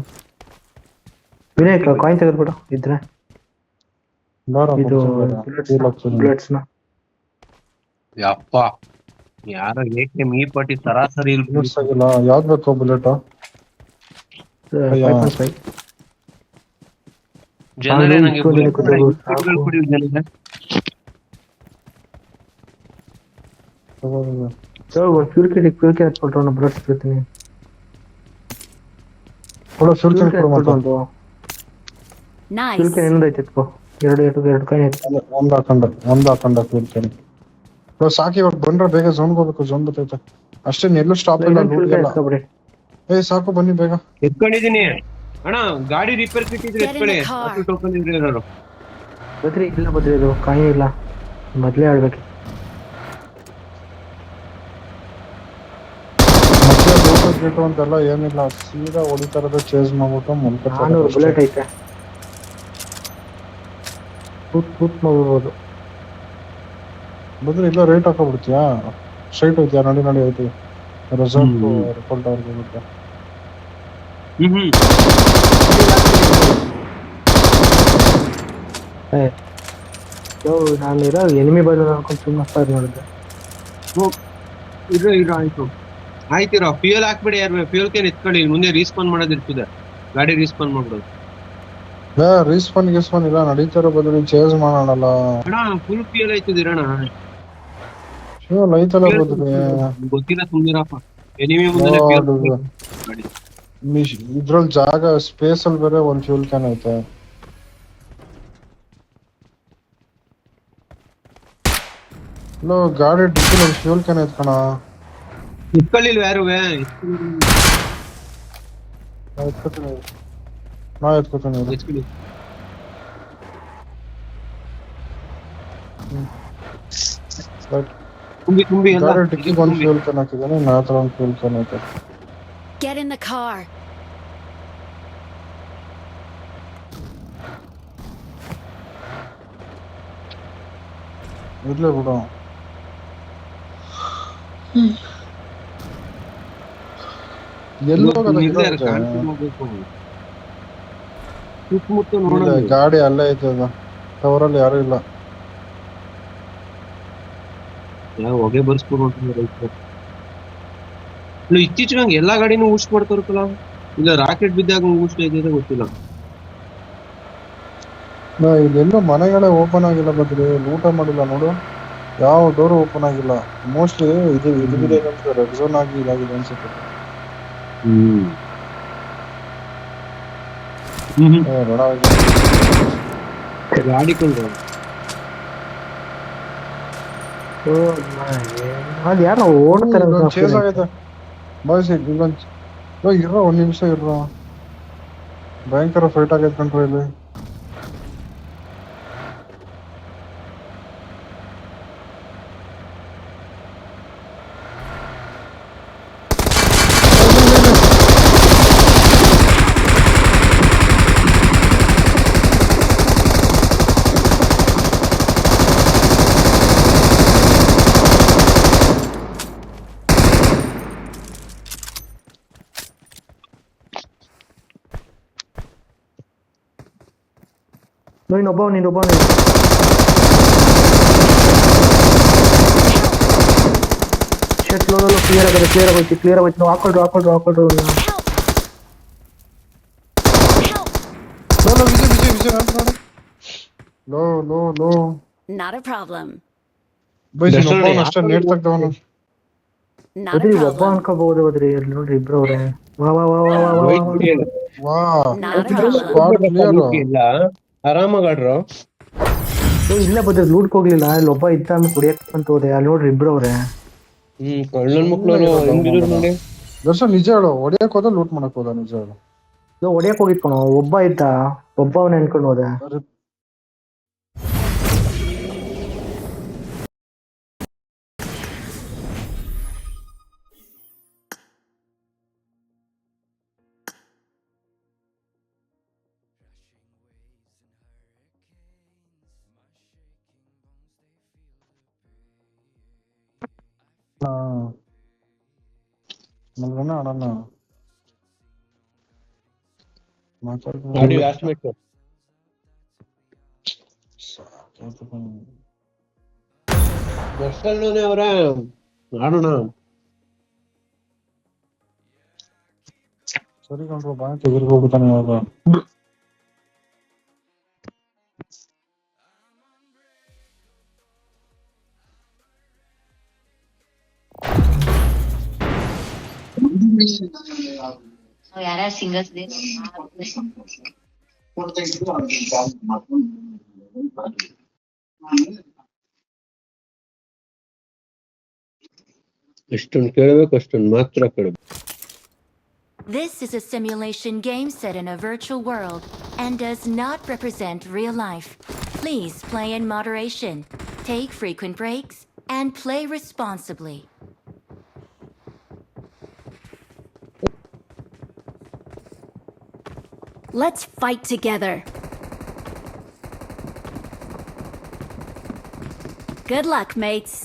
ವಿನಾಯಕ್ ಕಾಯಿನ್ ತೆಗೆದ್ಬಿಡು ಇದ್ರೆ ಇದು ಬುಲೆಟ್ಸ್ ನ ಯಪ್ಪ ಯಾರ ಏಕೆ ಮೀ ಪಟ್ಟಿ ಸರಾಸರಿ ಬುಲೆಟ್ಸ್ ಆಗಿಲ್ಲ. ಯಾವ್ದು ಬೇಕು ಬುಲೆಟ್? ಜನರೇ ನಂಗೆ ಬುಲೆಟ್ ಕೊಡಿ ಜನರೇ. ಫ್ಯೂಲ್ ಕಿಟ್ ಹತ್ಕೊಳ್ರು ಬುಲೆಟ್ಸ್ ಬಿಡ್ತೀನಿ. ಫ್ಯೂಲ್ ಕ್ಯಾನ್ ಕೊಡು. Nice. ಫ್ಯೂಲ್ ಕ್ಯಾನ್ ಇನ್ನೊಂದು ಐತೆ ಎತ್ಕೋ. ಎರಡು ಕಾಯಿನ್ ಐತೆ. ಒಂದು ಹಾಕೊಂಡ ಫ್ಯೂಲ್ ಕ್ಯಾನ್ ಸಾಕು. ಇವಾಗ ಬಂದ್ರೆ ಬೇಗ ಝೋನ್ಗೆ ಹೋಗ್ಬೇಕು. ಝೋನ್ ಬರ್ತೈತೆ ಅಷ್ಟೇ. ಎಲ್ಲೂ ಸ್ಟಾಪ್ ಇಲ್ಲ. ಎತ್ಕೊಬಿಡಿ. ಸಾಕು ಬನ್ನಿ ಬೇಗ. ಎತ್ಕೊಂಡಿದೀನಿ ಅಣ್ಣ. ಗಾಡಿ ರಿಪೇರ್ ಕಿಟ್ ಇದ್ರೆ ಎತ್ಕೊಳ್ಳಿ. ಟೋಕನ್ ಇದ್ರೆ ಏನಾರು ಬದ್ರಿ ಇಲ್ಲ ಬದ್ರಿ ಇದು ಕಾಯಿನ್ ಇಲ್ಲ. ಮೊದ್ಲೇ ಆಡ್ಬೇಕು. ಮತ್ತೆ ಅಂತೆಲ್ಲ ಏನಿಲ್ಲ. ಸೀದಾ ಹೊಡಿತಾರದ ಚೇಂಜ್ ಮಾಡ್ಬಿಟ್ಟು ಮುಂದೆ 400 ಬುಲೆಟ್ ಐತೆ. ಕೂತ್ ಮಾಡ್ಬೋದು. ಬಂದ್ರೆ ಇಲ್ಲ ರೇಟ್ ಹಾಕೋಬಿಡ್ತೀಯಾ? ಸ್ಟ್ರೈಟ್ ಹೋಗ್ತೀಯಾ? ನಡಿ ಹೋಯ್ತೀವಿ. ರೆಸಾರ್ಟ್ ರಿಪೋರ್ಟ್ ಅವ್ರಿಗೆ ಹೋಗುತ್ತೆ. ನಾನು ಇರೋ ಎನಿಮಿ ಬಂದ ಅನ್ಕೊಂಡು ಸುಮ್ಮನೆ ಮಾಡಿದ್ದೆ. ಇರೋ ಆಯ್ತಿರೋ. ಫ್ಯೂಯಲ್ ಹಾಕ್ಬಿಡಿ. ಯಾರು ಫ್ಯೂಯಲ್ ಕ್ಯಾನ್ ಎತ್ಕೊಳ್ಳಿ. ಮುಂದೆ ರೀಸ್ಪಾನ್ ಮಾಡೋದಿರ್ತದೆ. ಗಾಡಿ ರೀಸ್ಪಾನ್ ಮಾಡ್ಬಿಡೋದು. ರೀಸ್ಪಾನ್ ಇಲ್ಲ. ನಡೀತಾರೋ ಬದಲು ಚೇಂಜ್ ಮಾಡೋಣಲ್ಲ. ಅಣ್ಣ ಫುಲ್ ಫ್ಯೂಯಲ್ ಆಯ್ತದಿರಣ್ಣ. ಫ್ಯೂಯಲ್ ಐತಲ್ಲ ಬದಲು ಗೊತ್ತಿಲ್ಲ ಸುಮ್ಮನಿರಪ್ಪ. ಎನಿಮಿ ಮುಂದೆ ಇದ್ರಲ್ಲಿ ಜಾಗ ಸ್ಪೇಸ್ ಅಲ್ಲಿ ಬೇರೆ ಒಂದ್ ಫ್ಯೂಲ್ ಕ್ಯಾನ್ ಐತೆ. ಗಾಡಿ ಡಿಕ್ಕಿ ಫ್ಯೂಲ್ ಕ್ಯಾನ್ ಐತ್ಕಣ. ಇಟ್ಕೊಳ್ಳಿಲ್ವ ಯಾರುವೆ? ನಾ ಎತ್ಕೋತೀನಿ. ತುಂಬಿ ಗಾಡಿ ಡಿಕ್ಕಿಗೆ ಒಂದು ಫ್ಯೂಲ್ ಕ್ಯಾನ್ ಹಾಕಿದ್ದಾನೆ. ನಾ ಹತ್ರ ಒಂದು ಫ್ಯೂಲ್ ಕ್ಯಾನ್ ಐತೆ. Get in the car. ಇರ್ಲಿ ಬಿಡು. ಗಾಡಿ ಅಲ್ಲೇ ಐತೆ. ಟವರಲ್ಲಿ ಯಾರು ಇಲ್ಲ. ಹೊಗೆ ಬರ್ಸ್ಕೊಂಡು ಇತ್ತೀಚೆಗೆ ಎಲ್ಲಾ ಗಾಡಿನೂ ಊಸ್ ಮಾಡ್ತಾರಲ್ಲ. ಇಲ್ಲ ರಾಕೆಟ್ ಬಿದ್ದಾಗ ಊಸ್ ಇದೆ ಗೊತ್ತಿಲ್ಲ. ಇದೆಲ್ಲ ಮನೆಗಳೇ ಓಪನ್ ಆಗಿಲ್ಲ. ಬದ್ರಿ ಊಟ ಮಾಡಿಲ್ಲ ನೋಡು. ಯಾವ ಡೋರ್ ಓಪನ್ ಆಗಿಲ್ಲ. ಮೋಸ್ಟ್ಲಿ ಇದು ರೆಡ್ ಝೋನ್ ಆಗಿ ಇದಾಗಿದೆ ಅನ್ಸುತ್ತೆ. ಗಾಡಿ ಅದು ಯಾರೋ ಓಡ್ತಾರೆ. ಚೇಸ್ ಆಗೈತೆ ಬಾಯ್ಸ್. ಇರೋ ಒಂದ್ ನಿಮಿಷ ಇರೋ. ಭಯಂಕರ ಫೈಟ್ ಆಗೈತೆ ಕಂಡ್ರೆ ಇಲ್ಲಿ. ನೀನೊಬ್ಬ ಶೆಟ್ ಲೋ ಕ್ಲಿಯರ್ ಆಗೋಯ್ತು. ನಾವು ಹಾಕೊಳ್ರು. ವಿಜಯ್ ಲೋ Not a problem. ಅಷ್ಟೇ ನೇಟ್ ತೆಗ್ದವನು. Not a ಒಬ್ಬ problem. ಅನ್ಕೋಬಹುದು. ಬದ್ರಿ ನೋಡ್ರಿ ಇಬ್ರು ಅವ್ರೆ. Not a problem. ಇಲ್ಲ ಆರಾಮಾಗಾಡ್ರು. ಇಲ್ಲ ಬದ್ರಿ ಲೂಟ್ ಹೋಗ್ಲಿಲ್ಲ. ಅಲ್ಲಿ ಒಬ್ಬ ಇದ್ದ ಆಮೇಲೆ ಕುಡಿಯಕ್ ಅಂತ ಹೋದೆ. ಅಲ್ಲಿ ನೋಡ್ರಿ ಇಬ್ರು ಅವ್ರೆ. ಕಳ್ಳನ್ ಮಕ್ಳು ಹೆಂಗಿದ್ರು ನೋಡಿ. ದರ್ಶನ್ ನಿಜ ಹೇಳು, ಹೊಡಿಯಕ್ ಹೋದ ಲೂಟ್ ಮಾಡಕ್ ಹೋದ? ನಿಜ ಹೇಳು. ಇದು ಹೊಡಿಯಕ್ ಹೋಗಿತ್ಕೊಣ, ಒಬ್ಬ ಇದ್ದ, ಒಬ್ಬವನ್ನ ಅನ್ಕೊಂಡು ಹೋದೆ. ಮಲ್ಗನ ಆಡೋಣ ಆಡಿ ಲಾಸ್ಟ್ ಮ್ಯಾಚ್ ದರ್ಶನ್ ಅವರ ಆಡೋಣ. ಸರಿ ಕಣ್ರು, ಬಾ ತೆಗೆದು ಹೋಗ್ತಾನೆ ಇವಾಗ. ಯಾರ ಸಿಂಗರ್ಸ್ ಎಷ್ಟೊಂದು ಕೇಳಬೇಕು ಅಷ್ಟೊಂದು ಮಾತ್ರ ಕೇಳಬೇಕು. This is a simulation game set in a virtual world and does not represent real life. Please play in moderation, take frequent breaks, and play responsibly. Let's fight together. Good luck, mates.